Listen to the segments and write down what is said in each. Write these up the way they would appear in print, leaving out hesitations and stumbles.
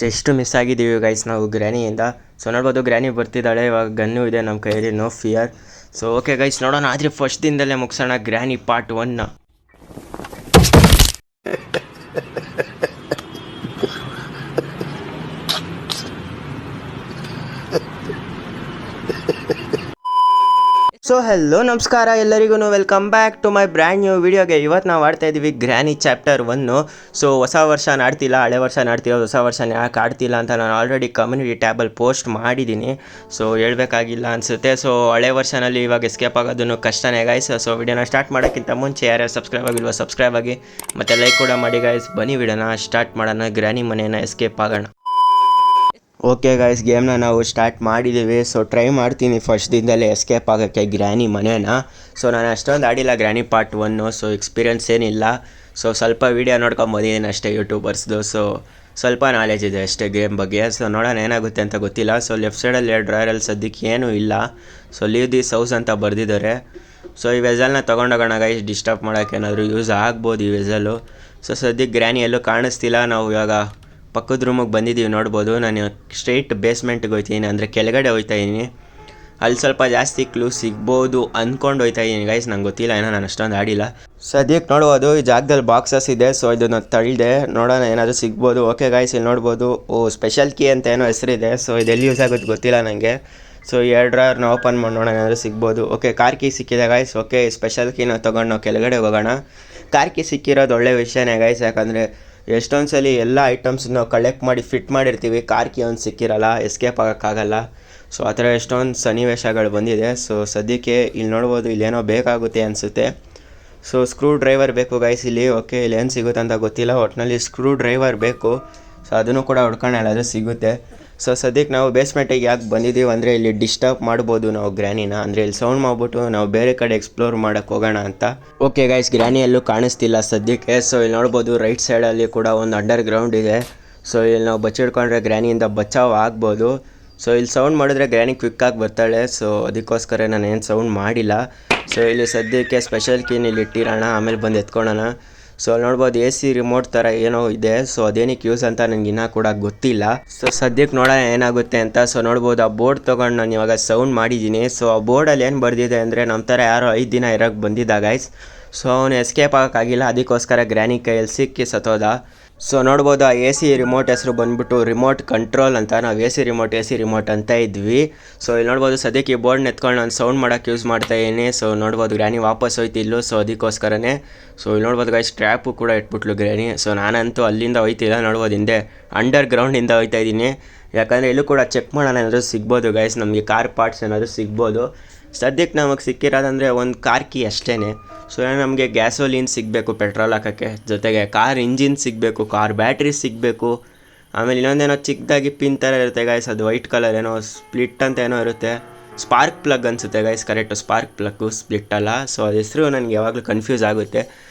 Just miss ಆಗಿದ್ದೀವಿ guys ನಾವು ಗ್ರ್ಯಾನಿಯಿಂದ. So ನೋಡ್ಬೋದು ಗ್ರ್ಯಾನಿ ಬರ್ತಿದ್ದಾಳೆ, ಇವಾಗ ಗನ್ನು ಇದೆ ನಮ್ಮ ಕೈಯಲ್ಲಿ, no fear. So okay guys ನೋಡೋಣ, ಆದರೆ ಫಸ್ಟ್ ದಿನದಲ್ಲೇ ಮುಗಿಸೋಣ ಗ್ರ್ಯಾನಿ ಪಾರ್ಟ್ 1ನ. ಸೊ ಹೆಲೋ ನಮಸ್ಕಾರ ಎಲ್ಲರಿಗೂ, welcome back to my brand new ವಿಡಿಯೋಗೆ. ಇವತ್ತು ನಾವು ಆಡ್ತಾ ಇದ್ದೀವಿ ಗ್ರ್ಯಾನಿ ಚಾಪ್ಟರ್ 1. ಸೊ ಹೊಸ ವರ್ಷ ಆಡ್ತಿಲ್ಲ, ಹಳೆ ವರ್ಷ ಆಡ್ತಿಲ್ಲ, ಹೊಸ ವರ್ಷ ಯಾಕೆ ಆಡ್ತಿಲ್ಲ ಅಂತ ನಾನು ಆಲ್ರೆಡಿ ಕಮ್ಯುನಿಟಿ ಟ್ಯಾಬಲ್ಲಿ ಪೋಸ್ಟ್ ಮಾಡಿದ್ದೀನಿ. ಸೊ ಹೇಳ್ಬೇಕಾಗಿಲ್ಲ ಅನಿಸುತ್ತೆ. ಸೊ ಹಳೆ ವರ್ಷನಲ್ಲಿ ಇವಾಗ ಎಸ್ಕೇಪ್ ಆಗೋದನ್ನು ಕಷ್ಟನೇ ಗೈಸ್. ಸೊ ವಿಡಿಯೋನ ಸ್ಟಾರ್ಟ್ ಮಾಡೋಕ್ಕಿಂತ ಮುಂಚೆ ಯಾರ್ಯಾರು ಸಬ್ಸ್ಕ್ರೈಬ್ ಆಗಿಲ್ವ ಸಬ್ಸ್ಕ್ರೈಬ್ ಆಗಿ, ಮತ್ತು ಲೈಕ್ ಕೂಡ ಮಾಡಿ ಗೈಸ್. ಬನ್ನಿ ವಿಡಿಯೋನ ಸ್ಟಾರ್ಟ್ ಮಾಡೋಣ, ಗ್ರ್ಯಾನಿ ಮನೆಯನ್ನು ಎಸ್ಕೇಪ್ ಆಗೋಣ. ಓಕೆ ಗೈಸ್, ಗೇಮ್ನ ನಾವು ಸ್ಟಾರ್ಟ್ ಮಾಡಿದ್ದೀವಿ. ಸೊ ಟ್ರೈ ಮಾಡ್ತೀನಿ ಫಸ್ಟ್ ದಿನದಲ್ಲೇ ಎಸ್ಕೇಪ್ ಆಗೋಕ್ಕೆ ಗ್ರ್ಯಾನಿ ಮನೇನ. ಸೊ ನಾನು ಅಷ್ಟೊಂದು ಆಡಿಲ್ಲ ಗ್ರ್ಯಾನಿ ಪಾರ್ಟ್ 1, ಸೊ ಎಕ್ಸ್ಪೀರಿಯನ್ಸ್ ಏನಿಲ್ಲ. ಸೊ ಸ್ವಲ್ಪ ವೀಡಿಯೋ ನೋಡ್ಕೊಂಬೋದಿದ್ದೀನಿ ಅಷ್ಟೇ ಯೂಟ್ಯೂಬರ್ಸ್ದು. ಸೊ ಸ್ವಲ್ಪ ನಾಲೆಜ್ ಇದೆ ಅಷ್ಟೇ ಗೇಮ್ ಬಗ್ಗೆ. ಸೊ ನೋಡೋಣ ಏನಾಗುತ್ತೆ ಅಂತ ಗೊತ್ತಿಲ್ಲ. ಸೊ ಲೆಫ್ಟ್ ಸೈಡಲ್ಲಿ ಡ್ರಾಯರಲ್ಲಿ ಸದ್ಯಕ್ಕೆ ಏನೂ ಇಲ್ಲ. ಸೊ ಲೀವ್ ದಿಸ್ ಹೌಸ್ ಅಂತ ಬರೆದಿದ್ದಾರೆ. ಸೊ ಈ ವೆಸಲ್ನ ತೊಗೊಂಡೋಗೋಣ ಗೈಸ್, ಡಿಸ್ಟರ್ಬ್ ಮಾಡೋಕ್ಕೆ ಏನಾದರೂ ಯೂಸ್ ಆಗ್ಬೋದು ಈ ವೆಸಲು. ಸೊ ಸದ್ಯಕ್ಕೆ ಗ್ರ್ಯಾನಿ ಎಲ್ಲೂ ಕಾಣಿಸ್ತಿಲ್ಲ. ನಾವು ಇವಾಗ ಪಕ್ಕದ ರೂಮಿಗೆ ಬಂದಿದ್ದೀವಿ, ನೋಡ್ಬೋದು. ನಾನು ಸ್ಟ್ರೈಟ್ ಬೇಸ್ಮೆಂಟ್ಗೆ ಹೋಗ್ತೀನಿ, ಅಂದರೆ ಕೆಳಗಡೆ ಹೋಗ್ತಾಯಿದ್ದೀನಿ. ಅಲ್ಲಿ ಸ್ವಲ್ಪ ಜಾಸ್ತಿ ಕ್ಲೂ ಸಿಗ್ಬೋದು ಅಂದ್ಕೊಂಡು ಹೋಗ್ತಾಯಿದ್ದೀನಿ ಗೈಸ್, ನಂಗೆ ಗೊತ್ತಿಲ್ಲ, ಏನೋ ನಾನು ಅಷ್ಟೊಂದು ಆಡಿಲ್ಲ. ಸದ್ಯಕ್ಕೆ ನೋಡ್ಬೋದು ಈ ಜಾಗದಲ್ಲಿ ಬಾಕ್ಸಸ್ ಇದೆ. ಸೊ ಇದನ್ನು ತಳ್ಳಿದೆ, ನೋಡೋಣ ಏನಾದರೂ ಸಿಗ್ಬೋದು. ಓಕೆ ಗೈಸ್, ಇಲ್ಲಿ ನೋಡ್ಬೋದು ಸ್ಪೆಷಲ್ ಕೀ ಅಂತ ಏನೋ ಹೆಸರಿದೆ. ಸೊ ಇದೆಲ್ಲಿ ಯೂಸ್ ಆಗುತ್ತೆ ಗೊತ್ತಿಲ್ಲ ನನಗೆ. ಸೊ ಎರಡು ಡ್ರಾಯರ್ನ ಓಪನ್ ಮಾಡಿ ನೋಡೋಣ ಏನಾದರೂ ಸಿಗ್ಬೋದು. ಓಕೆ, ಕಾರ್ ಕೀ ಸಿಕ್ಕಿದೆ ಗೈಸ್. ಓಕೆ, ಸ್ಪೆಷಲ್ ಕೀನ ತೊಗೊಂಡು ನಾವು ಕೆಳಗಡೆ ಹೋಗೋಣ. ಕಾರ್ ಕೀ ಸಿಕ್ಕಿರೋದು ಒಳ್ಳೆ ವಿಷಯನೇ ಗೈಸ್, ಯಾಕಂದರೆ ಎಷ್ಟೊಂದು ಸಲ ಎಲ್ಲ ಐಟಮ್ಸನ್ನ ನಾವು ಕಲೆಕ್ಟ್ ಮಾಡಿ ಫಿಟ್ ಮಾಡಿರ್ತೀವಿ, ಕಾರ್ ಕೀ ಒಂದು ಸಿಕ್ಕಿರಲ್ಲ, ಎಸ್ಕೇಪ್ ಆಗೋಕ್ಕಾಗಲ್ಲ. ಸೊ ಆ ಥರ ಎಷ್ಟೊಂದು ಸನ್ನಿವೇಶಗಳು ಬಂದಿದೆ. ಸೊ ಸದ್ಯಕ್ಕೆ ಇಲ್ಲಿ ನೋಡ್ಬೋದು, ಇಲ್ಲೇನೋ ಬೇಕಾಗುತ್ತೆ ಅನಿಸುತ್ತೆ. ಸೊ ಸ್ಕ್ರೂ ಡ್ರೈವರ್ ಬೇಕು ಗೈಸ್ ಇಲ್ಲಿ. ಓಕೆ, ಇಲ್ಲಿ ಏನು ಸಿಗುತ್ತೆ ಅಂತ ಗೊತ್ತಿಲ್ಲ, ಒಟ್ಟಿನಲ್ಲಿ ಸ್ಕ್ರೂ ಡ್ರೈವರ್ ಬೇಕು. ಸೊ ಅದನ್ನು ಕೂಡ ಹುಡ್ಕೊಂಡು ಎಲ್ಲಾದರೂ ಸಿಗುತ್ತೆ. ಸೊ ಸದ್ಯಕ್ಕೆ ನಾವು ಬೇಸ್ಮೆಂಟಿಗೆ ಯಾಕೆ ಬಂದಿದ್ದೀವಿ ಅಂದರೆ ಇಲ್ಲಿ ಡಿಸ್ಟರ್ಬ್ ಮಾಡ್ಬೋದು ನಾವು ಗ್ರ್ಯಾನಿನ, ಅಂದರೆ ಇಲ್ಲಿ ಸೌಂಡ್ ಮಾಡಿಬಿಟ್ಟು ನಾವು ಬೇರೆ ಕಡೆ ಎಕ್ಸ್ಪ್ಲೋರ್ ಮಾಡೋಕ್ಕೆ ಹೋಗೋಣ ಅಂತ. ಓಕೆ ಗೈಸ್, ಗ್ರ್ಯಾನಿ ಎಲ್ಲೂ ಕಾಣಿಸ್ತಿಲ್ಲ ಸದ್ಯಕ್ಕೆ. ಸೊ ಇಲ್ಲಿ ನೋಡ್ಬೋದು ರೈಟ್ ಸೈಡಲ್ಲಿ ಕೂಡ ಒಂದು ಅಂಡರ್ ಗ್ರೌಂಡ್ ಇದೆ. ಸೊ ಇಲ್ಲಿ ನಾವು ಬಚ್ಚಿಡ್ಕೊಂಡ್ರೆ ಗ್ರ್ಯಾನಿಯಿಂದ ಬಚಾವ್ ಆಗ್ಬೋದು. ಸೊ ಇಲ್ಲಿ ಸೌಂಡ್ ಮಾಡಿದ್ರೆ ಗ್ರ್ಯಾನಿ ಕ್ವಿಕ್ಕಾಗಿ ಬರ್ತಾಳೆ. ಸೊ ಅದಕ್ಕೋಸ್ಕರ ನಾನು ಏನು ಸೌಂಡ್ ಮಾಡಿಲ್ಲ. ಸೊ ಇಲ್ಲಿ ಸದ್ಯಕ್ಕೆ ಸ್ಪೆಷಲ್ ಕೀನ ಇಲ್ಲಿ ಇಟ್ಟಿರೋಣ, ಆಮೇಲೆ ಬಂದು ಎತ್ಕೊಳ್ಳೋಣ. ಸೊ ನೋಡ್ಬೋದು AC ರಿಮೋಟ್ ಥರ ಏನೋ ಇದೆ. ಸೊ ಅದೇನಕ್ಕೆ ಯೂಸ್ ಅಂತ ನನಗೆ ಇನ್ನೂ ಕೂಡ ಗೊತ್ತಿಲ್ಲ. ಸೊ ಸದ್ಯಕ್ಕೆ ನೋಡೋಣ ಏನಾಗುತ್ತೆ ಅಂತ. ಸೊ ನೋಡ್ಬೋದು ಆ ಬೋರ್ಡ್ ತೊಗೊಂಡು ನಾನು ಇವಾಗ ಸೌಂಡ್ ಮಾಡಿದ್ದೀನಿ. ಸೊ ಆ ಬೋರ್ಡಲ್ಲಿ ಏನು ಬರ್ದಿದೆ ಅಂದರೆ ನಮ್ಮ ಥರ ಯಾರೋ 5 ದಿನ ಇರೋಕ್ಕೆ ಬಂದಿದ್ದ ಗೈಸ್. ಸೊ ಅವನು ಎಸ್ಕೇಪ್ ಆಗೋಕ್ಕಾಗಿಲ್ಲ, ಅದಕ್ಕೋಸ್ಕರ ಗ್ರ್ಯಾನಿ ಕೈಯಲ್ಲಿ ಸಿಕ್ಕಿ ಸತ್ತೋದ. ಸೊ ನೋಡ್ಬೋದು ಆ AC ರಿಮೋಟ್ ಹೆಸರು ಬಂದುಬಿಟ್ಟು ರಿಮೋಟ್ ಕಂಟ್ರೋಲ್ ಅಂತ. ನಾವು AC ರಿಮೋಟ್ ಅಂತ ಇದ್ವಿ. ಸೊ ಇಲ್ಲಿ ನೋಡ್ಬೋದು ಸದ್ಯಕ್ಕೆ ಈ ಬೋರ್ಡ್ನ ಎತ್ಕೊಂಡು ನಾನು ಸೌಂಡ್ ಮಾಡೋಕ್ಕೆ ಯೂಸ್ ಮಾಡ್ತಾಯಿದ್ದೀನಿ. ಸೊ ನೋಡ್ಬೋದು ಗ್ರ್ಯಾನಿ ವಾಪಸ್ ಹೋಯ್ತಿಲ್ಲು, ಸೊ ಅದಕ್ಕೋಸ್ಕರನೇ. ಸೊ ಇಲ್ಲಿ ನೋಡ್ಬೋದು ಗೈಸ್ ಟ್ರ್ಯಾಪು ಕೂಡ ಇಟ್ಬಿಟ್ಲು ಗ್ರ್ಯಾನಿ. ಸೊ ನಾನಂತೂ ಅಲ್ಲಿಂದ ಹೋಯ್ತಿಲ್ಲ, ನೋಡ್ಬೋದು ಹಿಂದೆ ಅಂಡರ್ ಗ್ರೌಂಡಿಂದ ಹೋಯ್ತಾ ಇದ್ದೀನಿ. ಯಾಕಂದರೆ ಇಲ್ಲೂ ಕೂಡ ಚೆಕ್ ಮಾಡೋಣ ಏನಾದರೂ ಸಿಗ್ಬೋದು ಗೈಸ್, ನಮಗೆ ಕಾರ್ ಪಾರ್ಟ್ಸ್ ಏನಾದರೂ ಸಿಗ್ಬೋದು. ಸದ್ಯಕ್ಕೆ ನಮಗೆ ಸಿಕ್ಕಿರೋದಂದರೆ ಒಂದು ಕಾರ್ ಕೀ ಅಷ್ಟೇ. ಸೊ ನಮಗೆ ಗ್ಯಾಸೋಲಿನ್ ಸಿಗಬೇಕು ಪೆಟ್ರೋಲ್ ಹಾಕೋಕ್ಕೆ, ಜೊತೆಗೆ ಕಾರ್ ಇಂಜಿನ್ ಸಿಗಬೇಕು, ಕಾರ್ ಬ್ಯಾಟ್ರಿ ಸಿಗಬೇಕು. ಆಮೇಲೆ ಇನ್ನೊಂದೇನೋ ಚಿಕ್ಕದಾಗಿ ಪಿನ್ ಥರ ಇರುತ್ತೆ ಗೈಸ್, ಅದು ವೈಟ್ ಕಲರ್ ಏನೋ ಸ್ಪ್ಲಿಟ್ ಅಂತ ಏನೋ ಇರುತ್ತೆ. ಸ್ಪಾರ್ಕ್ ಪ್ಲಗ್ ಅನಿಸುತ್ತೆ guys, correct spark plug, split ಅಲ್ಲ. ಸೊ ಅದು ಹೆಸರು ನನಗೆ ಯಾವಾಗಲೂ ಕನ್ಫ್ಯೂಸ್ ಆಗುತ್ತೆ.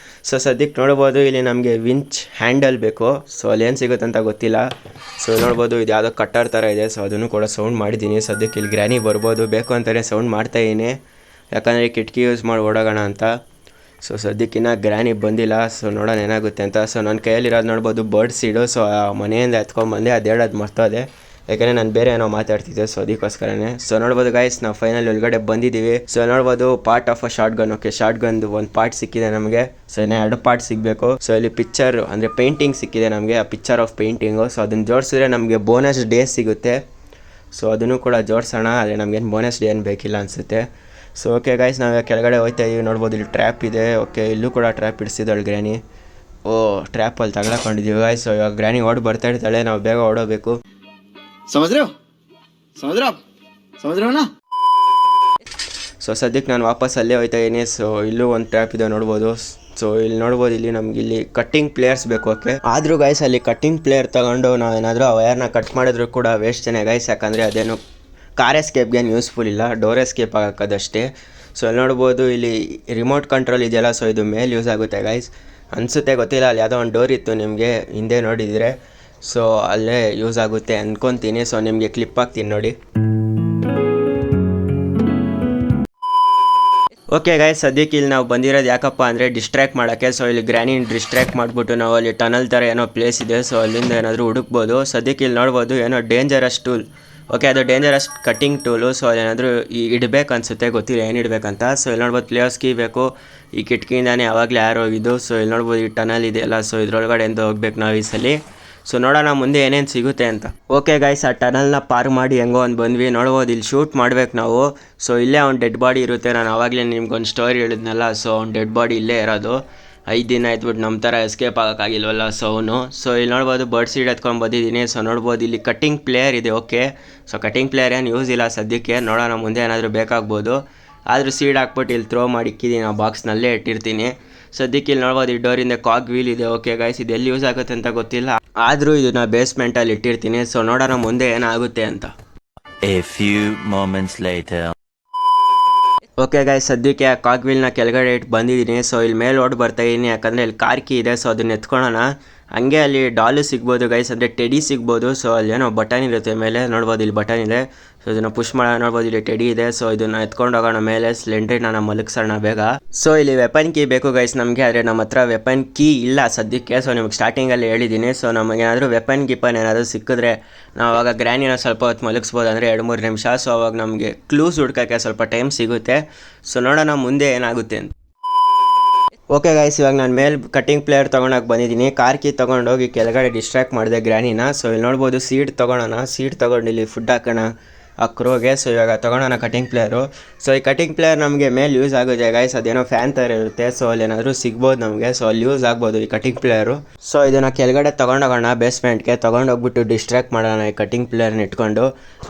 ಸೊ ಸದ್ಯಕ್ಕೆ ನೋಡ್ಬೋದು ಇಲ್ಲಿ ನಮಗೆ ವಿಂಚ್ ಹ್ಯಾಂಡಲ್ ಬೇಕು. ಸೊ ಅಲ್ಲಿ ಏನು ಸಿಗುತ್ತೆ ಅಂತ ಗೊತ್ತಿಲ್ಲ. ಸೊ ನೋಡ್ಬೋದು ಇದು ಯಾವುದೋ ಕಟ್ಟರ್ ಥರ ಇದೆ. ಸೊ ಅದನ್ನು ಕೂಡ ಸೌಂಡ್ ಮಾಡಿದ್ದೀನಿ. ಸದ್ಯಕ್ಕೆ ಇಲ್ಲಿ ಗ್ರ್ಯಾನಿ ಬರ್ಬೋದು, ಬೇಕು ಅಂತಲೇ ಸೌಂಡ್ ಮಾಡ್ತಾಯಿದ್ದೀನಿ, ಯಾಕಂದರೆ ಕಿಟಕಿ ಯೂಸ್ ಮಾಡಿ ಓಡೋಗೋಣ ಅಂತ. ಸೊ ಸದ್ಯಕ್ಕಿನ್ನ ಗ್ರ್ಯಾನಿ ಬಂದಿಲ್ಲ. ಸೊ ನೋಡೋಣ ಏನಾಗುತ್ತೆ ಅಂತ. ಸೊ ನನ್ನ ಕೈಯಲ್ಲಿರೋದು ನೋಡ್ಬೋದು ಬರ್ಡ್ ಸೀಡು. ಸೊ ಆ ಮನೆಯಿಂದ ಎತ್ಕೊಂಡ್ಬಂದೆ, ಅದು ಹೇಳೋದು ಮರ್ತೋದೆ, ಯಾಕಂದರೆ ನಾನು ಬೇರೆ ಏನೋ ಮಾತಾಡ್ತಿದ್ದೆ. ಸೊ ಅದಕ್ಕೋಸ್ಕರನೇ. ಸೊ ನೋಡ್ಬೋದು ಗೈಸ್ ನಾವು ಫೈನಲ್ ಒಳಗಡೆ ಬಂದಿದ್ದೀವಿ. ಸೊ ನೋಡ್ಬೋದು part of a shotgun. Okay, ಶಾರ್ಟ್ ಗನ್ದು ಒಂದು ಪಾರ್ಟ್ ಸಿಕ್ಕಿದೆ ನಮಗೆ. ಸೊ ಇನ್ನೂ 2 ಪಾರ್ಟ್ ಸಿಗಬೇಕು. ಸೊ ಇಲ್ಲಿ ಪಿಕ್ಚರ್ ಅಂದರೆ ಪೇಂಟಿಂಗ್ ಸಿಕ್ಕಿದೆ ನಮಗೆ, ಆ ಪಿಕ್ಚರ್ ಆಫ್ ಪೇಂಟಿಂಗು. ಸೊ ಅದನ್ನು ಜೋಡಿಸಿದ್ರೆ ನಮಗೆ ಬೋನಸ್ ಡೇ ಸಿಗುತ್ತೆ. ಸೊ ಅದನ್ನು ಕೂಡ ಜೋಡಿಸೋಣ, ಆದರೆ ನಮಗೇನು ಬೋನಸ್ ಡೇ ಏನು ಬೇಕಿಲ್ಲ ಅನಿಸುತ್ತೆ. ಸೊ ಓಕೆ ಗೈಸ್, ನಾವು ಕೆಳಗಡೆ ಹೋಗ್ತಾ ಇದೀವಿ. ನೋಡ್ಬೋದು ಇಲ್ಲಿ ಟ್ರ್ಯಾಪ್ ಇದೆ. ಓಕೆ, ಇಲ್ಲೂ ಕೂಡ ಟ್ರ್ಯಾಪ್ ಇಡಿಸಿದ್ದಾಳೆ ಗ್ರ್ಯಾನಿ. ಟ್ರ್ಯಾಪಲ್ಲಿ ತಗೊಳ್ಕೊಂಡಿದ್ದೀವಿ ಗೈಸ್. ಸೊ ಇವಾಗ ಗ್ರ್ಯಾನಿ ಓಡಿ ಬರ್ತಾ ಇರ್ತಾಳೆ, ನಾವು ಬೇಗ ಓಡೋಬೇಕು. ಸೊ ಸದ್ಯಕ್ಕೆ ನಾನು ವಾಪಸ್ ಅಲ್ಲೇ ಹೋಗ್ತಾ ಇದ್ದೀನಿ. ಸೊ ಇಲ್ಲೂ ಒಂದು ಟ್ರ್ಯಾಪ್ ಇದೆ ನೋಡ್ಬೋದು. ಸೊ ಇಲ್ಲಿ ನೋಡ್ಬೋದು, ಇಲ್ಲಿ ನಮ್ಗೆ ಇಲ್ಲಿ ಕಟ್ಟಿಂಗ್ ಪ್ಲೇಯರ್ಸ್ ಬೇಕು. ಓಕೆ, ಆದರೂ ಗೈಸ್ ಅಲ್ಲಿ ಕಟ್ಟಿಂಗ್ ಪ್ಲೇಯರ್ ತೊಗೊಂಡು ನಾವೇನಾದರೂ ಆ ವಯರ್ನ ಕಟ್ ಮಾಡಿದ್ರು ಕೂಡ ವೇಸ್ಟೇನೆ ಗೈಸ್, ಯಾಕಂದರೆ ಅದೇನು ಕಾರ್ ಎಸ್ಕೇಪ್ಗೇನು ಯೂಸ್ಫುಲ್ ಇಲ್ಲ, ಡೋರ್ ಎಸ್ಕೇಪ್ ಆಗೋಕ್ಕದಷ್ಟೇ. ಸೊ ಅಲ್ಲಿ ನೋಡ್ಬೋದು ಇಲ್ಲಿ ರಿಮೋಟ್ ಕಂಟ್ರೋಲ್ ಇದೆಯಲ್ಲ, ಸೊ ಇದು ಮೇಲೆ ಯೂಸ್ ಆಗುತ್ತೆ ಗೈಸ್ ಅನಿಸುತ್ತೆ, ಗೊತ್ತಿಲ್ಲ. ಅಲ್ಲಿ ಯಾವುದೋ ಒಂದು ಡೋರ್ ಇತ್ತು, ನಿಮಗೆ ಹಿಂದೆ ನೋಡಿದರೆ. ಸೊ ಅಲ್ಲೇ ಯೂಸ್ ಆಗುತ್ತೆ ಅಂದ್ಕೊತೀನಿ. ಸೊ ನಿಮಗೆ ಕ್ಲಿಪ್ ಹಾಕ್ತೀನಿ ನೋಡಿ. ಓಕೆ ಗೈಸ್, ಸದ್ಯಕ್ಕೆ ಇಲ್ಲಿ ನಾವು ಬಂದಿರೋದು ಯಾಕಪ್ಪ ಅಂದರೆ ಡಿಸ್ಟ್ರ್ಯಾಕ್ಟ್ ಮಾಡೋಕ್ಕೆ. ಸೊ ಇಲ್ಲಿ ಗ್ರ್ಯಾನಿನ ಡಿಸ್ಟ್ರ್ಯಾಕ್ಟ್ ಮಾಡಿಬಿಟ್ಟು ನಾವು ಅಲ್ಲಿ ಟನಲ್ ಥರ ಏನೋ ಪ್ಲೇಸ್ ಇದೆ, ಸೊ ಅಲ್ಲಿಂದ ಏನಾದರೂ ಹುಡುಕ್ಬೋದು. ಸದ್ಯಕ್ಕೆ ಇಲ್ಲಿ ನೋಡ್ಬೋದು ಏನೋ ಡೇಂಜರಸ್ ಟೂಲ್. ಓಕೆ, ಅದು ಡೇಂಜರಸ್ ಕಟ್ಟಿಂಗ್ ಟೂಲು. ಸೊ ಅದೇನಾದರೂ ಇಡಬೇಕು ಅನಿಸುತ್ತೆ, ಗೊತ್ತಿಲ್ಲ ಏನು ಇಡಬೇಕಂತ. ಸೊ ಇಲ್ಲಿ ನೋಡ್ಬೋದು ಪ್ಲೇಯರ್ಸ್ ಕೀ ಬೇಕು. ಈ ಕಿಟಕಿಯಿಂದಾನೆ ಯಾವಾಗಲೇ ಯಾರು ಹೋಗಿದ್ದು. ಸೊ ಇಲ್ಲಿ ನೋಡ್ಬೋದು ಈ ಟನಲ್ ಇದೆಯಲ್ಲ, ಸೊ ಇದ್ರೊಳಗಡೆ ಎಂದು ಹೋಗ್ಬೇಕು ನಾವು ಈ ಸಲ. ಸೊ ನೋಡೋಣ ಮುಂದೆ ಏನೇನು ಸಿಗುತ್ತೆ ಅಂತ. ಓಕೆ ಗೈಸ್, ಆ ಟನಲ್ನ ಪಾರ್ ಮಾಡಿ ಹೆಂಗೋ ಒಂದು ಬಂದ್ವಿ. ನೋಡ್ಬೋದು ಇಲ್ಲಿ ಶೂಟ್ ಮಾಡ್ಬೇಕು ನಾವು. ಸೊ ಇಲ್ಲೇ ಅವ್ನು ಡೆಡ್ ಬಾಡಿ ಇರುತ್ತೆ. ನಾನು ಆವಾಗಲೇ ನಿಮ್ಗೊಂದು ಸ್ಟೋರಿ ಹೇಳಿದ್ನಲ್ಲ, ಸೊ ಅವ್ನು ಡೆಡ್ ಬಾಡಿ ಇಲ್ಲೇ ಇರೋದು. 5 ದಿನ ಆಯ್ತುಬಿಟ್ಟು ನಮ್ಮ ಥರ ಎಸ್ಕೇಪ್ ಆಗೋಕ್ಕಾಗಿಲ್ವಲ್ಲ. ಸೊ ಸೊ ಇಲ್ಲಿ ನೋಡ್ಬೋದು ಬರ್ಡ್ ಸೀಡ್ ಎತ್ಕೊಂಡು ಬಂದಿದ್ದೀನಿ. ಸೊ ನೋಡ್ಬೋದು ಇಲ್ಲಿ ಕಟ್ಟಿಂಗ್ ಪ್ಲೇಯರ್ ಇದೆ. ಓಕೆ, ಸೊ ಕಟ್ಟಿಂಗ್ ಪ್ಲೇಯರ್ ಏನು ಯೂಸ್ ಇಲ್ಲ ಸದ್ಯಕ್ಕೆ. ನೋಡೋಣ ಮುಂದೆ ಏನಾದರೂ ಬೇಕಾಗ್ಬೋದು. ಆದರೂ ಸೀಡ್ ಹಾಕ್ಬಿಟ್ಟು ಇಲ್ಲಿ ಥ್ರೋ ಮಾಡಿ ಇಕ್ಕಿದ್ದೀನಿ, ಆ ಬಾಕ್ಸ್ನಲ್ಲೇ ಇಟ್ಟಿರ್ತೀನಿ. ಸದ್ಯಕ್ಕೆ ಇಲ್ಲಿ ನೋಡ್ಬೋದು ಈ ಡೋರಿಂದ ಕಾಗ್ ವೀಲ್ ಇದೆ. ಓಕೆ ಗೈಸ್, ಇದು ಎಲ್ಲಿ ಯೂಸ್ ಆಗುತ್ತೆ ಅಂತ ಗೊತ್ತಿಲ್ಲ, ಆದರೂ ಇದನ್ನ ಬೇಸ್ಮೆಂಟಲ್ಲಿ ಇಟ್ಟಿರ್ತೀನಿ. ಸೊ ನೋಡೋಣ ಮುಂದೆ ಏನಾಗುತ್ತೆ ಅಂತ. A few moments later. Okay guys, ಸದ್ಯಕ್ಕೆ ಆ ಕಾಗ್ ವೀಲ್ನ ಕೆಳಗಡೆ ಇಟ್ಟು ಬಂದಿದ್ದೀನಿ. ಸೊ ಇಲ್ಲಿ ಮೇಲೆ ಓಡ್ ಬರ್ತಾ ಇದ್ದೀನಿ, ಯಾಕಂದರೆ ಇಲ್ಲಿ ಕಾರ್ ಕೀ ಇದೆ. ಸೊ ಅದನ್ನ ಎತ್ಕೊಳ್ಳೋಣ. ಹಂಗೆ ಅಲ್ಲಿ ಡಾಲು ಸಿಗ್ಬೋದು ಗೈಸ್, ಅಂದರೆ ಟೆಡಿ ಸಿಗ್ಬೋದು. ಸೊ ಅಲ್ಲಿ ಏನೋ ಬಟನ್ ಇರುತ್ತೆ ಮೇಲೆ, ನೋಡ್ಬೋದು ಇಲ್ಲಿ ಬಟನ್ ಇದೆ. ಸೊ ಇದನ್ನು ಪುಷ್ ಮಾಡೋಣ, ನೋಡ್ಬೋದು ಇಲ್ಲಿ ಟೆಡಿ ಇದೆ. ಸೊ ಇದನ್ನು ಎತ್ಕೊಂಡು ಹೋಗೋಣ ಮೇಲೆ, ಸಿಲಿಂಡ್ರಿನ ಮಲಗಿಸೋಣ ಬೇಗ. ಸೊ ಇಲ್ಲಿ ವೆಪನ್ ಕೀ ಬೇಕು ಗೈಸ್ ನಮಗೆ, ಆದರೆ ನಮ್ಮ ಹತ್ರ ವೆಪನ್ ಕೀ ಇಲ್ಲ ಸದ್ಯಕ್ಕೆ. ಸೊ ನಿಮಗೆ ಸ್ಟಾರ್ಟಿಂಗಲ್ಲಿ ಹೇಳಿದ್ದೀನಿ. ಸೊ ನಮಗೇನಾದರೂ ವೆಪನ್ ಗಿಪನ್ ಏನಾದರೂ ಸಿಕ್ಕಿದ್ರೆ ನಾವು ಆವಾಗ ಗ್ರ್ಯಾನಿನ ಸ್ವಲ್ಪ ಹೊತ್ತು ಮಲಗಿಸ್ಬೋದು, ಅಂದರೆ 2-3 ನಿಮಿಷ. ಸೊ ಅವಾಗ ನಮಗೆ ಕ್ಲೂಸ್ ಹುಡ್ಕೋಕ್ಕೆ ಸ್ವಲ್ಪ ಟೈಮ್ ಸಿಗುತ್ತೆ. ಸೊ ನೋಡೋಣ ಮುಂದೆ ಏನಾಗುತ್ತೆ ಅಂತ. ಓಕೆ ಗೈಸ್, ಇವಾಗ ನಾನು ಮೇಲೆ ಕಟ್ಟಿಂಗ್ ಪ್ಲೇಯರ್ ತೊಗೊಳಕ್ಕೆ ಬಂದಿದ್ದೀನಿ. ಕಾರ್ ಕೀ ತೊಗೊಂಡೋಗಿ ಕೆಳಗಡೆ ಡಿಸ್ಟ್ರ್ಯಾಕ್ಟ್ ಮಾಡಿದೆ ಗ್ರ್ಯಾನಿನ. ಸೊ ಇಲ್ಲಿ ನೋಡ್ಬೋದು ಸೀಡ್ ತೊಗೊಳೋಣ. ಸೀಡ್ ತೊಗೊಂಡು ಇಲ್ಲಿ ಫುಡ್ ಹಾಕೋಣ ಆ ಕ್ರೋಗೆ. ಸೊ ಇವಾಗ ತೊಗೊಳೋಣ ಕಟ್ಟಿಂಗ್ ಪ್ಲೇಯರು. ಸೊ ಈ ಕಟ್ಟಿಂಗ್ ಪ್ಲೇಯರ್ ನಮಗೆ ಮೇಲೆ ಯೂಸ್ ಆಗುತ್ತೆ ಗೈಸ್, ಅದೇನೋ ಫ್ಯಾನ್ ಥರ ಇರುತ್ತೆ. ಸೊ ಅಲ್ಲಿ ಏನಾದರೂ ಸಿಗ್ಬೋದು ನಮಗೆ. ಸೊ ಅಲ್ಲಿ ಯೂಸ್ ಆಗ್ಬೋದು ಈ ಕಟ್ಟಿಂಗ್ ಪ್ಲೇಯರು. ಸೊ ಇದನ್ನು ಕೆಳಗಡೆ ತೊಗೊಂಡೋಗೋಣ ಬೇಸ್ಮೆಂಟ್ಗೆ. ತೊಗೊಂಡೋಗ್ಬಿಟ್ಟು ಡಿಸ್ಟ್ರ್ಯಾಕ್ಟ್ ಮಾಡೋಣ ಈ ಕಟ್ಟಿಂಗ್ ಪ್ಲೇಯರ್ನ ಇಟ್ಕೊಂಡು.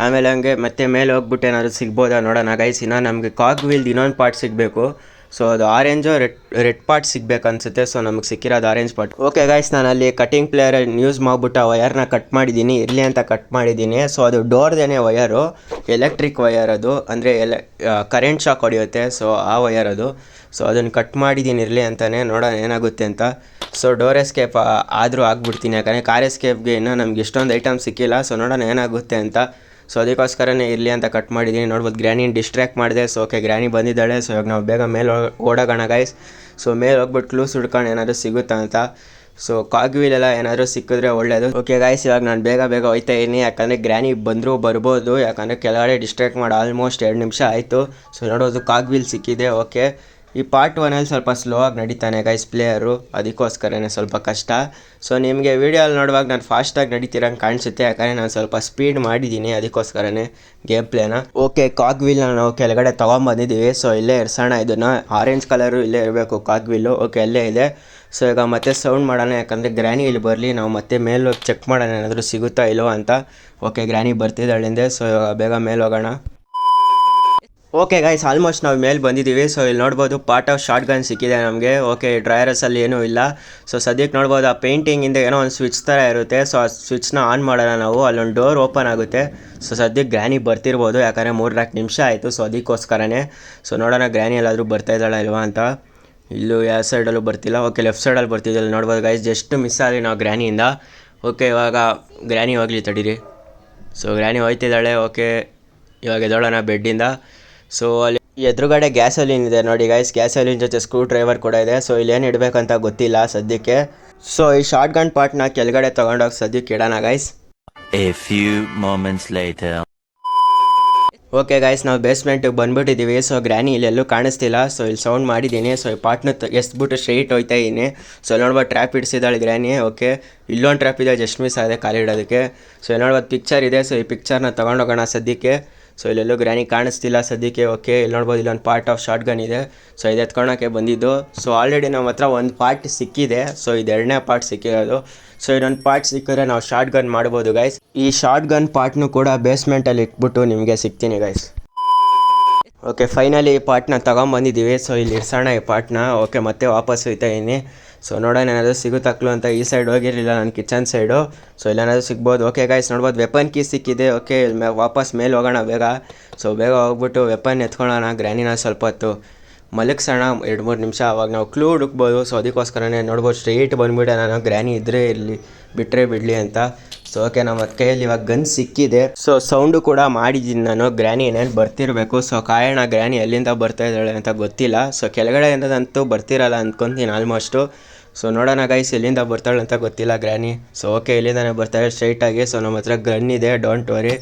ಆಮೇಲೆ ಹಂಗೆ ಮತ್ತೆ ಮೇಲೆ ಹೋಗ್ಬಿಟ್ಟು ಏನಾದರೂ ಸಿಗ್ಬೋದಾ ನೋಡೋಣ ಗೈಸ್. ಇನ್ನು ನಮಗೆ ಕಾಗ್ ವೀಲ್ದು ಇನ್ನೊಂದು ಪಾರ್ಟ್ ಸಿಗಬೇಕು. ಸೊ ಅದು ಆರೆಂಜು ರೆಡ್ ಪಾರ್ಟ್ ಸಿಗ್ಬೇಕು ಅನಿಸುತ್ತೆ. ಸೊ ನಮಗೆ ಸಿಕ್ಕಿರೋದು ಆರೆಂಜ್ ಪಾರ್ಟ್. ಓಕೆ ಗೈಸ್, ನಾನು ಅಲ್ಲಿ ಕಟ್ಟಿಂಗ್ ಪ್ಲೇಯರ್ ಯೂಸ್ ಮಾಡಿಬಿಟ್ಟು ಆ ವಯರ್ನ ಕಟ್ ಮಾಡಿದ್ದೀನಿ, ಇರಲಿ ಅಂತ ಕಟ್ ಮಾಡಿದ್ದೀನಿ. ಸೊ ಅದು ಡೋರ್ದೇನೆ ವಯರು, ಎಲೆಕ್ಟ್ರಿಕ್ ವಯರ್ ಅದು, ಅಂದರೆ ಕರೆಂಟ್ ಶಾಕ್ ಹೊಡೆಯುತ್ತೆ. ಸೊ ಆ ವಯರ್ ಅದು. ಸೊ ಅದನ್ನು ಕಟ್ ಮಾಡಿದ್ದೀನಿ ಇರಲಿ ಅಂತಲೇ, ನೋಡೋಣ ಏನಾಗುತ್ತೆ ಅಂತ. ಸೊ ಡೋರ್ ಎಸ್ಕೇಪ್ ಆದರೂ ಆಗ್ಬಿಡ್ತೀನಿ, ಯಾಕಂದರೆ ಕಾರ್ ಎಸ್ಕೇಪ್ಗೆ ಇನ್ನೂ ನಮ್ಗೆ ಎಷ್ಟೊಂದು ಐಟಮ್ ಸಿಕ್ಕಿಲ್ಲ. ಸೊ ನೋಡೋಣ ಏನಾಗುತ್ತೆ ಅಂತ. ಸೊ ಅದಕ್ಕೋಸ್ಕರನೇ ಇರಲಿ ಅಂತ ಕಟ್ ಮಾಡಿದ್ದೀನಿ. ನೋಡ್ಬೋದು ಗ್ರ್ಯಾನಿನ ಡಿಸ್ಟ್ರ್ಯಾಕ್ಟ್ ಮಾಡಿದೆ. ಸೊ ಓಕೆ, ಗ್ರ್ಯಾನಿ ಬಂದಿದ್ದಾಳೆ. ಸೊ ಇವಾಗ ನಾವು ಬೇಗ ಮೇಲೆ ಓಡೋಗೋಣ ಗೈಸ್. ಸೊ ಮೇಲೆ ಹೋಗ್ಬಿಟ್ಟು ಕ್ಲೂಸ್ ಹುಡ್ಕೊಂಡು ಏನಾದರೂ ಸಿಗುತ್ತಾ ಅಂತ. ಸೊ ಕಾಗ್ ವೀಲೆಲ್ಲ ಏನಾದರೂ ಸಿಕ್ಕಿದ್ರೆ ಒಳ್ಳೆಯದು. ಓಕೆ ಗೈಸ್, ಇವಾಗ ನಾನು ಬೇಗ ಹೋಗ್ತಾ ಇದ್ದೀನಿ, ಯಾಕಂದರೆ ಗ್ರ್ಯಾನಿ ಬಂದರೂ ಬರ್ಬೋದು. ಯಾಕಂದರೆ ಕೆಳಗಡೆ ಡಿಸ್ಟ್ರ್ಯಾಕ್ಟ್ ಮಾಡಿ ಆಲ್ಮೋಸ್ಟ್ 2 ನಿಮಿಷ ಆಯಿತು. ಸೊ ನೋಡೋದು ಕಾಗ್ ವೀಲ್ ಸಿಕ್ಕಿದೆ. ಓಕೆ, ಈ ಪಾರ್ಟ್ 1ಅಲ್ಲಿ ಸ್ವಲ್ಪ ಸ್ಲೋ ಆಗಿ ನಡೀತಾನೆ ಗೈಸ್ ಪ್ಲೇಯರು, ಅದಕ್ಕೋಸ್ಕರನೇ ಸ್ವಲ್ಪ ಕಷ್ಟ. ಸೊ ನಿಮಗೆ ವೀಡಿಯೋಲ್ಲಿ ನೋಡುವಾಗ ನಾನು ಫಾಸ್ಟಾಗಿ ನಡೀತಿರಂಗೆ ಕಾಣಿಸುತ್ತೆ, ಯಾಕಂದರೆ ನಾನು ಸ್ವಲ್ಪ ಸ್ಪೀಡ್ ಮಾಡಿದ್ದೀನಿ, ಅದಕ್ಕೋಸ್ಕರನೇ ಗೇಮ್ ಪ್ಲೇನ. ಓಕೆ, ಕಾಗ್ ವೀಲ್ನ ನಾವು ಕೆಳಗಡೆ ತೊಗೊಂಬಂದಿದ್ದೀವಿ. ಸೊ ಇಲ್ಲೇ ಇರ್ಸೋಣ ಇದನ್ನು. ಆರೆಂಜ್ ಕಲರು ಇಲ್ಲೇ ಇರಬೇಕು ಕಾಗ್ ವೀಲು. ಓಕೆ, ಅಲ್ಲೇ ಇದೆ. ಸೊ ಈಗ ಮತ್ತೆ ಸೌಂಡ್ ಮಾಡೋಣ, ಯಾಕಂದರೆ ಗ್ರ್ಯಾನಿ ಇಲ್ಲಿ ಬರಲಿ, ನಾವು ಮತ್ತೆ ಮೇಲೆ ಹೋಗಿ ಚೆಕ್ ಮಾಡೋಣ ಏನಾದರೂ ಸಿಗುತ್ತಾ ಇಲ್ಲೋ ಅಂತ. Okay, granny ಬರ್ತಿದ್ದಾಳಿಂದೆ. ಸೊ ಇವಾಗ ಬೇಗ ಮೇಲೆ ಹೋಗೋಣ. ಓಕೆ ಗೈಸ್, ಆಲ್ಮೋಸ್ಟ್ ನಾವು ಮೇಲೆ ಬಂದಿದ್ದೀವಿ. ಸೊ ಇಲ್ಲಿ ನೋಡ್ಬೋದು ಪಾರ್ಟ್ ಆಫ್ ಶಾರ್ಟ್ ಗನ್ ಸಿಕ್ಕಿದೆ ನಮಗೆ. ಓಕೆ, ಡ್ರೈಯರ್ಸಲ್ಲಿ ಏನೂ ಇಲ್ಲ. ಸೊ ಸದ್ಯಕ್ಕೆ ನೋಡ್ಬೋದು ಆ ಪೇಂಟಿಂಗಿಂದ ಏನೋ ಒಂದು ಸ್ವಿಚ್ ಥರ ಇರುತ್ತೆ. ಸೊ ಆ ಸ್ವಿಚ್ನ ಆನ್ ಮಾಡೋಣ ನಾವು, ಅಲ್ಲೊಂದು ಡೋರ್ ಓಪನ್ ಆಗುತ್ತೆ. ಸೊ ಸದ್ಯಕ್ಕೆ ಗ್ರ್ಯಾನಿ ಬರ್ತಿರ್ಬೋದು, ಯಾಕಂದರೆ 3-4 ನಿಮಿಷ ಆಯಿತು. ಸೊ ಅದಕ್ಕೋಸ್ಕರನೇ. ಸೊ ನೋಡೋಣ ಗ್ರ್ಯಾನಿ ಎಲ್ಲಾದರೂ ಬರ್ತಾ ಇದ್ದಾಳ ಇಲ್ವಾ ಅಂತ. ಇಲ್ಲೂ ಯಾವ ಸೈಡಲ್ಲೂ ಬರ್ತಿಲ್ಲ. ಓಕೆ, ಲೆಫ್ಟ್ ಸೈಡಲ್ಲಿ ಬರ್ತಿದ್ದಲ್ಲಿ ನೋಡ್ಬೋದು ಗೈಸ್, ಜಸ್ಟ್ ಮಿಸ್ ಆಗಿ ನಾವು ಗ್ರ್ಯಾನಿಯಿಂದ. ಓಕೆ, ಇವಾಗ ಗ್ರ್ಯಾನಿ ಹೋಗಲಿ ತಡೀರಿ. So granny ಹೋಯ್ತಿದ್ದಾಳೆ. ಓಕೆ, ಇವಾಗ ಎದ್ದೋಳೋಣ ಬೆಡ್ಡಿಂದ. ಸೊ ಅಲ್ಲಿ ಎದುರುಗಡೆ ಗ್ಯಾಸೋಲಿನ್ ಇದೆ ನೋಡಿ ಗೈಸ್, ಗ್ಯಾಸೋಲಿನ್ ಜೊತೆ ಸ್ಕ್ರೂ ಡ್ರೈವರ್ ಕೂಡ ಇದೆ. ಸೊ ಇಲ್ಲಿ ಏನು ಇಡಬೇಕಂತ ಗೊತ್ತಿಲ್ಲ ಸದ್ಯಕ್ಕೆ. ಸೊ ಈ ಶಾರ್ಟ್ ಗನ್ ಪಾರ್ಟ್ನ ಕೆಳಗಡೆ ತೊಗೊಂಡೋಗಿ ಸದ್ಯಕ್ಕೆ ಇಡೋಣ guys. A few moments later. Okay guys, ನಾವು ಬೇಸ್ಮೆಂಟಿಗೆ ಬಂದುಬಿಟ್ಟಿದ್ದೀವಿ. ಸೊ ಗ್ರ್ಯಾನಿ ಇಲ್ಲೆಲ್ಲೂ ಕಾಣಿಸ್ತಿಲ್ಲ. ಸೊ ಇಲ್ಲಿ ಸೌಂಡ್ ಮಾಡಿದ್ದೀನಿ. ಸೊ ಈ ಪಾರ್ಟ್ನ ಎಸ್ಬಿಟ್ಟು ಸ್ಟ್ರೈಟ್ ಹೋಗ್ತಾ ಇದ್ದೀನಿ. ಸೊ ನೋಡ್ಬೋದು ಟ್ರ್ಯಾಪ್ ಇಡಿಸಿದ್ದಾಳೆ ಗ್ರ್ಯಾನಿ. ಓಕೆ, ಇಲ್ಲೊಂದು ಟ್ರ್ಯಾಪ್ ಇದೆ, ಜಸ್ಟ್ ಮಿಸ್ ಆಗಿದೆ ಕಾಲು ಇಡೋದಕ್ಕೆ. ಸೊ ನೋಡ್ಬೋದು ಪಿಕ್ಚರ್ ಇದೆ. ಸೊ ಈ ಪಿಕ್ಚರ್ನ ತೊಗೊಂಡೋಗೋಣ ಸದ್ಯಕ್ಕೆ. ಸೊ ಇಲ್ಲೆಲ್ಲೂ ಗ್ರ್ಯಾನಿ ಕಾಣಿಸ್ತಿಲ್ಲ ಸದ್ಯಕ್ಕೆ. ಓಕೆ, ಇಲ್ಲಿ ನೋಡ್ಬೋದು ಇಲ್ಲೊಂದು ಪಾರ್ಟ್ ಆಫ್ ಶಾರ್ಟ್ ಗನ್ ಇದೆ. ಸೊ ಇದು ಎತ್ಕೊಳ್ಳೋಕ್ಕೆ ಬಂದಿದ್ದು. ಸೊ ಆಲ್ರೆಡಿ ನಮ್ಮ ಹತ್ರ ಒಂದು ಪಾರ್ಟ್ ಸಿಕ್ಕಿದೆ. ಸೊ ಇದು 2ನೇ ಪಾರ್ಟ್ ಸಿಕ್ಕಿರೋದು. ಸೊ ಇದೊಂದು ಪಾರ್ಟ್ ಸಿಕ್ಕಿದ್ರೆ ನಾವು ಶಾರ್ಟ್ ಗನ್ ಮಾಡ್ಬೋದು ಗೈಸ್. ಈ ಶಾರ್ಟ್ ಗನ್ ಪಾರ್ಟ್ನು ಕೂಡ ಬೇಸ್ಮೆಂಟಲ್ಲಿ ಇಟ್ಬಿಟ್ಟು ನಿಮಗೆ ಸಿಗ್ತೀನಿ ಗೈಸ್. ಓಕೆ, ಫೈನಲಿ ಈ ಪಾರ್ಟ್ನ ತೊಗೊಂಬಂದಿದ್ದೀವಿ. ಸೊ ಇಲ್ಲಿ ಇರ್ಸೋಣ ಈ ಪಾರ್ಟ್ನ. ಓಕೆ, ಮತ್ತೆ ವಾಪಸ್ ಹೋಗ್ತಾ ಇದ್ದೀನಿ. ಸೊ ನೋಡೋಣ ಏನಾದರೂ ಸಿಗುತ್ತಾಕ್ಲು ಅಂತ. ಈ ಸೈಡ್ ಹೋಗಿರಲಿಲ್ಲ ನಾನು, ಕಿಚನ್ ಸೈಡು. ಸೊ ಇಲ್ಲೇನಾದರೂ ಸಿಗ್ಬೋದು. ಓಕೆ ಗೈಸ್, ನೋಡ್ಬೋದು ವೆಪನ್ ಕೀ ಸಿಕ್ಕಿದೆ. ಓಕೆ, ವಾಪಸ್ ಮೇಲೆ ಹೋಗೋಣ ಬೇಗ. ಸೊ ಬೇಗ ಹೋಗ್ಬಿಟ್ಟು ವೆಪನ್ ಎತ್ಕೊಳ್ಳೋಣ. ಗ್ರ್ಯಾನಿನ ಸ್ವಲ್ಪ ಹೊತ್ತು ಮಲಗಿಸೋಣ 2-3 ನಿಮಿಷ, ಅವಾಗ ನಾವು ಕ್ಲೂ ಹುಡುಕ್ಬೋದು. ಸೊ ಅದಕ್ಕೋಸ್ಕರನೇ ನೋಡ್ಬೋದು ಸ್ಟ್ರೈಟ್ ಬಂದುಬಿಟ್ಟೆ ನಾನು, ಗ್ರ್ಯಾನಿ ಇದ್ದರೆ ಇರಲಿ ಬಿಟ್ಟರೆ ಬಿಡಲಿ ಅಂತ. ಸೊ ಓಕೆ ನಮ್ಮ ಕೈಯಲ್ಲಿ ಇವಾಗ ಗನ್ ಸಿಕ್ಕಿದೆ. ಸೊ ಸೌಂಡು ಕೂಡ ಮಾಡಿದ್ದೀನಿ ನಾನು. ಗ್ರ್ಯಾನಿ ಏನೇನು ಬರ್ತಿರಬೇಕು. ಸೊ ಕಾಯಣ ಗ್ರ್ಯಾನಿ ಎಲ್ಲಿಂದ ಬರ್ತಾ ಇದ್ದಾಳೆ ಅಂತ ಗೊತ್ತಿಲ್ಲ. ಸೊ ಕೆಳಗಡೆಯಿಂದಂತೂ ಬರ್ತಿರಲ್ಲ ಅಂದ್ಕೊತೀನಿ ಆಲ್ಮೋಸ್ಟು. ಸೊ ನೋಡೋಣ ಗೈಸ್ ಎಲ್ಲಿಂದ ಬರ್ತಾಳೆ ಅಂತ ಗೊತ್ತಿಲ್ಲ ಗ್ರ್ಯಾನಿ. ಸೊ ಓಕೆ ಇಲ್ಲಿಂದಾನೆ ಬರ್ತಾಳೆ ಸ್ಟ್ರೈಟಾಗಿ. ಸೊ ನಮ್ಮ ಹತ್ರ ಗನ್ ಇದೆ, ಡೋಂಟ್ ವರಿ.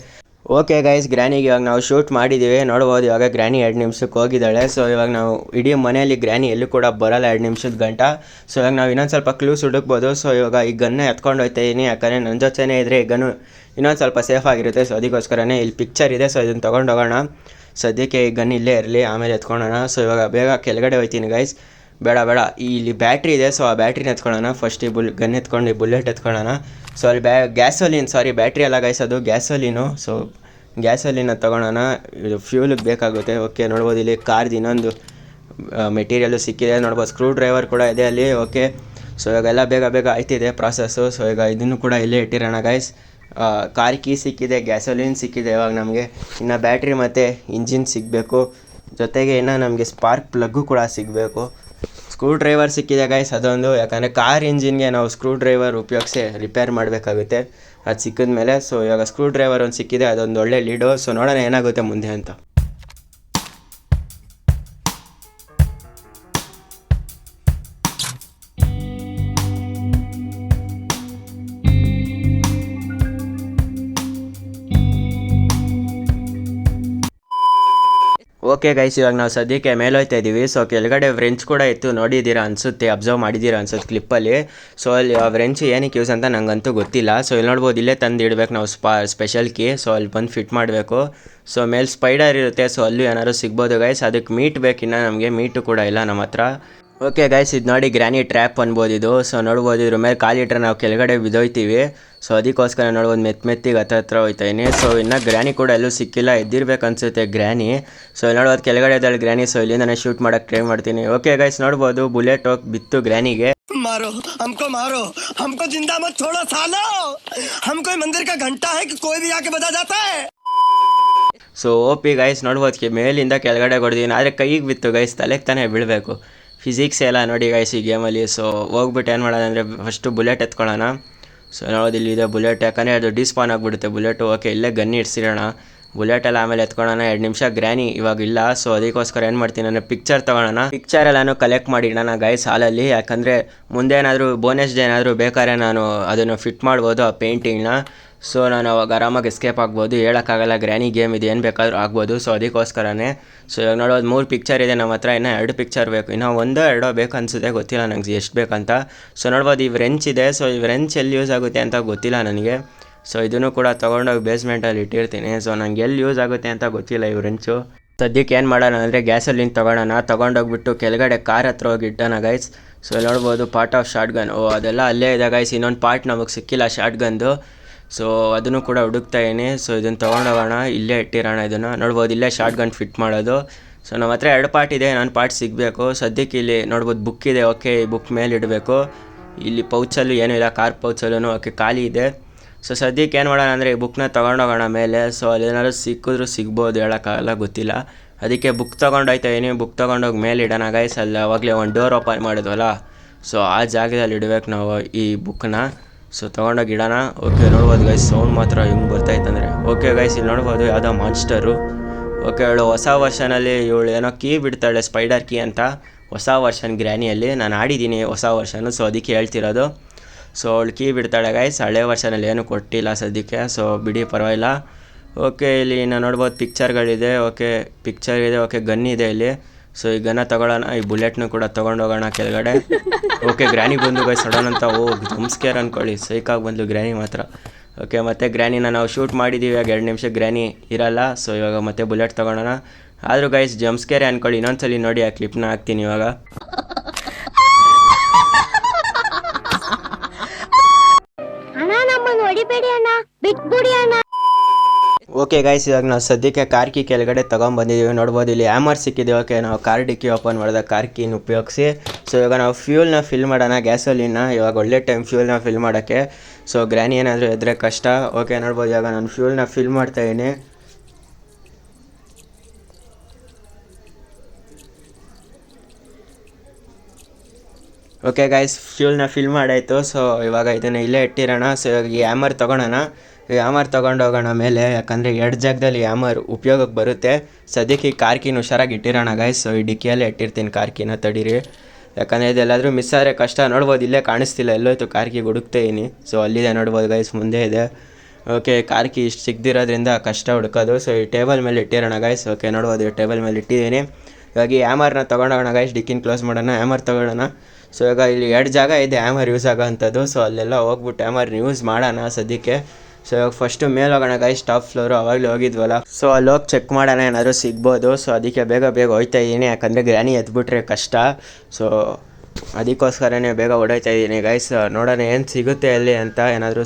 ಓಕೆ ಗೈಸ್, ಗ್ರ್ಯಾನಿಗೆ ಇವಾಗ ನಾವು ಶೂಟ್ ಮಾಡಿದ್ದೀವಿ ನೋಡ್ಬೋದು. ಇವಾಗ ಗ್ರ್ಯಾನಿ 2 ನಿಮಿಷಕ್ಕೆ ಹೋಗಿದ್ದಾಳೆ. ಸೊ ಇವಾಗ ನಾವು ಇಡೀ ಮನೆಯಲ್ಲಿ ಗ್ರ್ಯಾನಿ ಎಲ್ಲೂ ಕೂಡ ಬರೋಲ್ಲ 2 ನಿಮಿಷದ ಗಂಟ. ಸೊ ಇವಾಗ ನಾವು ಇನ್ನೊಂದು ಸ್ವಲ್ಪ ಕ್ಲೂಸ್ ಹುಡುಕ್ಬೋದು. ಸೊ ಇವಾಗ ಈ ಗನ್ನ ಎತ್ಕೊಂಡು ಹೋಗ್ತಾ ಇದ್ದೀನಿ, ಯಾಕಂದರೆ ನನ್ನ ಜೊತೆನೇ ಇದ್ದರೆ ಈ ಗನ್ನು ಇನ್ನೊಂದು ಸ್ವಲ್ಪ ಸೇಫ್ ಆಗಿರುತ್ತೆ. ಸೊ ಅದಕ್ಕೋಸ್ಕರನೇ ಇಲ್ಲಿ ಪಿಕ್ಚರ್ ಇದೆ. ಸೊ ಇದನ್ನು ತೊಗೊಂಡು ಹೋಗೋಣ. ಸದ್ಯಕ್ಕೆ ಈ ಗನ್ ಇಲ್ಲೇ ಇರಲಿ, ಆಮೇಲೆ ಎತ್ಕೊಳ್ಳೋಣ. ಸೊ ಇವಾಗ ಬೇಗ ಕೆಳಗಡೆ ಹೋಗ್ತೀನಿ ಗೈಸ್. ಬೇಡ ಇಲ್ಲಿ ಬ್ಯಾಟ್ರಿ ಇದೆ. ಸೊ ಆ ಬ್ಯಾಟ್ರಿನ ಎತ್ಕೊಳ್ಳೋಣ ಫಸ್ಟ್. ಈ ಗನ್ ಎತ್ಕೊಂಡು ಈ ಬುಲೆಟ್ ಎತ್ಕೊಳ್ಳೋಣ. ಸೊ ಅಲ್ಲಿ ಗ್ಯಾಸೋಲಿನ್, ಸಾರಿ ಬ್ಯಾಟ್ರಿ ಅಲ್ಲ ಗೈಸ್, ಅದು ಗ್ಯಾಸೋಲಿನು. ಸೊ ಗ್ಯಾಸೋಲಿನ ತೊಗೊಳೋಣ, ಇದು ಫ್ಯೂಲಿಗೆ ಬೇಕಾಗುತ್ತೆ. ಓಕೆ ನೋಡ್ಬೋದು ಇಲ್ಲಿ ಕಾರ್ದು ಇನ್ನೊಂದು ಮೆಟೀರಿಯಲ್ಲು ಸಿಕ್ಕಿದೆ ನೋಡ್ಬೋದು. ಸ್ಕ್ರೂ ಡ್ರೈವರ್ ಕೂಡ ಇದೆ ಅಲ್ಲಿ. ಓಕೆ ಸೊ ಇವಾಗೆಲ್ಲ ಬೇಗ ಆಯ್ತಿದೆ ಪ್ರಾಸೆಸ್ಸು. ಸೊ ಈಗ ಇದನ್ನು ಕೂಡ ಇಲ್ಲೇ ಇಟ್ಟಿರೋಣ ಗೈಸ್. ಕಾರ್ ಕೀ ಸಿಕ್ಕಿದೆ, ಗ್ಯಾಸೋಲಿನ್ ಸಿಕ್ಕಿದೆ. ಇವಾಗ ನಮಗೆ ಇನ್ನು ಬ್ಯಾಟ್ರಿ ಮತ್ತು ಇಂಜಿನ್ ಸಿಗಬೇಕು. ಜೊತೆಗೆ ಇನ್ನು ನಮಗೆ ಸ್ಪಾರ್ಕ್ ಪ್ಲಗ್ಗು ಕೂಡ ಸಿಗಬೇಕು. ಸ್ಕ್ರೂ ಡ್ರೈವರ್ ಸಿಕ್ಕಿದೆ ಗೈಸ್ ಅದೊಂದು, ಯಾಕಂದರೆ ಕಾರ್ ಇಂಜಿನ್ಗೆ ನಾವು ಸ್ಕ್ರೂ ಡ್ರೈವರ್ ಉಪಯೋಗಿಸಿ ರಿಪೇರ್ ಮಾಡಬೇಕಾಗುತ್ತೆ. ಅದು ಸಿಕ್ಕಿದ ಮೇಲೆ ಸೊ ಇವಾಗ ಸ್ಕ್ರೂ ಡ್ರೈವರ್ ಒಂದು ಸಿಕ್ಕಿದೆ, ಅದೊಂದು ಒಳ್ಳೆ ಲೀಡು. ಸೊ ನೋಡೋಣ ಏನಾಗುತ್ತೆ ಮುಂದೆ ಅಂತ. ಓಕೆ ಗೈಸ್, ಇವಾಗ ನಾವು ಸದ್ಯಕ್ಕೆ ಮೇಲೆ ಹೋಗ್ತಾ ಇದ್ದೀವಿ. ಸೊ ಕೆಳಗಡೆ ವ್ರೆಂಚ್ ಕೂಡ ಇತ್ತು, ನೋಡಿದ್ದೀರಾ ಅನಿಸುತ್ತೆ, ಅಬ್ಸರ್ವ್ ಮಾಡಿದ್ದೀರಾ ಅನ್ಸುತ್ತೆ ಕ್ಲಿಪ್ಪಲ್ಲಿ. ಸೊ ಅಲ್ಲಿ ಆ ವ್ರೆಂಚ್ ಏನಕ್ಕೆ ಯೂಸ್ ಅಂತ ನಂಗಂತೂ ಗೊತ್ತಿಲ್ಲ. ಸೊ ಇಲ್ಲಿ ನೋಡ್ಬೋದು, ಇಲ್ಲೇ ತಂದು ಇಡಬೇಕು ನಾವು ಸ್ಪೆಷಲ್ ಕೀ. ಸೊ ಅಲ್ಲಿ ಬಂದು ಫಿಟ್ ಮಾಡಬೇಕು. ಸೊ ಮೇಲೆ ಸ್ಪೈಡರ್ ಇರುತ್ತೆ, ಸೊ ಅಲ್ಲೂ ಏನಾದ್ರು ಸಿಗ್ಬೋದು ಗೈಸ್. ಅದಕ್ಕೆ ಮೀಟ್ ಬೇಕಿನ್ನ, ನಮಗೆ ಮೀಟು ಕೂಡ ಇಲ್ಲ ನಮ್ಮ ಹತ್ರ. ಓಕೆ ಗೈಸ್, ಇದು ನೋಡಿ ಗ್ರ್ಯಾನಿ ಟ್ರ್ಯಾಪ್ ಅನ್ಬೋದು ಇದು. ಸೊ ನೋಡ್ಬೋದು ಇದ್ರ ಮೇಲೆ ಕಾಲಿಟ್ರೆ ನಾವು ಕೆಳಗಡೆ ಬಿದ್ದೋಯ್ತೀವಿ. ಸೊ ಅದಕ್ಕೋಸ್ಕರ ನೋಡ್ಬೋದು ಮೆತ್ತಿಗೆ ಹತ್ರ ಹೋಯ್ತಾಯಿನಿ. ಸೊ ಇನ್ನು ಗ್ರ್ಯಾನಿ ಕೂಡ ಎಲ್ಲೂ ಸಿಕ್ಕಿಲ್ಲ, ಎದ್ದಿರ್ಬೇಕು ಅನ್ಸುತ್ತೆ ಗ್ರ್ಯಾನಿ. ಸೊ ಇಲ್ಲಿ ನೋಡ್ಬೋದು ಕೆಳಗಡೆ ಇದ್ದಾಳೆ ಗ್ರ್ಯಾನಿ. ಸೊ ಇಲ್ಲಿಂದ ಶೂಟ್ ಮಾಡೋಕ್ಕೆ ಟ್ರೈ ಮಾಡ್ತೀನಿ. ಓಕೆ ಗೈಸ್ ನೋಡ್ಬೋದು, ಬುಲೆಟ್ ಹೋಗಿ ಬಿತ್ತು ಗ್ರ್ಯಾನಿಗೆ. मारो हमको जिंदा मत छोड़ो सालो, हम कोई मंदिर का घंटा है कि कोई भी आके बजा जाता है. ಸೊ ಓಪಿ ಗೈಸ್ ನೋಡ್ಬೋದು, ಮೇಲಿಂದ ಕೆಳಗಡೆ ಕೊಡ್ತೀನಿ, ಆದರೆ ಕೈಗೆ ಬಿತ್ತು ಗೈಸ್, ತಲೆಗೆ ತಾನೇ ಬೀಳಬೇಕು. ಫಿಸಿಕ್ಸ್ ಎಲ್ಲ ನೋಡಿ ಗೈಸ್ ಈ ಗೇಮಲ್ಲಿ. ಸೊ ಹೋಗ್ಬಿಟ್ಟು ಏನು ಮಾಡೋದಂದರೆ ಫಸ್ಟು ಬುಲೆಟ್ ಎತ್ಕೊಳ್ಳೋಣ. ಸೊ ನೋಡೋದು ಇಲ್ಲಿದೆ ಬುಲೆಟ್, ಯಾಕಂದರೆ ಅದು ಡಿಸ್ಪಾನ್ ಆಗಿಬಿಡುತ್ತೆ ಬುಲೆಟು. ಓಕೆ ಇಲ್ಲೇ ಗನ್ ಇಡ್ಸಿರೋಣ, ಬುಲೆಟೆಲ್ಲ ಆಮೇಲೆ ಎತ್ಕೊಳ್ಳೋಣ. 2 ನಿಮಿಷ ಗ್ರ್ಯಾನಿ ಇವಾಗ ಇಲ್ಲ. ಸೊ ಅದಕ್ಕೋಸ್ಕರ ಏನು ಮಾಡ್ತೀನಿ ನಾನು, ಪಿಕ್ಚರ್ ತೊಗೊಳ್ಳೋಣ. ಪಿಕ್ಚರ್ ಎಲ್ಲಾನು ಕಲೆಕ್ಟ್ ಮಾಡಿಡೋಣ ಗೈಸ್ ಹಾಲಲ್ಲಿ, ಯಾಕಂದರೆ ಮುಂದೆ ಏನಾದರೂ ಬೋನಸ್ ಡೇ ಏನಾದರೂ ಬೇಕಾದ್ರೆ ನಾನು ಅದನ್ನು ಫಿಟ್ ಮಾಡ್ಬೋದು ಆ ಪೇಂಟಿಂಗ್ನ. ಸೊ ನಾನು ಅವಾಗ ಆರಾಮಾಗಿ ಎಸ್ಕೇಪ್ ಆಗ್ಬೋದು, ಹೇಳೋಕ್ಕಾಗಲ್ಲ, ಗ್ರ್ಯಾನಿ ಗೇಮ್ ಇದು ಏನು ಬೇಕಾದರೂ ಆಗ್ಬೋದು. ಸೊ ಅದಕ್ಕೋಸ್ಕರನೇ. ಸೊ ಇವಾಗ ನೋಡೋದು 3 ಪಿಕ್ಚರ್ ಇದೆ ನಮ್ಮ ಹತ್ರ, ಇನ್ನೂ 2 ಪಿಕ್ಚರ್ ಬೇಕು, ಇನ್ನೂ 1-2 ಬೇಕು ಅನಿಸುತ್ತೆ, ಗೊತ್ತಿಲ್ಲ ನನಗೆ ಎಷ್ಟು ಬೇಕಂತ. ಸೊ ನೋಡ್ಬೋದು ಈ ವ್ರೆಂಚ್ ಇದೆ. ಸೊ ಈ ವ್ರೆಂಚ್ ಎಲ್ಲಿ ಯೂಸ್ ಆಗುತ್ತೆ ಅಂತ ಗೊತ್ತಿಲ್ಲ ನನಗೆ. ಸೊ ಇದನ್ನು ಕೂಡ ತೊಗೊಂಡೋಗಿ ಬೇಸ್ಮೆಂಟಲ್ಲಿ ಇಟ್ಟಿರ್ತೀನಿ. ಸೊ ನನಗೆ ಎಲ್ಲಿ ಯೂಸ್ ಆಗುತ್ತೆ ಅಂತ ಗೊತ್ತಿಲ್ಲ ಈ ವ್ರೆಂಚು. ಸದ್ಯಕ್ಕೆ ಏನು ಮಾಡೋಣ ಅಂದರೆ ಗ್ಯಾಸಲ್ಲಿಂದ ತೊಗೊಂಡೋಗ್ಬಿಟ್ಟು ಕೆಳಗಡೆ ಕಾರ್ ಹತ್ರ ಹೋಗಿ ಇಟ್ಟೋಣ ಗೈಸ್. ಸೊ ನೋಡ್ಬೋದು ಪಾರ್ಟ್ ಆಫ್ ಶಾರ್ಟ್ ಗನ್, ಅದೆಲ್ಲ ಅಲ್ಲೇ ಇದೆ ಗೈಸ್. ಇನ್ನೊಂದು ಪಾರ್ಟ್ ನಮಗೆ ಸಿಕ್ಕಿಲ್ಲ ಶಾರ್ಟ್ ಗನ್ದು. ಸೊ ಅದನ್ನು ಕೂಡ ಹುಡುಕ್ತಾ ಇದೀನಿ. ಸೊ ಇದನ್ನು ತೊಗೊಂಡೋಗೋಣ, ಇಲ್ಲೇ ಇಟ್ಟಿರೋಣ. ಇದನ್ನು ನೋಡ್ಬೋದು, ಇಲ್ಲೇ ಶಾರ್ಟ್ ಗನ್ ಫಿಟ್ ಮಾಡೋದು. ಸೊ ನಮ್ಮ ಹತ್ರ 2 ಪಾರ್ಟ್ ಇದೆ, ಇನ್ನೊಂದು ಪಾರ್ಟ್ ಸಿಗಬೇಕು. ಸದ್ಯಕ್ಕೆ ಇಲ್ಲಿ ನೋಡ್ಬೋದು ಬುಕ್ ಇದೆ. ಓಕೆ ಈ ಬುಕ್ ಮೇಲೆ ಇಡಬೇಕು. ಇಲ್ಲಿ ಪೌಚಲ್ಲೂ ಏನೂ ಇಲ್ಲ, ಕಾರ್ ಪೌಚಲ್ಲೂ ಓಕೆ ಖಾಲಿ ಇದೆ. ಸೊ ಸದ್ಯಕ್ಕೆ ಏನು ಮಾಡೋಣ ಅಂದರೆ ಈ ಬುಕ್ನ ತೊಗೊಂಡೋಗೋಣ ಮೇಲೆ. ಸೊ ಅಲ್ಲೇನಾದ್ರು ಸಿಕ್ಕಿದ್ರು ಸಿಗ್ಬೋದು, ಹೇಳೋಕ್ಕಾಗಲ್ಲ, ಗೊತ್ತಿಲ್ಲ. ಅದಕ್ಕೆ ಬುಕ್ ತೊಗೊಂಡೋಯ್ತಾ ಇದೀನಿ. ಬುಕ್ ತೊಗೊಂಡೋಗಿ ಮೇಲೆ ಇಡೋಣ ಗೈಸ್. ಅಲ್ಲಿ ಅವಾಗಲೇ ಒಂದು ಡೋರ್ ಓಪನ್ ಮಾಡಿದ್ವಲ್ಲ, ಸೊ ಆ ಜಾಗದಲ್ಲಿ ಇಡಬೇಕು ನಾವು ಈ ಬುಕ್ನ. ಸೊ ತೊಗೊಂಡೋಗಿ ಇಡೋಣ. ಓಕೆ ನೋಡ್ಬೋದು ಗೈಸ್, ಸೌಂಡ್ ಮಾತ್ರ ಹೆಂಗೆ ಬರ್ತಾಯಿತ್ತಂದರೆ. ಓಕೆ ಗೈಸ್ ಇಲ್ಲಿ ನೋಡ್ಬೋದು ಯಾವುದೋ ಮಾನ್ಸ್ಟರು. ಓಕೆ ಇವಳು ಹೊಸ ವರ್ಷನಲ್ಲಿ ಇವಳು ಏನೋ ಕೀ ಬಿಡ್ತಾಳೆ, ಸ್ಪೈಡರ್ ಕೀ ಅಂತ, ಹೊಸ ವರ್ಷನ್ ಗ್ರ್ಯಾನಿಯಲ್ಲಿ. ನಾನು ಆಡಿದ್ದೀನಿ ಹೊಸ ವರ್ಷನು, ಸೊ ಅದಕ್ಕೆ ಹೇಳ್ತಿರೋದು. ಸೊ ಅವಳು ಕೀ ಬಿಡ್ತಾಳೆ ಗೈಸ್, ಹಳೆ ವರ್ಷನಲ್ಲಿ ಏನೂ ಕೊಟ್ಟಿಲ್ಲ ಸದ್ಯಕ್ಕೆ. ಸೊ ಬಿಡಿ ಪರವಾಗಿಲ್ಲ. ಓಕೆ ಇಲ್ಲಿ ನಾನು ನೋಡ್ಬೋದು ಪಿಕ್ಚರ್ಗಳಿದೆ. ಓಕೆ ಪಿಕ್ಚರ್ ಇದೆ. ಓಕೆ ಗನ್ ಇದೆ ಇಲ್ಲಿ. ಸೊ ಈ ಗನ್ನ ತೊಗೊಳ್ಳೋಣ, ಈ ಬುಲೆಟ್ನು ಕೂಡ ತೊಗೊಂಡೋಗೋಣ ಕೆಳಗಡೆ. ಓಕೆ ಗ್ರ್ಯಾನಿ ಬಂದು ಗೈಸ್ ಸಡನ್ ಅಂತ, ಜಂಪ್ಸ್ಕೇರ್ ಅಂದ್ಕೊಳ್ಳಿ, ಸೈಕಾಗಿ ಬಂದು ಗ್ರ್ಯಾನಿ ಮಾತ್ರ. ಓಕೆ ಮತ್ತು ಗ್ರ್ಯಾನಿನ ನಾವು ಶೂಟ್ ಮಾಡಿದ್ದೀವಿ, ಇವಾಗ 2 ನಿಮಿಷ ಗ್ರ್ಯಾನಿ ಇರಲ್ಲ. ಸೊ ಇವಾಗ ಮತ್ತೆ ಬುಲೆಟ್ ತೊಗೊಳ್ಳೋಣ. ಆದರೂ ಗೈಸ್ ಜಂಪ್ಸ್ಕೇರೆ ಅಂದ್ಕೊಳ್ಳಿ, ಇನ್ನೊಂದ್ಸಲಿ ನೋಡಿ ಆ ಕ್ಲಿಪ್ನ ಹಾಕ್ತೀನಿ ಇವಾಗ. ಓಕೆ ಗೈಸ್ ಇವಾಗ ನಾವು ಸದ್ಯಕ್ಕೆ ಕಾರ್ ಕೀ ಕೆಳಗಡೆ ತೊಗೊಂಬಂದಿದ್ದೀವಿ. ನೋಡ್ಬೋದು ಇಲ್ಲಿ ಹ್ಯಾಮರ್ ಸಿಕ್ಕಿದೆ. ಓಕೆ ನಾವು ಕಾರ್ ಡಿಕ್ಕಿ ಓಪನ್ ಮಾಡಿದ ಕಾರ್ ಕೀನ ಉಪಯೋಗಿಸಿ. ಸೊ ಇವಾಗ ನಾವು ಫ್ಯೂಲ್ನ ಫಿಲ್ ಮಾಡೋಣ, ಗ್ಯಾಸೋಲಿನ. ಇವಾಗ ಒಳ್ಳೆ ಟೈಮ್ ಫ್ಯೂಲ್ನ ಫಿಲ್ ಮಾಡೋಕ್ಕೆ. ಸೊ ಗ್ರ್ಯಾನಿ ಏನಾದರೂ ಇದ್ದರೆ ಕಷ್ಟ. ಓಕೆ ನೋಡ್ಬೋದು ಇವಾಗ ನಾನು ಫ್ಯೂಲ್ನ ಫಿಲ್ ಮಾಡ್ತಾಯಿದ್ದೀನಿ. ಓಕೆ ಗೈಸ್, ಫ್ಯೂಲ್ನ ಫಿಲ್ ಮಾಡಾಯಿತು. ಸೊ ಇವಾಗ ಇದನ್ನು ಇಲ್ಲೇ ಇಟ್ಟಿರೋಣ. ಸೊ ಇವಾಗ ಈ ಹ್ಯಾಮರ್ ತೊಗೊಳೋಣ. ಈ ಹ್ಯಾಮರ್ ತೊಗೊಂಡು ಹೋಗೋಣ ಮೇಲೆ, ಯಾಕಂದರೆ ಎರಡು ಜಾಗದಲ್ಲಿ ಹ್ಯಾಮರ್ ಉಪಯೋಗಕ್ಕೆ ಬರುತ್ತೆ. ಸದ್ಯಕ್ಕೆ ಈ ಕಾರ್ಕಿನ ಹುಷಾರಾಗಿ ಇಟ್ಟಿರೋಣ ಗೈಸ್. ಸೊ ಈ ಡಿಕ್ಕಿಯಲ್ಲೇ ಇಟ್ಟಿರ್ತೀನಿ ಕಾರ್ಕಿನ, ತಡೀರಿ. ಯಾಕಂದರೆ ಇದೆಲ್ಲಾದರೂ ಮಿಸ್ ಆದರೆ ಕಷ್ಟ. ನೋಡ್ಬೋದು, ಇಲ್ಲೇ ಕಾಣಿಸ್ತಿಲ್ಲ, ಎಲ್ಲೋಯ್ತು ಕಾರ್ಕಿ ಹುಡುಕ್ತೇ ಇದೀನಿ. ಸೊ ಅಲ್ಲಿದೆ ನೋಡ್ಬೋದು ಗೈಸ್, ಮುಂದೆ ಇದೆ. ಓಕೆ, ಕಾರ್ಕಿ ಇಷ್ಟು ಸಿಗದಿರೋದ್ರಿಂದ ಕಷ್ಟ ಹುಡುಕೋದು. ಸೊ ಈ ಟೇಬಲ್ ಮೇಲೆ ಇಟ್ಟಿರೋಣ ಗೈಸ್. ಓಕೆ ನೋಡ್ಬೋದು, ಟೇಬಲ್ ಮೇಲೆ ಇಟ್ಟಿದ್ದೀನಿ. ಇವಾಗ ಈ ಹ್ಯಾಮರ್ನ ತೊಗೊಂಡೋಗೋಣ ಗೈಸ್, ಡಿಕ್ಕಿನ ಕ್ಲೋಸ್ ಮಾಡೋಣ, ಹ್ಯಾಮರ್ ತೊಗೊಳ್ಳೋಣ. ಸೊ ಇವಾಗ ಇಲ್ಲಿ ಎರಡು ಜಾಗ ಇದೆ ಹ್ಯಾಮರ್ ಯೂಸ್ ಆಗೋ ಅಂಥದ್ದು. ಸೊ ಅಲ್ಲೆಲ್ಲ ಹೋಗ್ಬಿಟ್ಟು ಹ್ಯಾಮರ್ನ ಯೂಸ್ ಮಾಡೋಣ ಸದ್ಯಕ್ಕೆ. ಸೊ ಇವಾಗ ಫಸ್ಟು ಮೇಲೆ ಹೋಗೋಣ ಗೈಸ್, ಟಾಪ್ ಫ್ಲೋರು, ಅವಾಗಲೇ ಹೋಗಿದ್ವಲ್ಲ. ಸೊ ಅಲ್ಲಿ ಹೋಗಿ ಚೆಕ್ ಮಾಡೋಣ, ಏನಾದರೂ ಸಿಗ್ಬೋದು. ಸೊ ಅದಕ್ಕೆ ಬೇಗ ಹೋಗ್ತಾ ಇದ್ದೀನಿ, ಯಾಕಂದರೆ ಗ್ರ್ಯಾನಿ ಎದ್ಬಿಟ್ರೆ ಕಷ್ಟ. ಸೊ ಅದಕ್ಕೋಸ್ಕರನೇ ಬೇಗ ಹೊಡೋಯ್ತಾ ಇದ್ದೀನಿ ಗೈಸ್. ನೋಡೋಣ ಏನು ಸಿಗುತ್ತೆ ಅಲ್ಲಿ ಅಂತ. ಏನಾದರೂ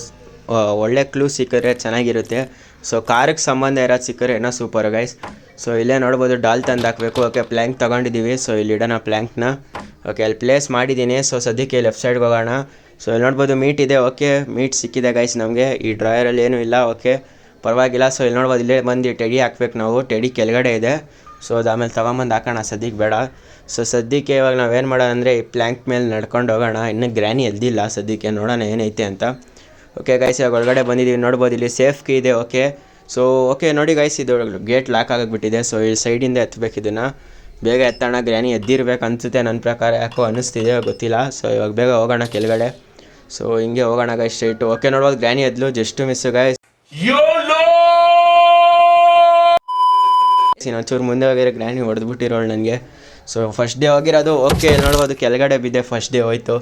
ಒಳ್ಳೆ ಕ್ಲೂ ಸಿಕ್ಕಿದ್ರೆ ಚೆನ್ನಾಗಿರುತ್ತೆ. ಸೊ ಕಾರಿಗೆ ಸಂಬಂಧ ಇರೋದು ಸಿಕ್ಕರೆ ಏನೋ ಸೂಪರು ಗೈಸ್. ಸೊ ಇಲ್ಲೇ ನೋಡ್ಬೋದು, ಡಾಲ್ ತಂದು ಹಾಕಬೇಕು. ಓಕೆ, ಪ್ಲ್ಯಾಂಕ್ ತೊಗೊಂಡಿದ್ದೀವಿ. ಸೊ ಇಲ್ಲಿ ಇಡೋಣ ಪ್ಲ್ಯಾಂಕ್ನ. ಓಕೆ, ಅಲ್ಲಿ ಪ್ಲೇಸ್ ಮಾಡಿದ್ದೀನಿ. ಸೊ ಸದ್ಯಕ್ಕೆ ಲೆಫ್ಟ್ ಸೈಡ್ಗೆ ಹೋಗೋಣ. ಸೊ ಇಲ್ಲಿ ನೋಡ್ಬೋದು ಮೀಟ್ ಇದೆ. ಓಕೆ, ಮೀಟ್ ಸಿಕ್ಕಿದೆ ಗೈಸ್ ನಮಗೆ. ಈ ಡ್ರಾಯರಲ್ಲಿ ಏನೂ ಇಲ್ಲ. ಓಕೆ, ಪರವಾಗಿಲ್ಲ. ಸೊ ಇಲ್ಲಿ ನೋಡ್ಬೋದು, ಇಲ್ಲೇ ಬಂದು ಟೆಡಿ ಹಾಕ್ಬೇಕು ನಾವು. ಟೆಡಿ ಕೆಳಗಡೆ ಇದೆ. ಸೊ ಅದು ಆಮೇಲೆ ತೊಗೊಂಬಂದು ಹಾಕೋಣ, ಸದ್ಯಕ್ಕೆ ಬೇಡ. ಸೊ ಸದ್ಯಕ್ಕೆ ಇವಾಗ ನಾವೇನು ಮಾಡೋಣ ಅಂದರೆ ಈ ಪ್ಲ್ಯಾಂಕ್ ಮೇಲೆ ನಡ್ಕೊಂಡು ಹೋಗೋಣ. ಇನ್ನೂ ಗ್ರ್ಯಾನಿ ಎದ್ದಿಲ್ಲ, ಸದ್ಯಕ್ಕೆ ನೋಡೋಣ ಏನೈತೆ ಅಂತ. ಓಕೆ ಗೈಸ್, ಇವಾಗ ಒಳಗಡೆ ಬಂದಿದ್ದೀವಿ. ನೋಡ್ಬೋದು ಇಲ್ಲಿ ಸೇಫ್ ಕೀ ಇದೆ. ಓಕೆ, ಸೊ ಓಕೆ ನೋಡಿ ಗೈಸ್, ಇದು ಗೇಟ್ ಲಾಕ್ ಆಗಿಬಿಟ್ಟಿದೆ. ಸೊ ಈ ಸೈಡಿಂದ ಎತ್ತಬೇಕು ಇದನ್ನು. ಬೇಗ ಎತ್ತೋಣ, ಗ್ರ್ಯಾನಿ ಎದ್ದಿರ್ಬೇಕು ಅನಿಸುತ್ತೆ ನನ್ನ ಪ್ರಕಾರ, ಯಾಕೋ ಅನ್ನಿಸ್ತಿದೆ, ಗೊತ್ತಿಲ್ಲ. ಸೊ ಇವಾಗ ಬೇಗ ಹೋಗೋಣ ಕೆಳಗಡೆ. ಸೊ ಹಿಂಗೆ ಹೋಗೋಣ ಗೈಸ್ ಸ್ಟ್ರೈಟು. ಓಕೆ ನೋಡ್ಬೋದು, ಗ್ರ್ಯಾನಿ ಎದ್ಲು, ಜಸ್ಟ್ ಮಿಸ್ಸು ಗೈಸ್. ಇನ್ನೊಂಚೂರು ಮುಂದೆ ಹೋಗಿರೋ ಗ್ರ್ಯಾನಿ ಹೊಡೆದ್ಬಿಟ್ಟಿರೋಳು ನನಗೆ. ಸೊ ಫಸ್ಟ್ ಡೇ ಹೋಗಿರೋದು. ಓಕೆ ನೋಡ್ಬೋದು, ಕೆಳಗಡೆ ಬಿದ್ದೆ, ಫಸ್ಟ್ ಡೇ ಹೋಯ್ತು.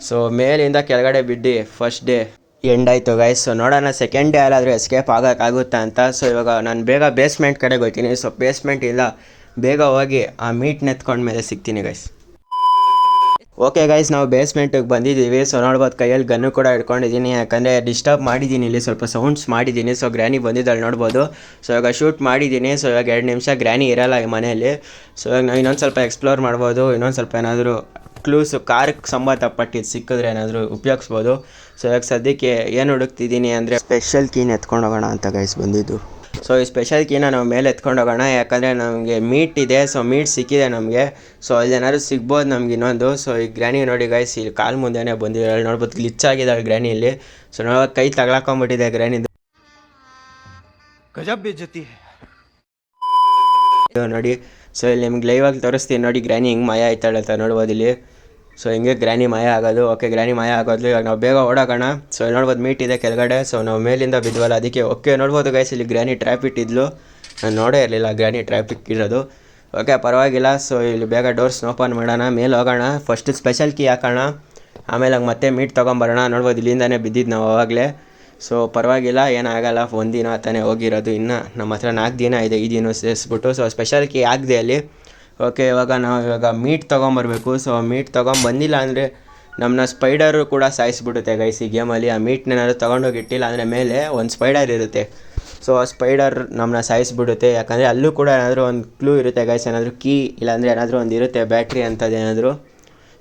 ಸೊ ಮೇಲಿಂದ ಕೆಳಗಡೆ ಬಿದ್ದು ಫಸ್ಟ್ ಡೇ ಎಂಡ್ ಆಯಿತು ಗೈಸ್. ಸೊ ನೋಡೋಣ ಸೆಕೆಂಡ್ ಡೇ ಅಲ್ಲಾದರೂ ಎಸ್ಕೇಪ್ ಆಗೋಕ್ಕಾಗುತ್ತಾ ಅಂತ. ಸೊ ಇವಾಗ ನಾನು ಬೇಗ ಬೇಸ್ಮೆಂಟ್ ಕಡೆಗೆ ಹೋಗ್ತೀನಿ. ಸೊ ಬೇಸ್ಮೆಂಟ್ ಇಲ್ಲ, ಬೇಗ ಹೋಗಿ ಆ ಮೀಟ್ ನೆತ್ಕೊಂಡ ಮೇಲೆ ಸಿಗ್ತೀನಿ ಗೈಸ್. ಓಕೆ ಗೈಸ್, ನಾವು ಬೇಸ್ಮೆಂಟಿಗೆ ಬಂದಿದ್ದೀವಿ. ಸೊ ನೋಡ್ಬೋದು, ಕೈಯಲ್ಲಿ ಗನ್ನು ಕೂಡ ಇಟ್ಕೊಂಡಿದ್ದೀನಿ, ಯಾಕಂದರೆ ಡಿಸ್ಟರ್ಬ್ ಮಾಡಿದ್ದೀನಿ, ಇಲ್ಲಿ ಸ್ವಲ್ಪ ಸೌಂಡ್ಸ್ ಮಾಡಿದ್ದೀನಿ. ಸೊ ಗ್ರ್ಯಾನಿ ಬಂದಿದ್ದಾಳೆ ನೋಡ್ಬೋದು. ಸೊ ಇವಾಗ ಶೂಟ್ ಮಾಡಿದ್ದೀನಿ. ಸೊ ಇವಾಗ 2 ನಿಮಿಷ ಗ್ರ್ಯಾನಿ ಇರೋಲ್ಲ ಈ ಮನೆಯಲ್ಲಿ. ಸೊ ಇವಾಗ ನಾವು ಇನ್ನೊಂದು ಸ್ವಲ್ಪ ಎಕ್ಸ್ಪ್ಲೋರ್ ಮಾಡ್ಬೋದು. ಇನ್ನೊಂದು ಸ್ವಲ್ಪ ಏನಾದರೂ ಕ್ಲೂಸು ಕಾರ್ಗೆ ಸಂಬಂಧಪಟ್ಟಿದ್ದು ಸಿಕ್ಕಿದ್ರೆ ಏನಾದರೂ ಉಪಯೋಗಿಸ್ಬೋದು. ಸೊ ಇವಾಗ ಸದ್ಯಕ್ಕೆ ಏನು ಹುಡುಕ್ತಿದ್ದೀನಿ ಅಂದರೆ ಸ್ಪೆಷಲ್ ಕೀನ ಎತ್ಕೊಂಡು ಹೋಗೋಣ ಅಂತ ಗೈಸ್ ಬಂದಿದ್ದು. ಸೊ ಈ ಸ್ಪೆಷಲ್ ಕೀನ ನಾವು ಮೇಲೆ ಎತ್ಕೊಂಡು ಹೋಗೋಣ, ಯಾಕಂದರೆ ನಮಗೆ ಮೀಟ್ ಇದೆ. ಸೊ ಮೀಟ್ ಸಿಕ್ಕಿದೆ ನಮಗೆ. ಸೊ ಅಲ್ಲಿ ಏನಾದ್ರು ಸಿಗ್ಬೋದು ನಮ್ಗೆ ಇನ್ನೊಂದು. ಸೊ ಈ ಗ್ರ್ಯಾನಿ ನೋಡಿ ಗೈಸ್, ಇಲ್ಲಿ ಕಾಲು ಮುಂದೆನೇ ಬಂದಿದ್ದಾಳೆ ನೋಡ್ಬೋದು, ಗ್ಲಿಚ್ ಆಗಿದ್ದಾಳೆ ಗ್ರ್ಯಾನಿ ಇಲ್ಲಿ. ಸೊ ನೋಡೋದು ಕೈ ತಗ್ಲಾಕೊಂಬಿಟ್ಟಿದೆ ಗ್ರ್ಯಾನಿದು, ಗಜಬ್ ಬೇಜತಿ ನೋಡಿ. ಸೊ ಇಲ್ಲಿ ನಿಮ್ಗೆ ಲೈವಾಗಿ ತೋರಿಸ್ತೀನಿ ನೋಡಿ, ಗ್ರ್ಯಾನಿ ಹಿಂಗೆ ಮಾಯ ಆಯ್ತಾಳೆ ಅಂತ ನೋಡ್ಬೋದು ಇಲ್ಲಿ. ಸೊ ಹಿಂಗೆ ಗ್ರ್ಯಾನಿ ಮಾಯ ಆಗೋದು. ಓಕೆ, ಗ್ರ್ಯಾನಿ ಮಾಯ ಆಗೋದು. ಇವಾಗ ನಾವು ಬೇಗ ಓಡೋಗೋಣ. ಸೊ ಇಲ್ಲಿ ನೋಡ್ಬೋದು ಮೀಟ್ ಇದೆ ಕೆಳಗಡೆ. ಸೊ ನಾವು ಮೇಲಿಂದ ಬಿದ್ವಲ್ಲ ಅದಕ್ಕೆ. ಓಕೆ ನೋಡ್ಬೋದು ಗೈಸ್, ಇಲ್ಲಿ ಗ್ರ್ಯಾನಿ ಟ್ರ್ಯಾಪ್ ಇಟ್ಟಿದ್ಲು, ನಾನು ನೋಡೇ ಇರಲಿಲ್ಲ ಗ್ರ್ಯಾನಿ ಟ್ರ್ಯಾಪ್ ಇಟ್ಟಿರೋದು. ಓಕೆ ಪರವಾಗಿಲ್ಲ. ಸೊ ಇಲ್ಲಿ ಬೇಗ ಡೋರ್ಸ್ ಓಪನ್ ಮಾಡೋಣ, ಮೇಲೆ ಹೋಗೋಣ. ಫಸ್ಟ್ ಸ್ಪೆಷಲ್ ಕೀ ಹಾಕೋಣ, ಆಮೇಲೆ ಹಂಗೆ ಮತ್ತೆ ಮೀಟ್ ತೊಗೊಂಬರೋಣ. ನೋಡ್ಬೋದು ಇಲ್ಲಿಂದನೇ ಬಿದ್ದಿದ್ದು ನಾವು ಆವಾಗಲೇ. ಸೊ ಪರವಾಗಿಲ್ಲ, ಏನಾಗಲ್ಲ. ಒಂದಿನ ತಾನೇ ಹೋಗಿರೋದು, ಇನ್ನು ನಮ್ಮ ಹತ್ರ 4 ದಿನ ಇದೆ, ಈ ದಿನ ಸೇರಿಸ್ಬಿಟ್ಟು. ಸೊ ಸ್ಪೆಷಲ್ ಕೀ ಹಾಕಿದೆ ಅಲ್ಲಿ. ಓಕೆ, ಇವಾಗ ಮೀಟ್ ತೊಗೊಂಬರ್ಬೇಕು. ಸೊ ಮೀಟ್ ತೊಗೊಂಬಂದಿಲ್ಲ ಅಂದರೆ ನಮ್ಮನ್ನ ಸ್ಪೈಡರು ಕೂಡ ಸಾಯಿಸ್ಬಿಡುತ್ತೆ ಗೈಸ್ ಈ ಗೇಮಲ್ಲಿ. ಆ ಮೀಟ್ನೇನಾದ್ರು ತೊಗೊಂಡೋಗಿ ಇಟ್ಟಿಲ್ಲ ಅಂದರೆ ಮೇಲೆ ಒಂದು ಸ್ಪೈಡರ್ ಇರುತ್ತೆ. ಸೊ ಆ ಸ್ಪೈಡರ್ ನಮ್ಮನ್ನ ಸಾಯಿಸ್ಬಿಡುತ್ತೆ, ಯಾಕಂದರೆ ಅಲ್ಲೂ ಕೂಡ ಏನಾದರೂ ಒಂದು ಕ್ಲೂ ಇರುತ್ತೆ ಗೈಸ್, ಏನಾದರೂ ಕೀ ಇಲ್ಲಾಂದರೆ ಏನಾದರೂ ಒಂದು ಇರುತ್ತೆ, ಬ್ಯಾಟ್ರಿ ಅಂಥದ್ದು ಏನಾದರೂ.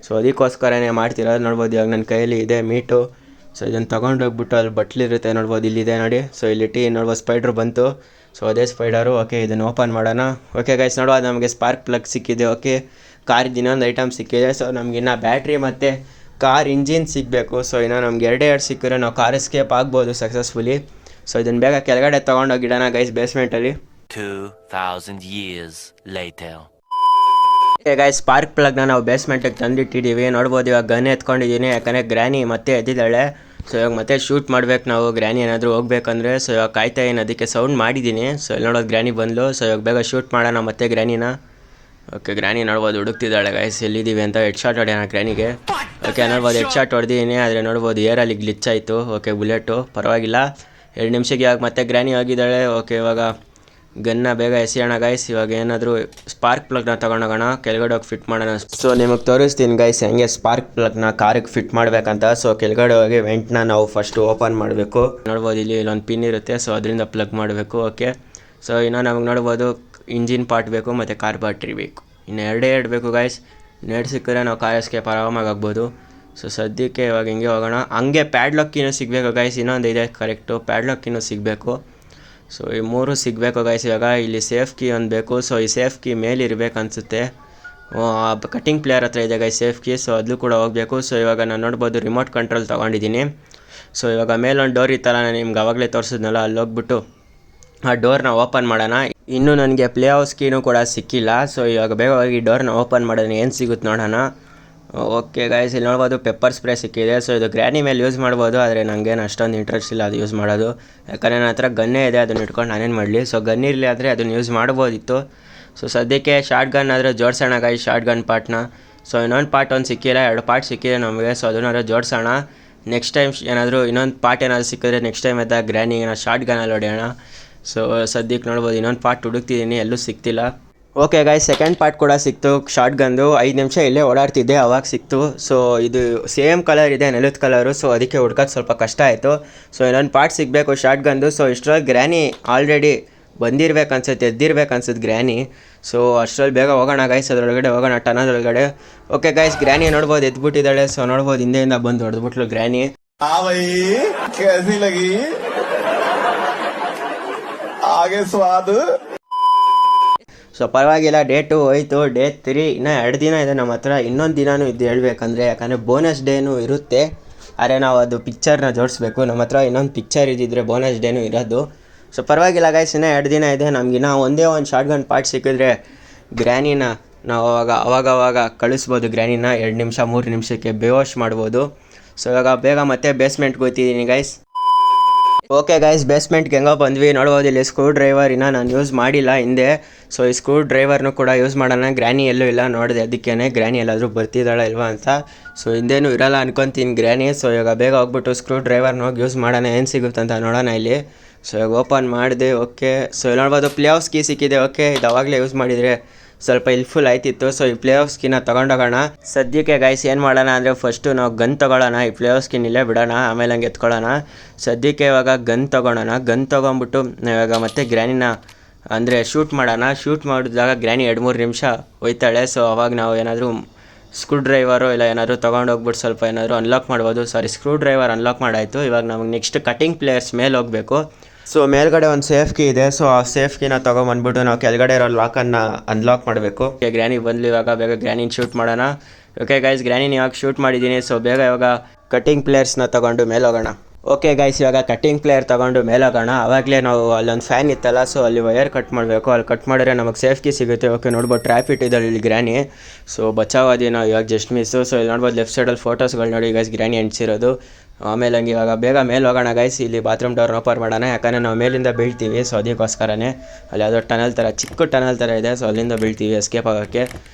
ಸೊ ಅದಕ್ಕೋಸ್ಕರನೇ ಮಾಡ್ತಿರೋದು. ನೋಡ್ಬೋದು ಇವಾಗ ನನ್ನ ಕೈಯಲ್ಲಿ ಇದೆ ಮೀಟು. ಸೊ ಇದನ್ನು ತೊಗೊಂಡೋಗ್ಬಿಟ್ಟು ಅಲ್ಲಿ ಬಟ್ಲಿರುತ್ತೆ ನೋಡ್ಬೋದು, ಇಲ್ಲಿದೆ ನೋಡಿ. ಸೊ ಇಲ್ಲಿ ನೋಡ್ಬೋದು ಸ್ಪೈಡ್ರು ಬಂತು. ಸೊ ಅದೇ ಸ್ಪೈಡರು. ಓಕೆ, ಇದನ್ನು ಓಪನ್ ಮಾಡೋಣ. ಓಕೆ ಗೈಸ್, ನೋಡುವಾಗ ನಮಗೆ ಸ್ಪಾರ್ಕ್ ಪ್ಲಗ್ ಸಿಕ್ಕಿದೆ. ಓಕೆ, ಕಾರ್ದು ಇನ್ನೊಂದು ಐಟಮ್ ಸಿಕ್ಕಿದೆ. ಸೊ ನಮ್ಗೆ ಇನ್ನು ಬ್ಯಾಟ್ರಿ ಮತ್ತು ಕಾರ್ ಇಂಜಿನ್ ಸಿಗಬೇಕು. ಸೊ ಇನ್ನು ನಮ್ಗೆ 2 ಸಿಕ್ಕಿದ್ರೆ ನಾವು ಕಾರ್ ಎಸ್ಕೇಪ್ ಆಗ್ಬೋದು ಸಕ್ಸಸ್ಫುಲಿ. ಸೊ ಇದನ್ನು ಬೇಗ ಕೆಳಗಡೆ ತೊಗೊಂಡೋಗಿಡೋಣ ಗೈಸ್ ಬೇಸ್ಮೆಂಟಲ್ಲಿ. 2000 years later. Okay guys, spark ಪ್ಲಗ್ನ ನಾವು ಬೇಸ್ಮೆಂಟಿಗೆ ತಂದಿಟ್ಟಿದ್ದೀವಿ. ನೋಡ್ಬೋದು ಇವಾಗ ಗನ್ ಎತ್ಕೊಂಡಿದ್ದೀನಿ, ಯಾಕಂದರೆ ಗ್ರ್ಯಾನಿ ಮತ್ತೆ ಎದ್ದಿದ್ದಾಳೆ. ಸೊ ಇವಾಗ ಮತ್ತೆ ಶೂಟ್ ಮಾಡ್ಬೇಕು ನಾವು, ಗ್ರ್ಯಾನಿ ಏನಾದರೂ ಹೋಗ್ಬೇಕಂದ್ರೆ. ಸೊ ಇವಾಗ ಕಾಯ್ತಾ ಏನು, ಅದಕ್ಕೆ ಸೌಂಡ್ ಮಾಡಿದ್ದೀನಿ. ಸೊ ಇಲ್ಲಿ ನೋಡೋದು ಗ್ರ್ಯಾನಿ ಬಂದಳು. ಸೊ ಇವಾಗ ಬೇಗ ಶೂಟ್ ಮಾಡೋಣ ಮತ್ತೆ ಗ್ರ್ಯಾನಿನ. ಓಕೆ, ಗ್ರ್ಯಾನಿ ನೋಡ್ಬೋದು ಹುಡುಕ್ತಿದ್ದಾಳೆ ಗೈಸ್, ಎಲ್ಲಿದ್ದೀವಿ ಅಂತ. ಹೆಡ್ ಶಾಟ್ ಹೊಡೆಯೋಣ ಗ್ರ್ಯಾನಿಗೆ. ಓಕೆ ನೋಡ್ಬೋದು ಹೆಡ್ ಶಾಟ್ ಹೊಡೆದಿದ್ದೀನಿ, ಆದರೆ ನೋಡ್ಬೋದು ಏರಲ್ಲಿ ಗ್ಲಿಚ್ ಆಯಿತು. ಓಕೆ, ಬುಲೆಟು ಪರವಾಗಿಲ್ಲ. 2 ನಿಮಿಷಕ್ಕೆ ಇವಾಗ ಮತ್ತೆ ಗ್ರ್ಯಾನಿ ಆಗಿದ್ದಾಳೆ. ಓಕೆ, ಇವಾಗ ಗನ್ನ ಬೇಗ ಎಸೆಯೋಣ ಗೈಸ್. ಇವಾಗ ಏನಾದರೂ ಸ್ಪಾರ್ಕ್ ಪ್ಲಗ್ನ ತೊಗೊಂಡೋಗೋಣ, ಕೆಳಗಡೆ ಹೋಗಿ ಫಿಟ್ ಮಾಡೋಣ. ಸೊ ನಿಮಗೆ ತೋರಿಸ್ತೀನಿ ಗೈಸ್ ಹೆಂಗೆ ಸ್ಪಾರ್ಕ್ ಪ್ಲಗ್ನ ಕಾರಿಗೆ ಫಿಟ್ ಮಾಡಬೇಕಂತ. ಸೊ ಕೆಳಗಡೆ ಹೋಗಿ ವೆಂಟ್ನ ನಾವು ಫಸ್ಟು ಓಪನ್ ಮಾಡಬೇಕು. ನೋಡ್ಬೋದು ಇಲ್ಲಿ ಇಲ್ಲೊಂದು ಪಿನ್ ಇರುತ್ತೆ. ಸೊ ಅದರಿಂದ ಪ್ಲಗ್ ಮಾಡಬೇಕು. ಓಕೆ, ಸೊ ಇನ್ನು ನಮಗೆ ನೋಡ್ಬೋದು ಇಂಜಿನ್ ಪಾರ್ಟ್ ಬೇಕು ಮತ್ತು ಕಾರ್ ಬ್ಯಾಟ್ರಿ ಬೇಕು. ಇನ್ನು 2 ಬೇಕು ಗೈಸ್. 2 ಸಿಕ್ಕಿದ್ರೆ ನಾವು ಕಾರ್ ಎಸ್ಕೇಪ್ ಆರಾಮಾಗಿ ಆಗ್ಬೋದು. ಸೊ ಸದ್ಯಕ್ಕೆ ಇವಾಗ ಹಿಂಗೆ ಹೋಗೋಣ. ಹಂಗೆ ಪ್ಯಾಡ್ಲಾಕಿನೂ ಸಿಗಬೇಕು ಗೈಸ್, ಇನ್ನೊಂದು ಇದೆ ಕರೆಕ್ಟು, ಪ್ಯಾಡ್ಲಾಕಿನೂ ಸಿಗಬೇಕು. ಸೊ ಈ ಮೂರು ಸಿಗಬೇಕು ಗೈಸ್. ಇವಾಗ ಇಲ್ಲಿ ಸೇಫ್ ಕೀ ಒಂದು ಬೇಕು. ಸೊ ಈ ಸೇಫ್ ಕೀ ಮೇಲಿರಬೇಕು ಅನಿಸುತ್ತೆ. ಕಟಿಂಗ್ ಪ್ಲೇಯರ್ ಹತ್ರ ಇದೆ ಗೈಸ್ ಸೇಫ್ ಕೀ. ಸೊ ಅದು ಕೂಡ ಹೋಗಬೇಕು. ಸೊ ಇವಾಗ ನಾನು ನೋಡ್ಬೋದು ರಿಮೋಟ್ ಕಂಟ್ರೋಲ್ ತೊಗೊಂಡಿದ್ದೀನಿ. ಸೊ ಇವಾಗ ಮೇಲೊಂದು ಡೋರ್ ಇತ್ತಲ್ಲ, ನಾನು ನಿಮ್ಗೆ ಆವಾಗಲೇ ತೋರಿಸಿದ್ನಲ್ಲ, ಅಲ್ಲಿ ಹೋಗ್ಬಿಟ್ಟು ಆ ಡೋರ್ನ ಓಪನ್ ಮಾಡೋಣ. ಇನ್ನೂ ನನಗೆ ಪ್ಲೇ ಹೌಸ್ ಕೀನೂ ಕೂಡ ಸಿಕ್ಕಿಲ್ಲ. ಸೊ ಇವಾಗ ಬೇಗ ಹೋಗಿ ಡೋರ್ನ ಓಪನ್ ಮಾಡೋಣ, ಏನು ಸಿಗುತ್ತೆ ನೋಡೋಣ. ಓಕೆ ಗೈಸ್, ಇಲ್ಲಿ ನೋಡ್ಬೋದು ಪೆಪ್ಪರ್ ಸ್ಪ್ರೇ ಸಿಕ್ಕಿದೆ. ಸೊ ಇದು ಗ್ರ್ಯಾನಿ ಮೇಲೆ ಯೂಸ್ ಮಾಡ್ಬೋದು, ಆದರೆ ನನಗೇನು ಅಷ್ಟೊಂದು ಇಂಟ್ರೆಸ್ಟ್ ಇಲ್ಲ ಅದು ಯೂಸ್ ಮಾಡೋದು. ಯಾಕಂದರೆ ನನ್ನ ಹತ್ರ ಗನ್ನೇ ಇದೆ, ಅದನ್ನ ಇಟ್ಕೊಂಡು ನಾನೇನು ಮಾಡಲಿ. ಸೊ ಗನ್ ಇರಲಿ ಆದರೆ ಅದನ್ನು ಯೂಸ್ ಮಾಡ್ಬೋದಿತ್ತು. ಸೊ ಸದ್ಯಕ್ಕೆ ಶಾರ್ಟ್ ಗನ್ ಆದರೆ ಜೋಡಿಸೋಣ ಗೈಸ್, ಶಾರ್ಟ್ ಗನ್ ಪಾರ್ಟ್ನ. ಸೊ ಇನ್ನೊಂದು ಪಾರ್ಟ್ ಒಂದು ಸಿಕ್ಕಿಲ್ಲ, 2 ಪಾರ್ಟ್ ಸಿಕ್ಕಿದೆ ನಮಗೆ. ಸೊ ಅದನ್ನಾದ್ರೂ ಜೋಡಿಸೋಣ. ನೆಕ್ಸ್ಟ್ ಟೈಮ್ ಏನಾದರೂ ಇನ್ನೊಂದು ಪಾರ್ಟ್ ಏನಾದರೂ ಸಿಕ್ಕಿದ್ರೆ ನೆಕ್ಸ್ಟ್ ಟೈಮ್ ಎದ್ದಾಗ ಗ್ರ್ಯಾನಿಗೆ ಶಾರ್ಟ್ ಗನ್ನಲ್ಲಿ ಹೊಡೆಯೋಣ. ಸೊ ಸದ್ಯಕ್ಕೆ ನೋಡ್ಬೋದು ಇನ್ನೊಂದು ಪಾರ್ಟ್ ಹುಡುಕ್ತಿದ್ದೀನಿ, ಎಲ್ಲೂ ಸಿಗ್ತಿಲ್ಲ. ಓಕೆ ಗೈಸ್, ಸೆಕೆಂಡ್ ಪಾರ್ಟ್ ಕೂಡ ಸಿಕ್ತು ಶಾರ್ಟ್ ಗನ್ದು. 5 ನಿಮಿಷ ಇಲ್ಲೇ ಓಡಾಡ್ತಿದ್ದೆ, ಅವಾಗ ಸಿಕ್ತು. ಸೊ ಇದು ಸೇಮ್ ಕಲರ್ ಇದೆ, ನೆಲದ ಕಲರು. ಸೊ ಅದಕ್ಕೆ ಹುಡ್ಕೋದು ಸ್ವಲ್ಪ ಕಷ್ಟ ಆಯಿತು. ಸೊ ಇನ್ನೊಂದು ಪಾರ್ಟ್ ಸಿಗಬೇಕು ಶಾರ್ಟ್ ಗನ್ದು. ಸೊ ಇಷ್ಟರಲ್ಲಿ ಗ್ರ್ಯಾನಿ ಆಲ್ರೆಡಿ ಬಂದಿರ್ಬೇಕು ಅನ್ಸುತ್ತೆ, ಎದ್ದಿರ್ಬೇಕು ಅನ್ಸುತ್ತೆ ಗ್ರ್ಯಾನಿ. ಸೊ ಅಷ್ಟರಲ್ಲಿ ಬೇಗ ಹೋಗೋಣ ಗೈಸ್, ಅದರೊಳಗಡೆ ಹೋಗೋಣ, ಟನದೊಳಗಡೆ. ಓಕೆ ಗೈಸ್, ಗ್ರ್ಯಾನಿ ನೋಡ್ಬೋದು ಎದ್ಬಿಟ್ಟಿದ್ದಾಳೆ. ಸೊ ನೋಡ್ಬೋದು ಹಿಂದೆಯಿಂದ ಬಂದು ಹೊಡೆದ್ಬಿಟ್ಲು ಗ್ರ್ಯಾನಿ. ಸೊ ಪರವಾಗಿಲ್ಲ, ಡೇ 2 ಹೋಯ್ತು. ಡೇ 3 ಇನ್ನೂ 2 ದಿನ ಇದೆ ನಮ್ಮ ಹತ್ರ. ಇನ್ನೊಂದು ದಿನವೂ ಇದು ಹೇಳ್ಬೇಕಂದ್ರೆ, ಯಾಕಂದರೆ ಬೋನಸ್ ಡೇನೂ ಇರುತ್ತೆ. ಆದರೆ ನಾವು ಅದು ಪಿಕ್ಚರ್ನ ಜೋಡಿಸ್ಬೇಕು. ನಮ್ಮ ಹತ್ರ ಇನ್ನೊಂದು ಪಿಕ್ಚರ್ ಇದ್ದಿದ್ರೆ ಬೋನಸ್ ಡೇನೂ ಇರೋದು. ಸೊ ಪರವಾಗಿಲ್ಲ ಗೈಸ್, ಇನ್ನೂ 2 ದಿನ ಇದೆ. ನಮಗಿನ್ನ ಒಂದೇ ಒಂದು ಶಾರ್ಟ್ ಗನ್ ಪಾರ್ಟ್ ಸಿಕ್ಕಿದ್ರೆ ಗ್ರ್ಯಾನಿನ ನಾವು ಅವಾಗವಾಗ ಕಳಿಸ್ಬೋದು. ಗ್ರ್ಯಾನಿನ 2 ನಿಮಿಷ 3 ನಿಮಿಷಕ್ಕೆ ಬೇವಾಶ್ ಮಾಡ್ಬೋದು. ಸೊ ಇವಾಗ ಬೇಗ ಮತ್ತೆ ಬೇಸ್ಮೆಂಟ್ಗೆ ಹೋಗ್ತಿದ್ದೀನಿ ಗೈಸ್. ಓಕೆ ಗೈಸ್, ಬೇಸ್ಮೆಂಟ್ಗೆ ಹೆಂಗೋ ಬಂದ್ವಿ. ನೋಡ್ಬೋದು ಇಲ್ಲಿ ಸ್ಕ್ರೂ ಡ್ರೈವರ್ ಇನ್ನೂ ನಾನು ಯೂಸ್ ಮಾಡಿಲ್ಲ ಹಿಂದೆ. ಸೊ ಈ ಸ್ಕ್ರೂ ಡ್ರೈವರ್ನು ಕೂಡ ಯೂಸ್ ಮಾಡೋಣ. ಗ್ರ್ಯಾನಿ ಎಲ್ಲೂ ಇಲ್ಲ ನೋಡಿದೆ, ಅದಕ್ಕೇ ಗ್ರ್ಯಾನಿ ಎಲ್ಲಾದರೂ ಬರ್ತಿದ್ದಾಳ ಇಲ್ವಾ ಅಂತ. ಸೊ ಹಿಂದೇನೂ ಇರಲ್ಲ ಅನ್ಕೊತೀನಿ ಗ್ರ್ಯಾನಿ. ಸೊ ಇವಾಗ ಬೇಗ ಹೋಗ್ಬಿಟ್ಟು ಸ್ಕ್ರೂ ಡ್ರೈವರ್ನ ಹೋಗಿ ಯೂಸ್ ಮಾಡೋಣ, ಏನು ಸಿಗುತ್ತೆ ಅಂತ ನೋಡೋಣ ಇಲ್ಲಿ. ಸೊ ಇವಾಗ ಓಪನ್ ಮಾಡಿದೆ. ಓಕೆ, ಸೊ ಇಲ್ಲಿ ನೋಡ್ಬೋದು ಪ್ಲೇ ಹೌಸ್ ಕೀ ಸಿಕ್ಕಿದೆ. ಓಕೆ, ಇದು ಅವಾಗಲೇ ಯೂಸ್ ಮಾಡಿದರೆ ಸ್ವಲ್ಪ ಇಲ್ಫುಲ್ ಆಯ್ತಿತ್ತು. ಸೊ ಈ ಪ್ಲೇ ಹೌಸ್ ಕೀನ ತೊಗೊಂಡೋಗೋಣ. ಸದ್ಯಕ್ಕೆ ಗೈಸ್ ಏನು ಮಾಡೋಣ ಅಂದರೆ, ಫಸ್ಟು ನಾವು ಗನ್ ತೊಗೊಳ್ಳೋಣ. ಈ ಪ್ಲೇ ಹೌಸ್ ಕೀನ್ ಇಲ್ಲೇ ಬಿಡೋಣ, ಆಮೇಲೆ ಹಂಗೆ ಎತ್ಕೊಳ್ಳೋಣ. ಸದ್ಯಕ್ಕೆ ಇವಾಗ ಗನ್ ತೊಗೊಳೋಣ. ಗನ್ ತೊಗೊಂಬಿಟ್ಟು ಇವಾಗ ಮತ್ತೆ ಗ್ರ್ಯಾನಿನ ಅಂದರೆ ಶೂಟ್ ಮಾಡೋಣ. ಶೂಟ್ ಮಾಡಿದಾಗ ಗ್ರ್ಯಾನಿ 2-3 ನಿಮಿಷ ಹೋಯ್ತಾಳೆ. ಸೊ ಅವಾಗ ನಾವು ಏನಾದರೂ ಸ್ಕ್ರೂ ಡ್ರೈವರು ಇಲ್ಲ ಏನಾದರೂ ತೊಗೊಂಡೋಗ್ಬಿಟ್ಟು ಸ್ವಲ್ಪ ಏನಾದರೂ ಅನ್ಲಾಕ್ ಮಾಡ್ಬೋದು. ಸ್ಕ್ರೂ ಡ್ರೈವರ್ ಅನ್ಲಾಕ್ ಮಾಡಾಯಿತು. ಇವಾಗ ನಮಗೆ ನೆಕ್ಸ್ಟ್ ಕಟಿಂಗ್ ಪ್ಲೇಯರ್ಸ್ ಮೇಲೆ ಹೋಗಬೇಕು. ಸೊ ಮೇಲ್ಗಡೆ ಒಂದು ಸೇಫ್ ಕೀ ಇದೆ. ಸೊ ಆ ಸೇಫ್ ಕೀನ ತೊಗೊಂಬಂದ್ಬಿಟ್ಟು ನಾವು ಕೆಳಗಡೆ ಇರೋ ಲಾಕನ್ನು ಅನ್ಲಾಕ್ ಮಾಡಬೇಕು. ಗ್ರ್ಯಾನಿ ಬಂದ್ಲು, ಇವಾಗ ಬೇಗ ಗ್ರ್ಯಾನಿನ ಶೂಟ್ ಮಾಡೋಣ. ಓಕೆ ಗೈಸ್, ಗ್ರ್ಯಾನಿನ ಇವಾಗ ಶೂಟ್ ಮಾಡಿದ್ದೀನಿ. ಸೊ ಬೇಗ ಇವಾಗ ಕಟಿಂಗ್ ಪ್ಲೇಯರ್ಸ್ನ ತೊಗೊಂಡು ಮೇಲೆ ಹೋಗೋಣ. ಓಕೆ ಗೈಸ್, ಇವಾಗ ಕಟ್ಟಿಂಗ್ ಪ್ಲೇಯರ್ ತೊಗೊಂಡು ಮೇಲೆ ಹೋಗೋಣ. ಆವಾಗಲೇ ನಾವು ಅಲ್ಲೊಂದು ಫ್ಯಾನ್ ಇತ್ತಲ್ಲ, ಸೊ ಅಲ್ಲಿ ವಯರ್ ಕಟ್ ಮಾಡಬೇಕು. ಅಲ್ಲಿ ಕಟ್ ಮಾಡಿದ್ರೆ ನಮಗೆ ಸೇಫ್ ಕೀ ಸಿಗುತ್ತೆ. ಓಕೆ, ನೋಡ್ಬೋದು ಟ್ರ್ಯಾಪ್ ಇಟ್ಟಿದ್ದಾರೆ ಇಲ್ಲಿ ಗ್ರ್ಯಾನಿ. ಸೊ ಬಚಾವಾದಿ ನಾವು ಇವಾಗ ಜಸ್ಟ್ ಮಿಸ್ಸು. ಸೊ ಇಲ್ಲಿ ನೋಡ್ಬೋದು ಲೆಫ್ಟ್ ಸೈಡಲ್ಲಿ ಫೋಟೋಸ್ಗಳು ನೋಡಿ ಗೈಸ್, ಗ್ರ್ಯಾನಿ ಅಂಟಿಸಿರೋದು. ಆಮೇಲೆ ಹಂಗೆ ಇವಾಗ ಬೇಗ ಮೇಲೆ ಹೋಗೋಣ ಗೈಸ್. ಇಲ್ಲಿ ಬಾತ್ರೂಮ್ ಡೋರ್ ಓಪನ್ ಮಾಡೋಣ, ಯಾಕಂದರೆ ನಾವು ಮೇಲಿಂದ ಬೀಳ್ತೀವಿ. ಸೊ ಅದಕ್ಕೋಸ್ಕರನೇ ಅಲ್ಲಿ ಯಾವುದೋ ಟನಲ್ ಥರ, ಚಿಕ್ಕ ಟನಲ್ ಥರ ಇದೆ. ಸೊ ಅಲ್ಲಿಂದ ಬೀಳ್ತೀವಿ ಎಸ್ಕೇಪ್ ಆಗೋಕ್ಕೆ.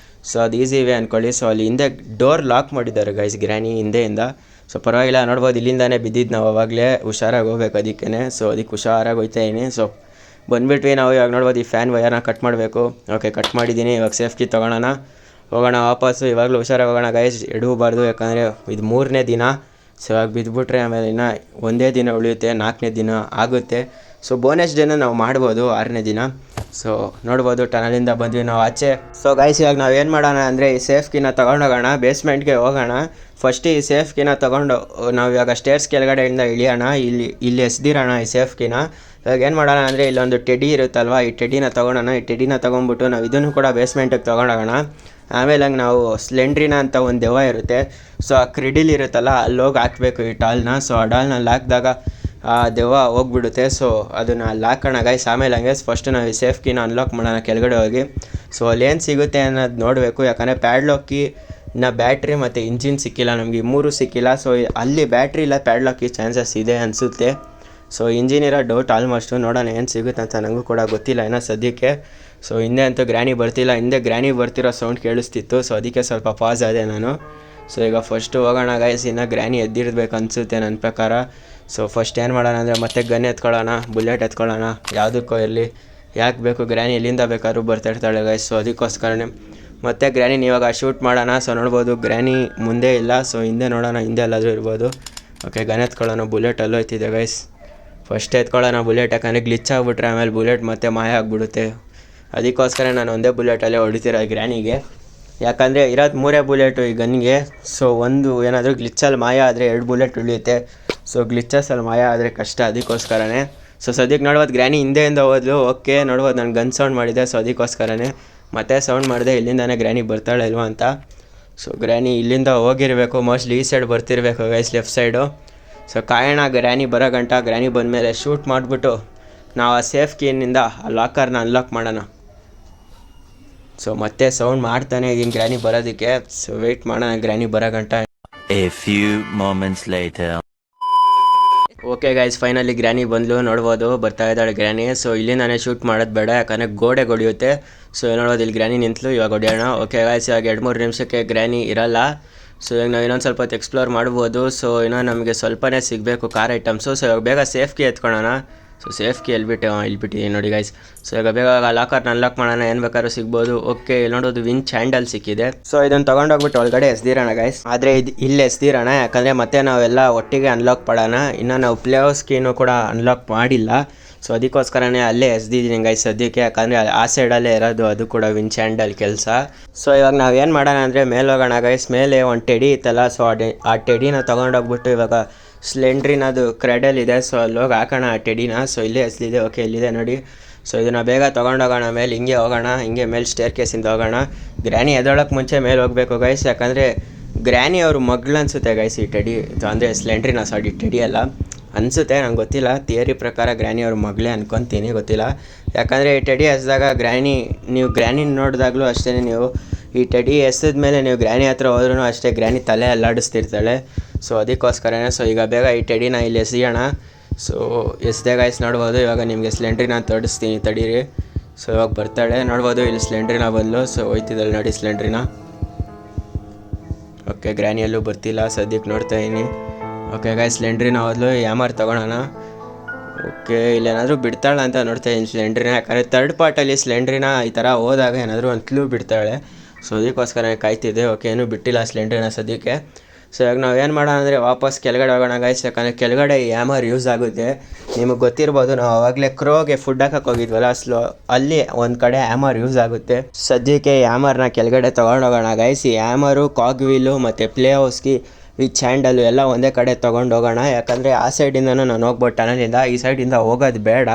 ಸೊ ಅದು ಈಸಿ ವೇ ಅಂದ್ಕೊಳ್ಳಿ. ಸೊ ಅಲ್ಲಿ ಹಿಂದೆ ಡೋರ್ ಲಾಕ್ ಮಾಡಿದ್ದಾರೆ ಗೈಸ್ ಗ್ರ್ಯಾನಿ ಹಿಂದೆಯಿಂದ. ಸೊ ಪರವಾಗಿಲ್ಲ, ನೋಡ್ಬೋದು ಇಲ್ಲಿಂದಾನೇ ಬಿದ್ದಿದ್ದು ನಾವು ಅವಾಗಲೇ. ಹುಷಾರಾಗಿ ಹೋಗ್ಬೇಕು ಅದಕ್ಕೇ. ಸೊ ಅದಕ್ಕೆ ಹುಷಾರಾಗಿ ಹೋಗ್ತಾ ಇದ್ದೀನಿ. ಸೊ ಬಂದುಬಿಟ್ವಿ ನಾವು. ಇವಾಗ ನೋಡ್ಬೋದು ಈ ಫ್ಯಾನ್ ವಯರ್ನ ಕಟ್ ಮಾಡಬೇಕು. ಓಕೆ, ಕಟ್ ಮಾಡಿದ್ದೀನಿ. ಇವಾಗ ಸೇಫ್ ಕೀ ತೊಗೊಳೋಣ, ಹೋಗೋಣ ವಾಪಸ್ಸು. ಇವಾಗಲೂ ಹುಷಾರಾಗಿ ಹೋಗೋಣ ಗೈಸ್, ಎಡವಬಾರ್ದು, ಯಾಕಂದರೆ ಇದು 3ನೇ ದಿನ. ಸೊ ಇವಾಗ ಬಿದ್ದುಬಿಟ್ರೆ ಆಮೇಲೆ ಇನ್ನೂ 1ನೇ ದಿನ ಉಳಿಯುತ್ತೆ, 4ನೇ ದಿನ ಆಗುತ್ತೆ. ಸೊ ಬೋನಸ್ ಡೇನ ನಾವು ಮಾಡ್ಬೋದು 6ನೇ ದಿನ. ಸೊ ನೋಡ್ಬೋದು ಟನಲಿಂದ ಬಂದ್ವಿ ನಾವು ಆಚೆ. ಸೊ ಗೈಸ್, ಇವಾಗ ನಾವು ಏನು ಮಾಡೋಣ ಅಂದರೆ ಈ ಸೇಫ್ ಕೀನ ತೊಗೊಂಡೋಗೋಣ, ಬೇಸ್ಮೆಂಟ್ಗೆ ಹೋಗೋಣ. ಫಸ್ಟ್ ಈ ಸೇಫ್ ಕೀನ ತೊಗೊಂಡು ನಾವು ಇವಾಗ ಸ್ಟೇರ್ಸ್ ಕೆಳಗಡೆಯಿಂದ ಇಳಿಯೋಣ. ಇಲ್ಲಿ ಎಸ್ದಿರೋಣ ಈ ಸೇಫ್ ಕೀನ. ಇವಾಗ ಏನು ಮಾಡೋಣ ಅಂದರೆ ಇಲ್ಲೊಂದು ಟೆಡಿ ಇರುತ್ತಲ್ವ, ಈ ಟೆಡಿನ ತೊಗೊಳೋಣ. ಈ ಟೆಡಿನ ತೊಗೊಂಡ್ಬಿಟ್ಟು ನಾವು ಇದನ್ನು ಕೂಡ ಬೇಸ್ಮೆಂಟಿಗೆ ತೊಗೊಂಡೋಗೋಣ. ಆಮೇಲೆ ಹಂಗೆ ನಾವು ಸ್ಲೆಂಡ್ರಿನ ಅಂತ ಒಂದು ದೆವ್ವ ಇರುತ್ತೆ. ಸೊ ಆ ಕ್ರಿಡಿಲ್ ಇರುತ್ತಲ್ಲ, ಅಲ್ಲಿ ಹೋಗಿ ಹಾಕಬೇಕು ಈ ಡಾಲ್ನ. ಸೊ ಆ ಡಾಲ್ನಲ್ಲಿ ಹಾಕಿದಾಗ ಆ ದೆವ್ವ ಹೋಗ್ಬಿಡುತ್ತೆ. ಸೊ ಅದನ್ನು ಅಲ್ಲಿ ಹಾಕೋಣ ಗೈಸ್. ಆಮೇಲೆ ಹಂಗೆ ಫಸ್ಟು ನಾವು ಈ ಸೇಫ್ ಕೀನ ಅನ್ಲಾಕ್ ಮಾಡೋಣ ಕೆಳಗಡೆ ಹೋಗಿ. ಸೊ ಅಲ್ಲಿ ಏನು ಸಿಗುತ್ತೆ ಅನ್ನೋದು ನೋಡಬೇಕು, ಯಾಕಂದರೆ ಪ್ಯಾಡ್ಲಾಕ್ ಕೀ, ಇನ್ನು ಬ್ಯಾಟ್ರಿ ಮತ್ತು ಇಂಜಿನ್ ಸಿಕ್ಕಿಲ್ಲ ನಮಗೆ, 3 ಸಿಕ್ಕಿಲ್ಲ. ಸೊ ಅಲ್ಲಿ ಬ್ಯಾಟ್ರಿ ಇಲ್ಲ, ಪ್ಯಾಡ್ಲಾಕ್ ಕೀ ಚಾನ್ಸಸ್ ಇದೆ ಅನಿಸುತ್ತೆ. ಸೊ ಇಂಜಿನ್ ಇರೋ ಡೌಟ್ ಆಲ್ಮೋಸ್ಟು. ನೋಡೋಣ ಏನು ಸಿಗುತ್ತೆ ಅಂತ, ನನಗೂ ಕೂಡ ಗೊತ್ತಿಲ್ಲ ಏನೋ ಸದ್ಯಕ್ಕೆ. ಸೊ ಹಿಂದೆ ಅಂತೂ ಗ್ರ್ಯಾನಿ ಬರ್ತಿಲ್ಲ, ಹಿಂದೆ ಗ್ರ್ಯಾನಿ ಬರ್ತಿರೋ ಸೌಂಡ್ ಕೇಳಿಸ್ತಿತ್ತು. ಸೊ ಅದಕ್ಕೆ ಸ್ವಲ್ಪ ಪಾಸ್ ಆದೆ ನಾನು. ಸೊ ಈಗ ಫಸ್ಟು ಹೋಗೋಣ ಗೈಸ್, ಇನ್ನು ಗ್ರ್ಯಾನಿ ಎದ್ದಿರ್ಬೇಕು ಅನಿಸುತ್ತೆ ನನ್ನ ಪ್ರಕಾರ. ಸೊ ಫಸ್ಟ್ ಏನು ಮಾಡೋಣ ಅಂದರೆ ಮತ್ತೆ ಗನ್ ಎತ್ಕೊಳ್ಳೋಣ, ಬುಲೆಟ್ ಎತ್ಕೊಳ್ಳೋಣ, ಯಾವುದಕ್ಕೋ ಇರಲಿ. ಯಾಕೆ ಬೇಕು, ಗ್ರ್ಯಾನಿ ಎಲ್ಲಿಂದ ಬೇಕಾದ್ರೂ ಬರ್ತಾಯಿರ್ತಾಳೆ ಗೈಸ್. ಸೊ ಅದಕ್ಕೋಸ್ಕರನೇ ಮತ್ತೆ ಗ್ರ್ಯಾನಿನ ಇವಾಗ ಶೂಟ್ ಮಾಡೋಣ. ಸೊ ನೋಡ್ಬೋದು ಗ್ರ್ಯಾನಿ ಮುಂದೆ ಇಲ್ಲ. ಸೊ ಹಿಂದೆ ನೋಡೋಣ, ಹಿಂದೆ ಎಲ್ಲಾದರೂ ಇರ್ಬೋದು. Okay, gun ಎತ್ಕೊಳ್ಳೋಣ. ಬುಲೆಟ್ ಅಲ್ಲೂ ಹೋಯ್ತಿದೆ ಗೈಸ್. ಫಸ್ಟ್ ಎತ್ಕೊಳ್ಳೋಣ ಬುಲೆಟ್, ಯಾಕಂದರೆ ಗ್ಲಿಚ್ ಆಗಿಬಿಟ್ರೆ ಆಮೇಲೆ ಬುಲೆಟ್ ಮತ್ತೆ ಮಾಯ ಆಗಿಬಿಡುತ್ತೆ. ಅದಕ್ಕೋಸ್ಕರ ನಾನು ಒಂದೇ ಬುಲೆಟಲ್ಲೇ ಹೊಡಿತೀರ ಗ್ರ್ಯಾನಿಗೆ. ಯಾಕಂದರೆ ಇರೋದು 3 ಬುಲೆಟು ಈ ಗನ್ಗೆ. ಸೊ ಒಂದು ಏನಾದರೂ ಗ್ಲಿಚ್ಚಲ್ಲಿ ಮಾಯ ಆದರೆ 2 ಬುಲೆಟ್ ಉಳಿಯುತ್ತೆ. ಸೊ ಗ್ಲಿಚಸಲ್ಲಿ ಮಾಯ ಆದರೆ ಕಷ್ಟ, ಅದಕ್ಕೋಸ್ಕರನೇ. ಸೊ ಸದ್ಯಕ್ಕೆ ನೋಡ್ಬೋದು ಗ್ರ್ಯಾನಿ ಹಿಂದೆಯಿಂದ ಹೋದ್ಲು. ಓಕೆ ನೋಡ್ಬೋದು ನಾನು ಗನ್ ಸೌಂಡ್ ಮಾಡಿದ್ದೆ, ಸೊ ಅದಕ್ಕೋಸ್ಕರನೇ ಮತ್ತೆ ಸೌಂಡ್ ಮಾಡಿದೆ ಇಲ್ಲಿಂದಾನೆ ಗ್ರ್ಯಾನಿ ಬರ್ತಾಳೆ ಇಲ್ವಾ ಅಂತ. ಸೊ ಗ್ರ್ಯಾನಿ ಇಲ್ಲಿಂದ ಹೋಗಿರಬೇಕು, ಮೋಸ್ಟ್ಲಿ ಈ ಸೈಡ್ ಬರ್ತಿರಬೇಕು ಗೈಸ್, ಲೆಫ್ಟ್ ಸೈಡು. ಸೊ ಕಾಯೋಣ ಗ್ರ್ಯಾನಿ ಬರೋ ಗಂಟ. ಗ್ರ್ಯಾನಿ ಬಂದಮೇಲೆ ಶೂಟ್ ಮಾಡಿಬಿಟ್ಟು ನಾವು ಆ ಸೇಫ್ ಕೀನಿಂದ ಆ ಲಾಕರ್ನ ಅನ್ಲಾಕ್ ಮಾಡೋಣ. ಸೊ ಮತ್ತೆ ಸೌಂಡ್ ಮಾಡ್ತಾನೆ ಇದೀನಿ ಗ್ರ್ಯಾನಿ ಬರೋದಕ್ಕೆ. ಸೊ ವೆಯ್ಟ್ ಮಾಡೋಣ ಗ್ರ್ಯಾನಿ ಬರೋ ಗಂಟ. A few moments later. Okay guys, finally granny ಬಂದ್ಲು. ನೋಡ್ಬೋದು ಬರ್ತಾ ಇದ್ದಾಳೆ ಗ್ರ್ಯಾನಿ. ಸೊ ಇಲ್ಲಿ ನಾನೇ ಶೂಟ್ ಮಾಡೋದು ಬೇಡ, ಯಾಕಂದರೆ ಗೋಡೆ ಹೊಡಿಯುತ್ತೆ. ಸೊ ನೋಡ್ಬೋದು ಇಲ್ಲಿ ಗ್ರ್ಯಾನಿ ನಿಂತಲು, ಇವಾಗ ಹೊಡೆಯೋಣ. ಓಕೆ ಗೈಸ್, ಇವಾಗ 2-3 ನಿಮಿಷಕ್ಕೆ ಗ್ರ್ಯಾನಿ ಇರಲ್ಲ. ಸೊ ಇವಾಗ ನಾವು ಇನ್ನೊಂದು ಸ್ವಲ್ಪ ಹೊತ್ತು ಎಕ್ಸ್ಪ್ಲೋರ್ ಮಾಡ್ಬೋದು. ಸೊ ಇನ್ನೂ ನಮಗೆ ಸ್ವಲ್ಪನೇ ಸಿಗಬೇಕು ಕಾರ್ ಐಟಮ್ಸು. ಸೊ ಇವಾಗ ಬೇಗ ಸೇಫ್ ಕೀ ಎತ್ಕೊಳ್ಳೋಣ. ಸೊ ಸೇಫ್ ಕೀ ಇಲ್ಬಿಟ್ಟಿದ್ದೀನಿ ನೋಡಿ ಗೈಸ್. ಸೊ ಈಗ ಬೇಗ ಲಾಕರ್ನ ಅನ್ಲಾಕ್ ಮಾಡೋಣ, ಏನು ಬೇಕಾದ್ರೂ ಸಿಗ್ಬೋದು. ಓಕೆ ಇಲ್ಲಿ ನೋಡೋದು ವಿಂಚ್ ಹ್ಯಾಂಡಲ್ ಸಿಕ್ಕಿದೆ. ಸೊ ಇದನ್ನು ತೊಗೊಂಡೋಗ್ಬಿಟ್ಟು ಒಳಗಡೆ ಎಸ್ದಿರೋಣ ಗೈಸ್. ಆದರೆ ಇಲ್ಲಿ ಎಸ್ದಿರೋಣ, ಯಾಕಂದರೆ ಮತ್ತೆ ನಾವೆಲ್ಲ ಒಟ್ಟಿಗೆ ಅನ್ಲಾಕ್ ಮಾಡೋಣ. ಇನ್ನು ನಾವು ಪ್ಲೇ ಹೌಸ್ ಕೀನೂ ಕೂಡ ಅನ್ಲಾಕ್ ಮಾಡಿಲ್ಲ. ಸೊ ಅದಕ್ಕೋಸ್ಕರನೇ ಅಲ್ಲೇ ಎಸ್ದಿದ್ದೀನಿ ಗೈಸ್ ಸದ್ಯಕ್ಕೆ, ಯಾಕಂದರೆ ಆ ಸೈಡಲ್ಲೇ ಇರೋದು ಅದು ಕೂಡ ವಿಂಚ್ ಹ್ಯಾಂಡಲ್ ಕೆಲಸ. ಸೊ ಇವಾಗ ನಾವು ಏನು ಮಾಡೋಣ ಅಂದರೆ ಮೇಲೆ ಹೋಗೋಣ ಗೈಸ್. ಮೇಲೆ ಒಂದು ಟೆಡಿ ಇತ್ತಲ್ಲ, ಸೊ ಆ ಟೆಡಿನ ತೊಗೊಂಡೋಗ್ಬಿಟ್ಟು ಇವಾಗ ಸ್ಲೆಂಡ್ರಿನದು ಕ್ರೆಡಲ್ ಇದೆ. ಸೊ ಅಲ್ಲಿ ಹೋಗಿ ಹಾಕೋಣ ಆ ಟೆಡಿನ. ಸೊ ಇಲ್ಲೇ ಎಸ್ಲಿದೆ. ಓಕೆ ಇಲ್ಲಿದೆ ನೋಡಿ. ಸೊ ಇದನ್ನು ಬೇಗ ತೊಗೊಂಡೋಗೋಣ ಮೇಲೆ. ಹಿಂಗೆ ಹೋಗೋಣ, ಹಿಂಗೆ ಮೇಲೆ ಸ್ಟೇರ್ ಕೇಸಿಂದ ಹೋಗೋಣ. ಗ್ರ್ಯಾನಿ ಎದೊಳಕ್ಕೆ ಮುಂಚೆ ಮೇಲೆ ಹೋಗಬೇಕು ಗೈಸ್, ಯಾಕಂದರೆ ಗ್ರ್ಯಾನಿ ಅವರು ಮಗಳು ಅನಿಸುತ್ತೆ ಗೈಸ್ ಈ ಟೆಡಿ, ಅಂದರೆ ಸ್ಲೆಂಡ್ರಿನ ಟೆಡಿ ಅಲ್ಲ ಅನಿಸುತ್ತೆ, ನಂಗೆ ಗೊತ್ತಿಲ್ಲ. ಥಿಯರಿ ಪ್ರಕಾರ ಗ್ರ್ಯಾನಿ ಅವ್ರ ಮಗಳೇ ಅನ್ಕೊತೀನಿ, ಗೊತ್ತಿಲ್ಲ. ಯಾಕಂದರೆ ಈ ಟೆಡಿ ಎಸ್ದಾಗ ನೀವು ಗ್ರ್ಯಾನಿ ನೋಡಿದಾಗಲೂ ಅಷ್ಟೇ, ನೀವು ಈ ಟೆಡಿ ಎಸೆದ ಮೇಲೆ ನೀವು ಗ್ರ್ಯಾನಿ ಹತ್ರ ಹೋದ್ರೂ ಅಷ್ಟೇ ಗ್ರ್ಯಾನಿ ತಲೆ ಅಲ್ಲಾಡಿಸ್ತಿರ್ತಾಳೆ. ಸೊ ಅದಕ್ಕೋಸ್ಕರನೇ. ಸೊ ಈಗ ಬೇಗ ಈ ಟೆಡಿನ ಇಲ್ಲಿ ಎಸೆಯೋಣ. ಸೊ ಎಸ್ದೆ ಗೈಸ್ ನೋಡ್ಬೋದು. ಇವಾಗ ನಿಮಗೆ ಸ್ಲೆಂಡ್ರಿನ ತೋರಿಸ್ತೀನಿ ತಡೀರಿ. ಸೊ ಇವಾಗ ಬರ್ತಾಳೆ ನೋಡ್ಬೋದು, ಇಲ್ಲಿ ಸ್ಲೆಂಡ್ರಿನ ಬದಲು. ಸೊ ಹೋಯ್ತಿದ್ದಾಳೆ ನೋಡಿ ಸ್ಲೆಂಡ್ರಿನ. ಓಕೆ ಗ್ರ್ಯಾನಿಯಲ್ಲೂ ಬರ್ತಿಲ್ಲ ಸದ್ಯಕ್ಕೆ, ನೋಡ್ತಾಯಿದ್ದೀನಿ. ಓಕೆ ಗೈಸ್ ಸ್ಲೆಂಡ್ರಿನ ಹೋದ್ಲು, ಯಾಮಾರು ತೊಗೊಳೋಣ. ಓಕೆ ಇಲ್ಲೇನಾದರೂ ಬಿಡ್ತಾಳೆ ಅಂತ ನೋಡ್ತಾಯಿದ್ದೀನಿ ಸ್ಲೆಂಡ್ರಿನ, ಯಾಕಂದರೆ ಥರ್ಡ್ ಪಾರ್ಟಲ್ಲಿ ಸ್ಲೆಂಡ್ರಿನ ಈ ಥರ ಹೋದಾಗ ಏನಾದರೂ ಒಂದು ಕ್ಲೂ ಬಿಡ್ತಾಳೆ. ಸೊ ಅದಕ್ಕೋಸ್ಕರ ಕಾಯ್ತಿದ್ದೆ. ಓಕೆ ಏನೂ ಬಿಟ್ಟಿಲ್ಲ ಸ್ಲೆಂಡ್ರಿನ ಸದ್ಯಕ್ಕೆ. ಸೊ ಇವಾಗ ನಾವು ಏನು ಮಾಡೋಣ ಅಂದರೆ ವಾಪಸ್ ಕೆಳಗಡೆ ಹೋಗೋಣ ಗೈಸ್, ಯಾಕಂದರೆ ಕೆಳಗಡೆ ಯಾಮರ್ ಯೂಸ್ ಆಗುತ್ತೆ. ನಿಮಗೆ ಗೊತ್ತಿರ್ಬೋದು, ನಾವು ಆವಾಗಲೇ ಕ್ರೋಗೆ ಫುಡ್ ಹಾಕಕ್ಕೆ ಹೋಗಿದ್ವಲ್ಲ, ಅಲ್ಲಿ ಒಂದು ಕಡೆ ಹ್ಯಾಮರ್ ಯೂಸ್ ಆಗುತ್ತೆ. ಸದ್ಯಕ್ಕೆ ಹ್ಯಾಮರ್ನ ಕೆಳಗಡೆ ತೊಗೊಂಡೋಗೋಣ ಗೈಸ್. ಈ ಹ್ಯಾಮರು, ಕಾಗ್ ವೀಲು ಮತ್ತು ಪ್ಲೇ ಹೌಸ್ಗೆ ವಿಚ್ ಹ್ಯಾಂಡಲು ಎಲ್ಲ ಒಂದೇ ಕಡೆ ತೊಗೊಂಡು ಹೋಗೋಣ. ಯಾಕಂದರೆ ಆ ಸೈಡಿಂದನೂ ನಾನು ಹೋಗ್ಬೋದು ಟನಲಿಂದ, ಈ ಸೈಡಿಂದ ಹೋಗೋದು ಬೇಡ,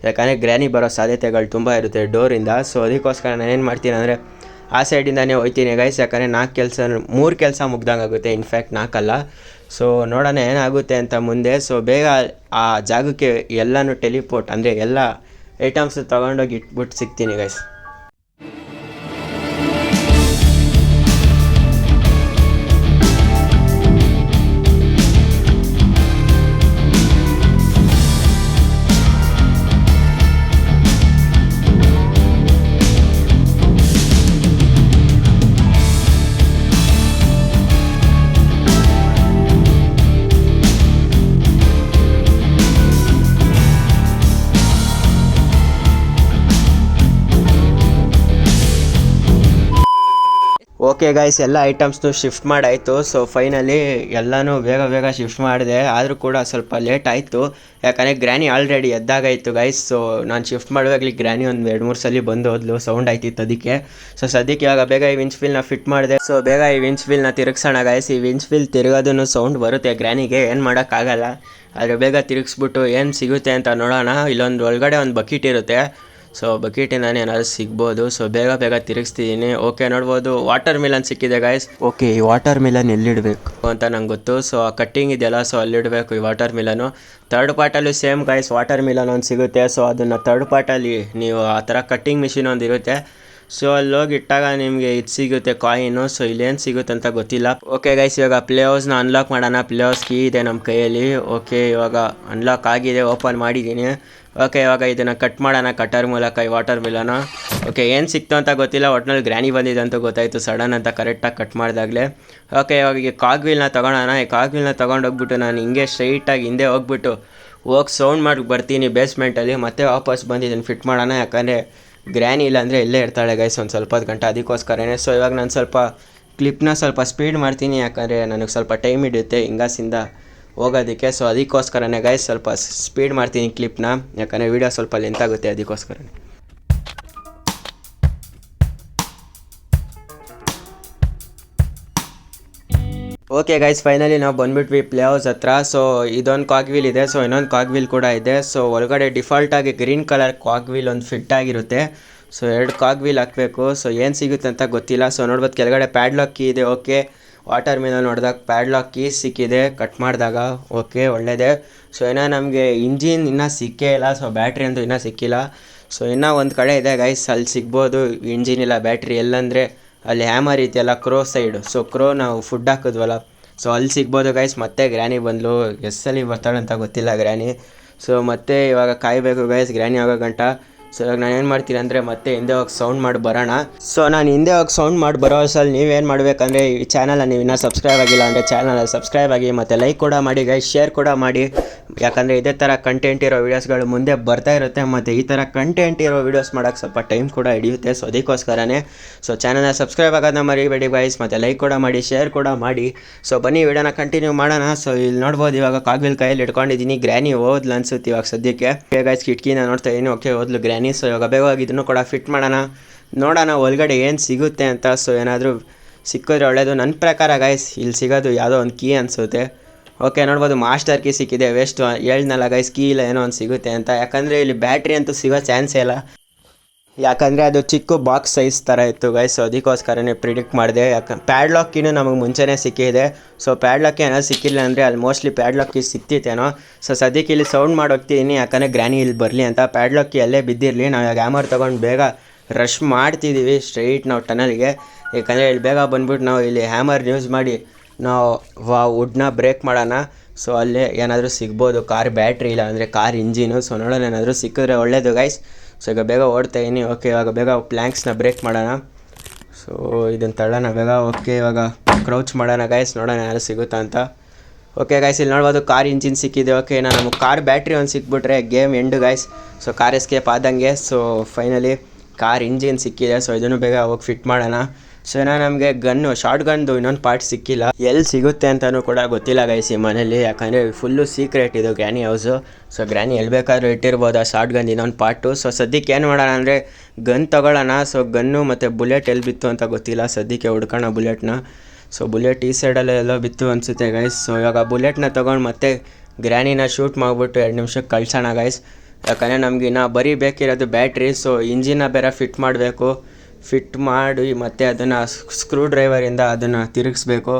ಯಾಕಂದರೆ ಗ್ರ್ಯಾನಿ ಬರೋ ಸಾಧ್ಯತೆಗಳು ತುಂಬ ಇರುತ್ತೆ ಡೋರಿಂದ. ಸೊ ಅದಕ್ಕೋಸ್ಕರ ನಾನು ಏನು ಮಾಡ್ತೀನಿ ಅಂದರೆ ಆ ಸೈಡಿಂದನೇ ಹೋಗ್ತೀನಿ ಗೈಸ್, ಯಾಕಂದರೆ 3 ಕೆಲಸ ಮುಗ್ದಂಗಾಗುತ್ತೆ. ಇನ್ಫ್ಯಾಕ್ಟ್ 4 ಅಲ್ಲ. ಸೊ ನೋಡೋಣ ಏನಾಗುತ್ತೆ ಅಂತ ಮುಂದೆ. ಸೊ ಬೇಗ ಆ ಜಾಗಕ್ಕೆ ಎಲ್ಲನೂ ಟೆಲಿಪೋರ್ಟ್ ಅಂದರೆ ಎಲ್ಲ ಐಟಮ್ಸ್ ತೊಗೊಂಡೋಗಿ ಇಟ್ಬಿಟ್ಟು ಸಿಗ್ತೀನಿ ಗೈಸ್. ಓಕೆ ಗೈಸ್, ಎಲ್ಲ ಐಟಮ್ಸ್ನು ಶಿಫ್ಟ್ ಮಾಡಾಯಿತು. ಸೊ ಫೈನಲಿ ಎಲ್ಲನೂ ಬೇಗ ಶಿಫ್ಟ್ ಮಾಡಿದೆ, ಆದರೂ ಕೂಡ ಸ್ವಲ್ಪ ಲೇಟ್ ಆಯಿತು, ಯಾಕಂದರೆ ಗ್ರ್ಯಾನಿ ಆಲ್ರೆಡಿ ಎದ್ದಾಗಾಯಿತು ಗೈಸ್. ಸೊ ನಾನು ಶಿಫ್ಟ್ ಮಾಡುವಾಗಲಿ ಗ್ರ್ಯಾನಿ ಒಂದು 2-3 ಸಲ ಬಂದು ಹೋದ್ಲು, ಸೌಂಡ್ ಆಯ್ತಿತ್ತು ಅದಕ್ಕೆ. ಸೊ ಸದ್ಯಕ್ಕೆ ಇವಾಗ ಬೇಗ ಈ ವಿಂಚ್ ವೀಲ್ನ ಫಿಟ್ ಮಾಡಿದೆ. ಸೊ ಬೇಗ ಈ ವಿಂಚ್ ವೀಲ್ನ ತಿರುಗಿಸೋಣ ಗೈಸ್. ಈ ವಿಂಚ್ ವೀಲ್ ತಿರುಗೋದನ್ನು ಸೌಂಡ್ ಬರುತ್ತೆ ಗ್ರ್ಯಾನಿಗೆ, ಏನು ಮಾಡೋಕ್ಕಾಗಲ್ಲ. ಆದರೆ ಬೇಗ ತಿರುಗಿಸ್ಬಿಟ್ಟು ಏನು ಸಿಗುತ್ತೆ ಅಂತ ನೋಡೋಣ. ಇಲ್ಲೊಂದು ಒಳಗಡೆ ಒಂದು ಬಕೆಟ್ ಇರುತ್ತೆ. ಸೊ ಬಕೆಟಿಂದಾನೆ ಏನಾದ್ರು ಸಿಗ್ಬೋದು. ಸೊ ಬೇಗ ತಿರುಗಿಸ್ತಿದ್ದೀನಿ. ಓಕೆ ನೋಡ್ಬೋದು ವಾಟರ್ ಮಿಲನ್ ಸಿಕ್ಕಿದೆ ಗೈಸ್. ಓಕೆ ಈ ವಾಟರ್ ಮಿಲನ್ ಎಲ್ಲಿಡಬೇಕು ಅಂತ ನಂಗೆ ಗೊತ್ತು. ಸೊ ಆ ಕಟ್ಟಿಂಗ್ ಇದೆಯಲ್ಲ, ಸೊ ಅಲ್ಲಿಡಬೇಕು ಈ ವಾಟರ್ ಮಿಲನು. ಥರ್ಡ್ ಪಾರ್ಟಲ್ಲೂ ಸೇಮ್ ಗೈಸ್ ವಾಟರ್ ಮಿಲನ್ ಒಂದು ಸಿಗುತ್ತೆ. ಸೊ ಅದನ್ನು ಥರ್ಡ್ ಪಾರ್ಟಲ್ಲಿ ನೀವು ಆ ಥರ ಕಟ್ಟಿಂಗ್ ಮಿಷಿನ್ ಒಂದು ಇರುತ್ತೆ. ಸೊ ಅಲ್ಲಿ ಹೋಗಿ ಇಟ್ಟಾಗ ನಿಮಗೆ ಇದು ಸಿಗುತ್ತೆ ಕಾಯಿನು. ಸೊ ಇಲ್ಲೇನು ಸಿಗುತ್ತೆ ಅಂತ ಗೊತ್ತಿಲ್ಲ. ಓಕೆ ಗೈಸ್ ಇವಾಗ ಪ್ಲೇ ಹೌಸ್ನ ಅನ್ಲಾಕ್ ಮಾಡೋಣ. ಪ್ಲೇ ಹೌಸ್ ಕೀ ಇದೆ ನಮ್ಮ ಕೈಯಲ್ಲಿ. ಓಕೆ ಇವಾಗ ಅನ್ಲಾಕ್ ಆಗಿದೆ, ಓಪನ್ ಮಾಡಿದ್ದೀನಿ. ಓಕೆ ಇವಾಗ ಇದನ್ನು ಕಟ್ ಮಾಡೋಣ ಕಟರ್ ಮೂಲಕ ಈ ವಾಟರ್ ಮಿಲನ. ಓಕೆ ಏನು ಸಿಕ್ತು ಅಂತ ಗೊತ್ತಿಲ್ಲ, ಒಟ್ಟಿನಲ್ಲಿ ಗ್ರ್ಯಾನಿ ಬಂದಿದೆ ಅಂತ ಗೊತ್ತಾಯಿತು ಸಡನ್ ಅಂತ ಕರೆಕ್ಟಾಗಿ ಕಟ್ ಮಾಡಿದಾಗಲೇ. ಓಕೆ ಇವಾಗ ಈ ಕಾಗ್ ವೀಲ್ನ ತೊಗೊಳೋಣ. ಈ ಕಾಗ್ ವೀಲ್ನ ತೊಗೊಂಡೋಗ್ಬಿಟ್ಟು ನಾನು ಹಿಂಗೆ ಸ್ಟ್ರೈಟಾಗಿ ಹಿಂದೆ ಹೋಗ್ಬಿಟ್ಟು ಸೌಂಡ್ ಮಾಡಿ ಬರ್ತೀನಿ ಬೇಸ್ಮೆಂಟಲ್ಲಿ. ಮತ್ತೆ ವಾಪಸ್ ಬಂದಿದ್ದೀನಿ ಫಿಟ್ ಮಾಡೋಣ, ಯಾಕಂದರೆ ಗ್ರ್ಯಾನಿ ಇಲ್ಲ ಅಂದರೆ ಇಲ್ಲೇ ಇರ್ತಾಳೆ ಗೈಸ್ ಒಂದು ಸ್ವಲ್ಪ ಗಂಟೆ, ಅದಕ್ಕೋಸ್ಕರನೇ. ಸೊ ಇವಾಗ ನಾನು ಸ್ವಲ್ಪ ಕ್ಲಿಪ್ನ ಸ್ವಲ್ಪ ಸ್ಪೀಡ್ ಮಾಡ್ತೀನಿ, ಯಾಕಂದರೆ ನನಗೆ ಸ್ವಲ್ಪ ಟೈಮ್ ಹಿಡಿಯುತ್ತೆ ಹಿಂಗಾಸಿಂದ ಹೋಗೋದಕ್ಕೆ. ಸೊ ಅದಕ್ಕೋಸ್ಕರನೇ ಗೈಸ್ ಸ್ವಲ್ಪ ಸ್ಪೀಡ್ ಮಾಡ್ತೀನಿ ಕ್ಲಿಪ್ನ, ಯಾಕಂದರೆ ವೀಡಿಯೋ ಸ್ವಲ್ಪ ಲೆಂತ್ ಆಗುತ್ತೆ ಅದಕ್ಕೋಸ್ಕರನೇ. ಓಕೆ ಗೈಸ್, ಫೈನಲಿ ನಾವು ಬಂದ್ಬಿಟ್ವಿ ಪ್ಲೇ ಹೌಸ್ ಹತ್ರ. ಸೊ ಇದೊಂದು ಕಾಗ್ ವೀಲ್ ಇದೆ, ಸೊ ಇನ್ನೊಂದು ಕಾಗ್ ವೀಲ್ ಕೂಡ ಇದೆ. ಸೊ ಒಳಗಡೆ ಡಿಫಾಲ್ಟಾಗಿ ಗ್ರೀನ್ ಕಲರ್ ಕಾಗ್ ವೀಲ್ ಒಂದು ಫಿಟ್ ಆಗಿರುತ್ತೆ. ಸೊ 2 ಕಾಗ್ ವೀಲ್ ಹಾಕಬೇಕು. ಸೊ ಏನು ಸಿಗುತ್ತೆ ಅಂತ ಗೊತ್ತಿಲ್ಲ. ಸೊ ನೋಡ್ಬೋದು ಕೆಳಗಡೆ ಪ್ಯಾಡ್ಲಾಕ್ ಕೀ ಇದೆ. ಓಕೆ, ವಾಟರ್ ಮೇಲೆ ನೋಡಿದಾಗ ಪ್ಯಾಡ್ಲಾಕ್ ಕೀ ಸಿಕ್ಕಿದೆ ಕಟ್ ಮಾಡಿದಾಗ. ಓಕೆ, ಒಳ್ಳೆಯದೇ. ಸೊ ಏನೋ ನಮಗೆ ಇಂಜಿನ್ ಇನ್ನೂ ಸಿಕ್ಕೇ ಇಲ್ಲ. ಸೊ ಬ್ಯಾಟ್ರಿ ಅಂತೂ ಇನ್ನೂ ಸಿಕ್ಕಿಲ್ಲ. ಸೊ ಇನ್ನೂ ಒಂದು ಕಡೆ ಇದೆ ಗೈಸ್, ಅಲ್ಲಿ ಸಿಗ್ಬೋದು ಇಂಜಿನ್ ಇಲ್ಲ ಬ್ಯಾಟ್ರಿ. ಎಲ್ಲಂದರೆ ಅಲ್ಲಿ ಹ್ಯಾಮರ್ ಇದೆಯಲ್ಲ ಕ್ರೋ ಸೈಡು. ಸೊ ಕ್ರೋ ನಾವು ಫುಡ್ ಹಾಕಿದ್ವಲ್ಲ, ಸೊ ಅಲ್ಲಿ ಸಿಗ್ಬೋದು ಗೈಸ್. ಮತ್ತೆ ಗ್ರ್ಯಾನಿ ಬಂದಳು, ಎಸ್ಸಲ್ಲಿ ಬರ್ತಾಳೆ ಅಂತ ಗೊತ್ತಿಲ್ಲ ಗ್ರ್ಯಾನಿ. ಸೊ ಮತ್ತೆ ಇವಾಗ ಕಾಯಬೇಕು ಗೈಸ್ ಗ್ರ್ಯಾನಿ ಆಗೋ ಗಂಟ. ಸೊ ಇವಾಗ ನಾನು ಏನು ಮಾಡ್ತೀನಿ ಅಂದರೆ ಮತ್ತೆ ಹಿಂದೆ ಹೋಗಿ ಸೌಂಡ್ ಮಾಡಿ ಬರೋಣ. ಸೊ ನಾನು ಹಿಂದೆ ಹೋಗಿ ಸೌಂಡ್ ಮಾಡಿ ಬರೋ ಅಷ್ಟಲ್ಲಿ ನೀವೇನು ಮಾಡಬೇಕಂದ್ರೆ ಈ ಚಾನಲ್ ನೀವು ಇನ್ನೂ ಸಬ್ಸ್ಕ್ರೈಬ್ ಆಗಿಲ್ಲ ಅಂದರೆ ಚಾನಲ್ ಸಬ್ಸ್ಕ್ರೈಬ್ ಆಗಿ, ಮತ್ತು ಲೈಕ್ ಕೂಡ ಮಾಡಿ ಗೈಸ್, ಶೇರ್ ಕೂಡ ಮಾಡಿ. ಯಾಕಂದರೆ ಇದೇ ಥರ ಕಂಟೆಂಟ್ ಇರೋ ವೀಡಿಯೋಸ್ಗಳು ಮುಂದೆ ಬರ್ತಾ ಇರುತ್ತೆ. ಮತ್ತು ಈ ಥರ ಕಂಟೆಂಟ್ ಇರೋ ವೀಡಿಯೋಸ್ ಮಾಡೋಕ್ಕೆ ಸ್ವಲ್ಪ ಟೈಮ್ ಕೂಡ ಹಿಡಿಯುತ್ತೆ. ಸೊ ಅದಕ್ಕೋಸ್ಕರನೇ ಸೊ ಚಾನಲ್ನ ಸಬ್ಸ್ಕ್ರೈಬ್ ಆಗೋದನ್ನ ಮರಿಬೇಡಿ ಗೈಸ್, ಮತ್ತು ಲೈಕ್ ಕೂಡ ಮಾಡಿ, ಶೇರ್ ಕೂಡ ಮಾಡಿ. ಸೊ ಬನ್ನಿ ವಿಡಿಯೋನ ಕಂಟಿನ್ಯೂ ಮಾಡೋಣ. ಸೊ ಇಲ್ಲಿ ನೋಡ್ಬೋದು ಇವಾಗ ಕಾಗ್ವಿಲ್ ಕೈಯಲ್ಲಿ ಇಟ್ಕೊಂಡಿದ್ದೀನಿ. ಗ್ರ್ಯಾನಿ ಹೋದ್ಲು ಅನ್ಸುತ್ತೆ ಇವಾಗ ಸದ್ಯಕ್ಕೆ. ಗೈಸ್ ಕಿಟಕಿನ ನೋಡ್ತಾ ಇದ್ದೀನಿ. ಓಕೆ, ಹೋದ್ಲು ಗ್ರ್ಯಾನಿ. ಸೊ ಇವಾಗ ಬೇಗವಾಗಿ ಇದನ್ನು ಕೂಡ ಫಿಟ್ ಮಾಡೋಣ, ನೋಡೋಣ ಒಳಗಡೆ ಏನು ಸಿಗುತ್ತೆ ಅಂತ. ಸೊ ಏನಾದರೂ ಸಿಕ್ಕಿದ್ರೆ ಒಳ್ಳೆಯದು. ನನ್ನ ಪ್ರಕಾರ ಗೈಸ್ ಇಲ್ಲಿ ಸಿಗೋದು ಯಾವುದೋ ಒಂದು ಕೀ ಅನಿಸುತ್ತೆ. ಓಕೆ, ನೋಡ್ಬೋದು ಮಾಸ್ಟರ್ ಕೀ ಸಿಕ್ಕಿದೆ. ವೇಸ್ಟ್ ಹೇಳ್ನಲ್ಲ ಗೈಸ್, ಕೀ ಇಲ್ಲ ಏನೋ ಒಂದು ಸಿಗುತ್ತೆ ಅಂತ. ಯಾಕಂದರೆ ಇಲ್ಲಿ ಬ್ಯಾಟ್ರಿ ಅಂತೂ ಸಿಗೋ ಚಾನ್ಸೇ ಇಲ್ಲ, ಯಾಕಂದರೆ ಅದು ಚಿಕ್ಕ ಬಾಕ್ಸ್ ಸೈಜ್ ಥರ ಇತ್ತು ಗೈಸ್. ಸೊ ಅದಕ್ಕೋಸ್ಕರನೇ ಪ್ರಿಡಿಕ್ಟ್ ಮಾಡಿದೆ. ಪ್ಯಾಡ್ಲಾಕ್ ಕೀನು ನಮಗೆ ಮುಂಚೆನೇ ಸಿಕ್ಕಿದೆ. ಸೊ ಪ್ಯಾಡ್ಲಾಕ್ ಏನೋ ಸಿಕ್ಕಿಲ್ಲ ಅಂದರೆ ಅಲ್ಲಿ ಮೋಸ್ಟ್ಲಿ ಪ್ಯಾಡ್ಲಾಕ್ ಕೀ ಸಿಕ್ತಿತ್ತೇನೋ. ಸೊ ಸದ್ಯಕ್ಕೆ ಇಲ್ಲಿ ಸೌಂಡ್ ಮಾಡೋಗ್ತೀನಿ, ಯಾಕಂದರೆ ಗ್ರ್ಯಾನಿ ಇಲ್ಲಿ ಬರಲಿ ಅಂತ. ಪ್ಯಾಡ್ಲಾಕ್ ಕೀ ಅಲ್ಲೇ ಬಿದ್ದಿರಲಿ. ನಾವು ಇವಾಗ ಹ್ಯಾಮರ್ ತೊಗೊಂಡು ಬೇಗ ರಶ್ ಮಾಡ್ತಿದ್ದೀವಿ ಸ್ಟ್ರೈಟ್ ನಾವು ಟನಲ್ಗೆ. ಯಾಕಂದರೆ ಇಲ್ಲಿ ಬೇಗ ಬಂದ್ಬಿಟ್ಟು ನಾವು ಇಲ್ಲಿ ಹ್ಯಾಮರ್ ಯೂಸ್ ಮಾಡಿ ನಾವು ವುಡ್ನ ಬ್ರೇಕ್ ಮಾಡೋಣ. ಸೊ ಅಲ್ಲೇ ಏನಾದರೂ ಸಿಗ್ಬೋದು ಕಾರ್ ಬ್ಯಾಟ್ರಿ, ಇಲ್ಲ ಅಂದರೆ ಕಾರ್ ಇಂಜಿನು. ಸೊ ನೋಡೋಣ ಏನಾದರೂ ಸಿಕ್ಕಿದ್ರೆ ಒಳ್ಳೆಯದು ಗೈಸ್. ಸೊ ಈಗ ಬೇಗ ಓಡ್ತಾಯಿದ್ದೀನಿ. ಓಕೆ, ಇವಾಗ ಬೇಗ ಪ್ಲ್ಯಾಂಕ್ಸ್ನ ಬ್ರೇಕ್ ಮಾಡೋಣ. ಸೊ ಇದನ್ನು ತಳ್ಳೋಣ ಬೇಗ. ಓಕೆ, ಇವಾಗ ಕ್ರೌಚ್ ಮಾಡೋಣ ಗೈಸ್, ನೋಡೋಣ ಯಾರು ಸಿಗುತ್ತಾ ಅಂತ. ಓಕೆ ಗೈಸ್, ಇಲ್ಲಿ ನೋಡ್ಬೋದು ಕಾರ್ ಇಂಜಿನ್ ಸಿಕ್ಕಿದೆ. ಓಕೆ, ನಮಗೆ ಕಾರ್ ಬ್ಯಾಟ್ರಿ ಒಂದು ಸಿಕ್ಬಿಟ್ರೆ game end guys. So car escape ಆದಂಗೆ. ಸೊ ಫೈನಲಿ ಕಾರ್ ಇಂಜಿನ್ ಸಿಕ್ಕಿದೆ. ಸೊ ಇದನ್ನು ಬೇಗ ಹೋಗಿ ಫಿಟ್ ಮಾಡೋಣ. ಸೊ ಏನೋ ನಮಗೆ ಗನ್ನು, ಶಾರ್ಟ್ ಗನ್ದು ಇನ್ನೊಂದು ಪಾರ್ಟ್ ಸಿಕ್ಕಿಲ್ಲ. ಎಲ್ಲಿ ಸಿಗುತ್ತೆ ಅಂತಲೂ ಕೂಡ ಗೊತ್ತಿಲ್ಲ ಗೈಸ್ ಈ ಮನೇಲಿ, ಯಾಕಂದರೆ ಫುಲ್ಲು ಸೀಕ್ರೆಟ್ ಇದು ಗ್ರ್ಯಾನಿ ಹೌಸು. ಸೊ ಗ್ರ್ಯಾನಿ ಎಲ್ಲಿ ಬೇಕಾದ್ರೂ ಇಟ್ಟಿರ್ಬೋದು ಆ ಶಾರ್ಟ್ ಗನ್ ಇನ್ನೊಂದು ಪಾರ್ಟು. ಸೊ ಸದ್ಯಕ್ಕೆ ಏನು ಮಾಡೋಣ ಅಂದರೆ ಗನ್ ತೊಗೊಳ್ಳೋಣ. ಸೊ ಗನ್ನು ಮತ್ತು ಬುಲೆಟ್ ಎಲ್ಲಿ ಬಿತ್ತು ಅಂತ ಗೊತ್ತಿಲ್ಲ, ಸದ್ಯಕ್ಕೆ ಹುಡ್ಕೋಣ ಬುಲೆಟ್ನ. ಸೊ ಬುಲೆಟ್ ಈ ಸೈಡಲ್ಲೇ ಎಲ್ಲೋ ಬಿತ್ತು ಅನಿಸುತ್ತೆ ಗೈಸ್. ಸೊ ಇವಾಗ ಬುಲೆಟ್ನ ತೊಗೊಂಡು ಮತ್ತೆ ಗ್ರ್ಯಾನಿನ ಶೂಟ್ ಮಾಡಿಬಿಟ್ಟು 2 ನಿಮಿಷಕ್ಕೆ ಕಳ್ಸೋಣ ಗೈಸ್. ಯಾಕಂದರೆ ನಮ್ಗೆ ಇನ್ನೂ ಬರೀ ಬೇಕಿರೋದು ಬ್ಯಾಟ್ರಿ. ಸೊ ಇಂಜಿನ್ನ ಬೇರೆ ಫಿಟ್ ಮಾಡಬೇಕು. ಫಿಟ್ ಮಾಡಿ ಮತ್ತು ಅದನ್ನು ಸ್ಕ್ರೂ ಡ್ರೈವರಿಂದ ಅದನ್ನು ತಿರುಗಿಸ್ಬೇಕು.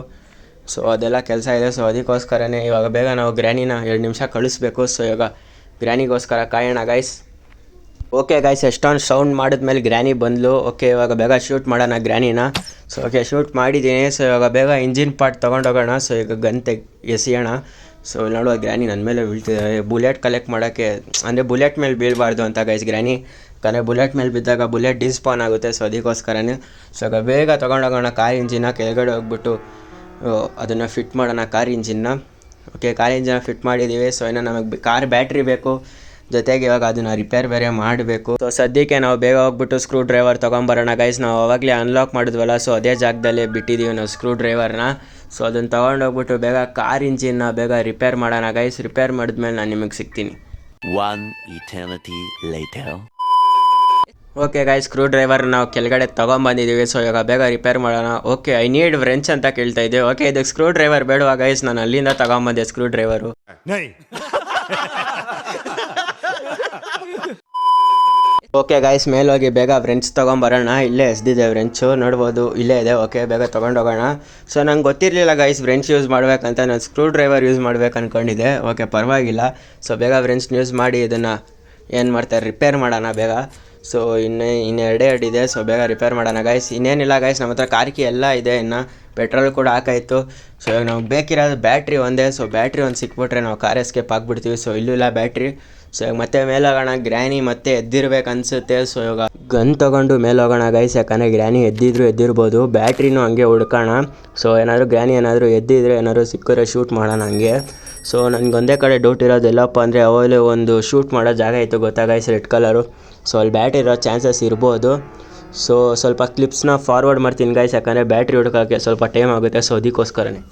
ಸೊ ಅದೆಲ್ಲ ಕೆಲಸ ಇದೆ. ಸೊ ಅದಕ್ಕೋಸ್ಕರನೇ ಇವಾಗ ಬೇಗ ನಾವು ಗ್ರ್ಯಾನಿನ 2 ನಿಮಿಷ ಕಳಿಸ್ಬೇಕು. ಸೊ ಇವಾಗ ಗ್ರ್ಯಾನಿಗೋಸ್ಕರ ಕಾಯೋಣ ಗೈಸ್. ಓಕೆ ಗೈಸ್, ಎಷ್ಟೊಂದು ಸೌಂಡ್ ಮಾಡಿದ್ಮೇಲೆ ಗ್ರ್ಯಾನಿ ಬಂದಳು. ಓಕೆ, ಇವಾಗ ಬೇಗ ಶೂಟ್ ಮಾಡೋಣ ಗ್ರ್ಯಾನಿನ. ಸೊ ಓಕೆ, ಶೂಟ್ ಮಾಡಿದ್ದೀನಿ. ಸೊ ಇವಾಗ ಬೇಗ ಇಂಜಿನ್ ಪಾರ್ಟ್ ತೊಗೊಂಡೋಗೋಣ. ಸೊ ಈಗ ಗನ್ ಎಸೆಯೋಣ. ಸೊ ನೋಡುವ ಗ್ರ್ಯಾನಿ ನನ್ನ ಮೇಲೆ ಬೀಳ್ತಿದ್ದಾರೆ. ಬುಲೆಟ್ ಕಲೆಕ್ಟ್ ಮಾಡೋಕ್ಕೆ, ಅಂದರೆ ಬುಲೆಟ್ ಮೇಲೆ ಬೀಳಬಾರ್ದು ಅಂತ ಗೈಸ್ ಗ್ರ್ಯಾನಿ. ಯಾಕಂದರೆ ಬುಲೆಟ್ ಮೇಲೆ ಬಿದ್ದಾಗ ಬುಲೆಟ್ ಡಿಸ್ಪಾನ್ ಆಗುತ್ತೆ. ಸೊ ಅದಕ್ಕೋಸ್ಕರನೇ ಸೊ ಈಗ ಬೇಗ ತೊಗೊಂಡೋಗೋಣ ಕಾರ್ ಇಂಜಿನ್ನ. ಕೆಳಗಡೆ ಹೋಗ್ಬಿಟ್ಟು ಅದನ್ನು ಫಿಟ್ ಮಾಡೋಣ ಕಾರ್ ಇಂಜಿನ್ನ. ಓಕೆ, ಕಾರ್ ಇಂಜಿನ್ನ ಫಿಟ್ ಮಾಡಿದ್ದೀವಿ. ಸೊ ಇನ್ನು ನಮಗೆ ಕಾರ್ ಬ್ಯಾಟ್ರಿ ಬೇಕು, ಜೊತೆಗೆ ಇವಾಗ ಅದನ್ನು ರಿಪೇರ್ ಬೇರೆ ಮಾಡಬೇಕು. ಸೊ ಸದ್ಯಕ್ಕೆ ನಾವು ಬೇಗ ಹೋಗ್ಬಿಟ್ಟು ಸ್ಕ್ರೂ ಡ್ರೈವರ್ ತೊಗೊಂಬರೋಣ ಗೈಸ್. ನಾವು ಅವಾಗಲೇ ಅನ್ಲಾಕ್ ಮಾಡಿದ್ವಲ್ಲ, ಸೊ ಅದೇ ಜಾಗದಲ್ಲೇ ಬಿಟ್ಟಿದ್ದೀವಿ ನಾವು ಸ್ಕ್ರೂ ಡ್ರೈವರ್ನ. ಸೊ ಅದನ್ನು ತೊಗೊಂಡೋಗ್ಬಿಟ್ಟು ಬೇಗ ಕಾರ್ ಇಂಜಿನ್ನ ಬೇಗ ರಿಪೇರ್ ಮಾಡೋಣ ಗೈಸ್. ರಿಪೇರ್ ಮಾಡಿದ್ಮೇಲೆ ನಾನು ನಿಮಗೆ ಸಿಗ್ತೀನಿ. 1 eternity later. Okay guys, screw driver ನಾವು ಕೆಳಗಡೆ ತೊಗೊಂಬಂದಿದ್ದೀವಿ. ಸೊ ಇವಾಗ ಬೇಗ ರಿಪೇರ್ ಮಾಡೋಣ. ಓಕೆ, ಐ ನೀಡ್ ವ್ರೆಂಚ್ ಅಂತ ಕೇಳ್ತಾ ಇದ್ದೆ. ಓಕೆ, ಇದಕ್ಕೆ ಸ್ಕ್ರೂ ಡ್ರೈವರ್ ಬೇಡವಾ ಗೈಸ್? ನಾನು ಅಲ್ಲಿಂದ ತೊಗೊಂಬಂದೆ ಸ್ಕ್ರೂ ಡ್ರೈವರು. ಓಕೆ ಗೈಸ್, ಮೇಲೋಗಿ ಬೇಗ ವ್ರೆಂಚ್ ತೊಗೊಂಬರೋಣ. ಇಲ್ಲೇ ಎಸ್ದಿದೆ ವ್ರೆಂಚು, ನೋಡ್ಬೋದು ಇಲ್ಲೇ ಇದೆ. ಓಕೆ, ಬೇಗ ತೊಗೊಂಡೋಗೋಣ. ಸೊ ನಂಗೆ ಗೊತ್ತಿರಲಿಲ್ಲ ಗೈಸ್ ವ್ರೆಂಚ್ ಯೂಸ್ ಮಾಡಬೇಕಂತ. ನಾನು ಸ್ಕ್ರೂ ಡ್ರೈವರ್ ಯೂಸ್ ಮಾಡ್ಬೇಕು ಅಂದ್ಕೊಂಡಿದ್ದೆ. ಓಕೆ, ಪರವಾಗಿಲ್ಲ. ಸೊ ಬೇಗ ವ್ರೆಂಚ್ ಯೂಸ್ ಮಾಡಿ ಇದನ್ನು ಏನು ಮಾಡ್ತಾರೆ ರಿಪೇರ್ ಮಾಡೋಣ ಬೇಗ. ಸೊ ಇನ್ನು 2 ಇದೆ. ಸೊ ಬೇಗ ರಿಪೇರ್ ಮಾಡೋಣ ಗೈಸ್. ಇನ್ನೇನಿಲ್ಲ ಗೈಸ್, ನಮ್ಮ ಹತ್ರ ಕಾರ್ ಕೀ ಎಲ್ಲ ಇದೆ. ಇನ್ನು ಪೆಟ್ರೋಲ್ ಕೂಡ ಹಾಕಾಯಿತು. ಸೊ ಇವಾಗ ನಮ್ಗೆ ಬೇಕಿರೋದು ಬ್ಯಾಟ್ರಿ ಒಂದೇ. ಸೊ ಬ್ಯಾಟ್ರಿ ಒಂದು ಸಿಕ್ಬಿಟ್ರೆ ನಾವು ಕಾರ್ ಎಸ್ಕೇಪ್ ಆಗಿಬಿಡ್ತೀವಿ. ಸೊ ಇಲ್ಲೂ ಇಲ್ಲ ಬ್ಯಾಟ್ರಿ. ಸೊ ಇವಾಗ ಮತ್ತೆ ಮೇಲೆ ಹೋಗೋಣ. ಗ್ರ್ಯಾನಿ ಮತ್ತೆ ಎದ್ದಿರ್ಬೇಕು ಅನಿಸುತ್ತೆ. ಸೊ ಇವಾಗ ಗನ್ ತೊಗೊಂಡು ಮೇಲೆ ಹೋಗೋಣ ಗೈಸ್, ಯಾಕಂದರೆ ಗ್ರ್ಯಾನಿ ಎದ್ದಿರ್ಬೋದು. ಬ್ಯಾಟ್ರಿನೂ ಹಂಗೆ ಹುಡ್ಕೋಣ. ಸೊ ಏನಾದರೂ ಗ್ರ್ಯಾನಿ ಏನಾದರೂ ಎದ್ದಿದ್ರೆ ಏನಾದರೂ ಸಿಕ್ಕಿದ್ರೆ ಶೂಟ್ ಮಾಡೋಣ ಹಂಗೆ. ಸೊ ನನಗೊಂದೇ ಕಡೆ ಡೌಟ್ ಇರೋದು ಎಲ್ಲಪ್ಪ ಅಂದರೆ ಅವಲ್ಲಿ ಒಂದು ಶೂಟ್ ಮಾಡೋ ಜಾಗ ಇತ್ತು ಗೊತ್ತಾ ಗೈಸ್, ರೆಡ್ ಕಲರು. ಸೊ ಅಲ್ಲಿ ಬ್ಯಾಟ್ರಿ ಇರೋ ಚಾನ್ಸಸ್ ಇರ್ಬೋದು. ಸೊ ಸ್ವಲ್ಪ ಕ್ಲಿಪ್ಸ್ನ ಫಾರ್ವರ್ಡ್ ಮಾಡ್ತೀನಿ ಗೈಸ್, ಯಾಕಂದರೆ ಬ್ಯಾಟ್ರಿ ಹುಡ್ಕೋಕ್ಕೆ ಸ್ವಲ್ಪ ಟೈಮ್ ಆಗುತ್ತೆ. ಸೊ ಅದಕ್ಕೋಸ್ಕರನೇ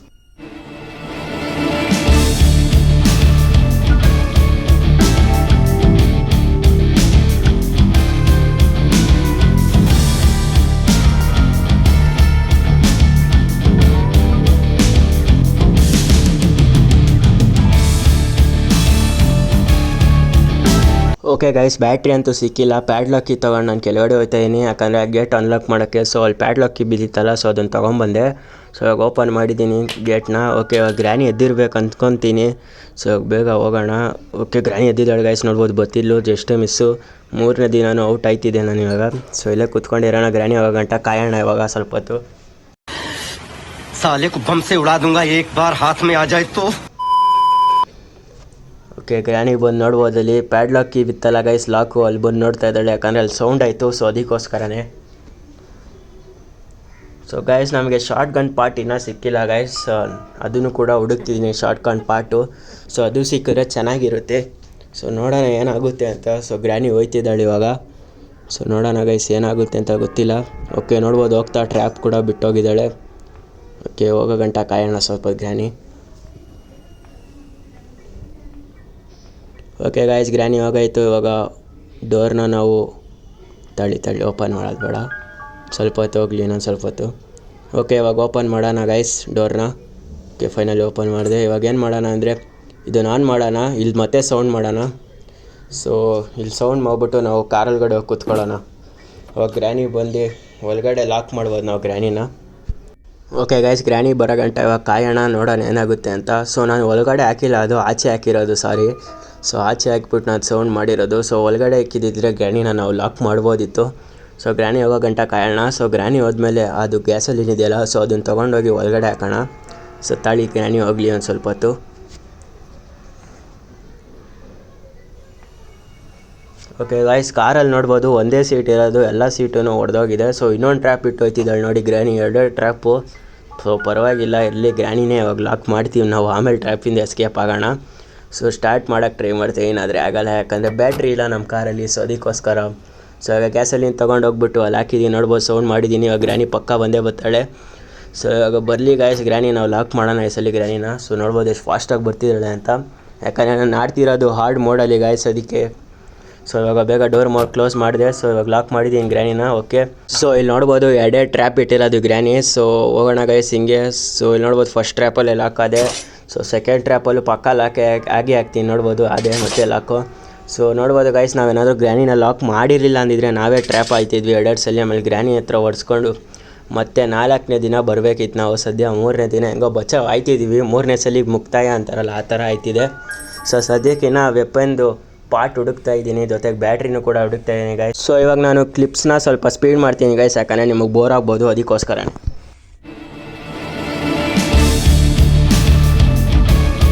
ಓಕೆ ಗೈಸ್, ಬ್ಯಾಟ್ರಿ ಅಂತೂ ಸಿಕ್ಕಿಲ್ಲ. ಪ್ಯಾಡ್ಲಾಕ್ ಕೀ ತೊಗೊಂಡು ನಾನು ಕೆಳಗಡೆ ಹೋಗ್ತಾ ಇದ್ದೀನಿ, ಯಾಕಂದರೆ ಆ ಗೇಟ್ ಅನ್ಲಾಕ್ ಮಾಡೋಕ್ಕೆ. ಸೊ ಅಲ್ಲಿ ಪ್ಯಾಡ್ಲಾಕ್ ಕೀ ಬಿದ್ದಿತ್ತಲ್ಲ, ಸೊ ಅದನ್ನು ತೊಗೊಂಬಂದೆ. ಸೊ ಇವಾಗ ಓಪನ್ ಮಾಡಿದ್ದೀನಿ ಗೇಟ್ನ. ಓಕೆ, ಇವಾಗ ಗ್ರ್ಯಾನಿ ಎದ್ದಿರ್ಬೇಕು ಅಂದ್ಕೊತೀನಿ. ಸೊ ಬೇಗ ಹೋಗೋಣ. ಓಕೆ, ಗ್ರ್ಯಾನಿ ಎದ್ದಿದ್ದಾಳೆ ಗೈಸ್, ನೋಡ್ಬೋದು. ಬತ್ತಿಲ್ಲು, ಜಸ್ಟ್ ಮಿಸ್ಸು. 3ನೇ ದಿನಾನು ಔಟ್ ಆಯ್ತಿದ್ದೆ ನಾನು ಇವಾಗ. ಸೊ ಇಲ್ಲೇ ಕೂತ್ಕೊಂಡಿರೋಣ, ಗ್ರ್ಯಾನಿ ಹೋಗೋ ಗಂಟ ಕಾಯೋಣ ಇವಾಗ ಸ್ವಲ್ಪ ಹೊತ್ತು. साले को बम से उड़ा दूंगा एक बार हाथ में आ जाए तो। ಓಕೆ, ಗ್ರ್ಯಾನಿಗೆ ಬಂದು ನೋಡ್ಬೋದು. ಅಲ್ಲಿ ಪ್ಯಾಡ್ಲಾಕ್ ಕೀ ಬಿತ್ತಲ್ಲ ಗೈಸ್, ಲಾಕು, ಅಲ್ಲಿ ಬಂದು ನೋಡ್ತಾ ಇದ್ದಾಳೆ, ಯಾಕಂದರೆ ಅಲ್ಲಿ ಸೌಂಡ್ ಆಯಿತು. ಸೊ ಅದಕ್ಕೋಸ್ಕರನೇ. ಸೊ ಗೈಸ್, ನಮಗೆ ಶಾರ್ಟ್ ಗನ್ ಪಾರ್ಟ್ ಇನ್ನೂ ಸಿಕ್ಕಿಲ್ಲ ಗೈಸ್, ಅದನ್ನು ಕೂಡ ಹುಡುಕ್ತಿದ್ದೀನಿ, ಶಾರ್ಟ್ ಗನ್ ಪಾರ್ಟು. ಸೊ ಅದು ಸಿಕ್ಕಿದ್ರೆ ಚೆನ್ನಾಗಿರುತ್ತೆ. ಸೊ ನೋಡೋಣ ಏನಾಗುತ್ತೆ ಅಂತ. ಸೊ ಗ್ರ್ಯಾನಿ ಹೋಯ್ತಿದ್ದಾಳೆ ಇವಾಗ. ಸೊ ನೋಡೋಣ ಗೈಸ್ ಏನಾಗುತ್ತೆ ಅಂತ ಗೊತ್ತಿಲ್ಲ. ಓಕೆ, ನೋಡ್ಬೋದು ಹೋಗ್ತಾ ಟ್ರ್ಯಾಪ್ ಕೂಡ ಬಿಟ್ಟೋಗಿದ್ದಾಳೆ. ಓಕೆ, ಹೋಗೋ ಗಂಟ ಕಾಯೋಣ ಸ್ವಲ್ಪ ಗ್ರ್ಯಾನಿ. ಓಕೆ ಗೈಸ್, ಗ್ರ್ಯಾನಿ ಹೋಗಾಯಿತು. ಇವಾಗ ಡೋರ್ನ ನಾವು ತಳ್ಳಿ ಓಪನ್ ಮಾಡೋದು ಬೇಡ, ಸ್ವಲ್ಪ ಹೊತ್ತು ಹೋಗಲಿ, ಇನ್ನೊಂದು ಸ್ವಲ್ಪ ಹೊತ್ತು. ಓಕೆ, ಇವಾಗ ಓಪನ್ ಮಾಡೋಣ ಗೈಸ್ ಡೋರ್ನ. ಓಕೆ, ಫೈನಲಿ ಓಪನ್ ಮಾಡಿದೆ. ಇವಾಗ ಏನು ಮಾಡೋಣ ಅಂದರೆ ಇದನ್ನು ಆನ್ ಮಾಡೋಣ, ಇಲ್ಲಿ ಮತ್ತೆ ಸೌಂಡ್ ಮಾಡೋಣ. ಸೊ ಇಲ್ಲಿ ಸೌಂಡ್ ಮಾಡಿಬಿಟ್ಟು ನಾವು ಕಾರೊಳಗಡೆ ಹೋಗಿ ಕೂತ್ಕೊಳ್ಳೋಣ. ಇವಾಗ ಗ್ರ್ಯಾನಿ ಬಂದು ಒಳಗಡೆ ಲಾಕ್ ಮಾಡ್ಬೋದು ನಾವು ಗ್ರ್ಯಾನಿನ. ಓಕೆ ಗೈಸ್, ಗ್ರ್ಯಾನಿ ಬರೋ ಗಂಟೆ ಇವಾಗ ಕಾಯೋಣ, ನೋಡೋಣ ಏನಾಗುತ್ತೆ ಅಂತ. ಸೊ ನಾನು ಒಳಗಡೆ ಹಾಕಿಲ್ಲ, ಅದು ಆಚೆ ಹಾಕಿರೋದು, ಸಾರಿ. ಸೊ ಆಚೆ ಹಾಕ್ಬಿಟ್ಟು ನಾನು ಸೌಂಡ್ ಮಾಡಿರೋದು. ಸೊ ಒಳಗಡೆ ಇಕ್ಕಿದ್ದಿದ್ರೆ ಗ್ರ್ಯಾನಿನ ನಾವು ಲಾಕ್ ಮಾಡ್ಬೋದಿತ್ತು. ಸೊ ಗ್ರ್ಯಾನಿ ಹೋಗೋ ಗಂಟ ಕಾಯೋಣ. ಸೊ ಗ್ರ್ಯಾನಿ ಹೋದ್ಮೇಲೆ ಅದು ಗ್ಯಾಸಲ್ಲಿ ಇದೆಯಲ್ಲ, ಸೊ ಅದನ್ನು ತೊಗೊಂಡೋಗಿ ಒಳಗಡೆ ಹಾಕೋಣ. ಸೊ ತಾಳಿ ಗ್ರ್ಯಾನಿ ಹೋಗಲಿ ಒಂದು ಸ್ವಲ್ಪ ಹೊತ್ತು. ಓಕೆ ಗೈಸ್, ಕಾರಲ್ಲಿ ನೋಡ್ಬೋದು ಒಂದೇ ಸೀಟ್ ಇರೋದು, ಎಲ್ಲ ಸೀಟೂ ಹೊಡೆದೋಗಿದೆ. ಸೊ ಇನ್ನೊಂದು ಟ್ರ್ಯಾಪ್ ಇಟ್ಟು ಹೋಯ್ತಿದ್ದಾಳೆ ನೋಡಿ ಗ್ರ್ಯಾನಿ, 2 ಟ್ರ್ಯಾಪು. ಸೊ ಪರವಾಗಿಲ್ಲ, ಇರಲಿ, ಗ್ರ್ಯಾನಿನೇ ಇವಾಗ ಲಾಕ್ ಮಾಡ್ತೀವಿ ನಾವು, ಆಮೇಲೆ ಟ್ರ್ಯಾಪಿಂದ ಎಸ್ಕೇಪ್ ಆಗೋಣ. ಸೊ ಸ್ಟಾರ್ಟ್ ಮಾಡೋಕ್ಕೆ ಟ್ರೈ ಮಾಡ್ತೀನಿ, ಆದರೆ ಆಗಲ್ಲ, ಯಾಕಂದರೆ ಬ್ಯಾಟ್ರಿ ಇಲ್ಲ ನಮ್ಮ ಕಾರಲ್ಲಿ. ಸೊ ಅದಕ್ಕೋಸ್ಕರ. ಸೊ ಇವಾಗ ಗ್ಯಾಸಲ್ಲಿಂದ ತೊಗೊಂಡೋಗ್ಬಿಟ್ಟು ಅಲ್ಲಿ ಹಾಕಿದ್ದೀನಿ, ನೋಡ್ಬೋದು ಸೌಂಡ್ ಮಾಡಿದ್ದೀನಿ. ಇವಾಗ ಗ್ರ್ಯಾನಿ ಪಕ್ಕ ಬಂದೇ ಬರ್ತಾಳೆ. ಸೊ ಇವಾಗ ಬರಲಿ ಗಾಯ್ಸ್, ಗ್ರ್ಯಾನಿ ನಾವು ಲಾಕ್ ಮಾಡೋಣ ಈ ಸಲ ಗ್ರ್ಯಾನಿನ. ಸೊ ನೋಡ್ಬೋದು ಎಷ್ಟು ಫಾಸ್ಟಾಗಿ ಬರ್ತಿದ್ದಾಳೆ ಅಂತ, ಯಾಕಂದರೆ ನಾನು ಆಡ್ತಿರೋದು ಹಾರ್ಡ್ ಮೋಡಲ್ಲಿ ಗಾಯ್ಸ್, ಅದಕ್ಕೆ. ಸೊ ಇವಾಗ ಬೇಗ ಡೋರ್ ಕ್ಲೋಸ್ ಮಾಡಿದೆ. ಸೊ ಇವಾಗ ಲಾಕ್ ಮಾಡಿದ್ದೀನಿ ಗ್ರ್ಯಾನಿನ. ಓಕೆ, ಸೊ ಇಲ್ಲಿ ನೋಡ್ಬೋದು 2 ಟ್ರ್ಯಾಪ್ ಇಟ್ಟಿರೋದು ಗ್ರ್ಯಾನಿ. ಸೊ ಹೋಗೋಣ ಗೈಸ್ ಹಿಂಗೆ. ಸೊ ಇಲ್ಲಿ ನೋಡ್ಬೋದು ಫಸ್ಟ್ ಟ್ರ್ಯಾಪಲ್ಲಿ ಲಾಕ್ ಆದೆ. ಸೊ ಸೆಕೆಂಡ್ ಟ್ರ್ಯಾಪಲ್ಲೂ ಪಕ್ಕ ಲಾಕೆ ಆಗಿ ಹಾಕ್ತೀನಿ, ನೋಡ್ಬೋದು ಅದೇ ಮತ್ತೆ ಲಾಕು. ಸೊ ನೋಡ್ಬೋದು ಗೈಸ್, ನಾವೇನಾದರೂ ಗ್ರ್ಯಾನಿನ ಲಾಕ್ ಮಾಡಿರಲಿಲ್ಲ ಅಂದಿದ್ರೆ ನಾವೇ ಟ್ರ್ಯಾಪ್ ಆಯ್ತಿದ್ವಿ 2 ಸಲ. ಆಮೇಲೆ ಗ್ರ್ಯಾನಿ ಹತ್ರ ಹೊಡ್ಸ್ಕೊಂಡು ಮತ್ತೆ 4ನೇ ದಿನ ಬರಬೇಕಿತ್ತು ನಾವು. ಸದ್ಯ 3ನೇ ದಿನ ಹೆಂಗೋ ಬಚಾವ್ ಆಯ್ತಿದ್ದೀವಿ. 3ನೇ ಸಲಿಗೆ ಮುಕ್ತಾಯ ಅಂತಾರಲ್ಲ, ಆ ಥರ ಆಯ್ತಿದೆ. ಸೊ ಸದ್ಯಕ್ಕಿನ್ನ ವೆಪನ್ದು ಪಾರ್ಟ್ ಹುಡುಕ್ತಾ ಇದ್ದೀನಿ, ಜೊತೆಗೆ ಬ್ಯಾಟ್ರಿನೂ ಕೂಡ ಹುಡುಕ್ತಾ ಇದ್ದೀನಿ ಗೈಸ್. ಸೊ ಇವಾಗ ನಾನು ಕ್ಲಿಪ್ಸ್ನ ಸ್ವಲ್ಪ ಸ್ಪೀಡ್ ಮಾಡ್ತೀನಿ ಗೈಸ್, ಯಾಕಂದರೆ ನಿಮಗೆ ಬೋರ್ ಆಗ್ಬೋದು, ಅದಕ್ಕೋಸ್ಕರ.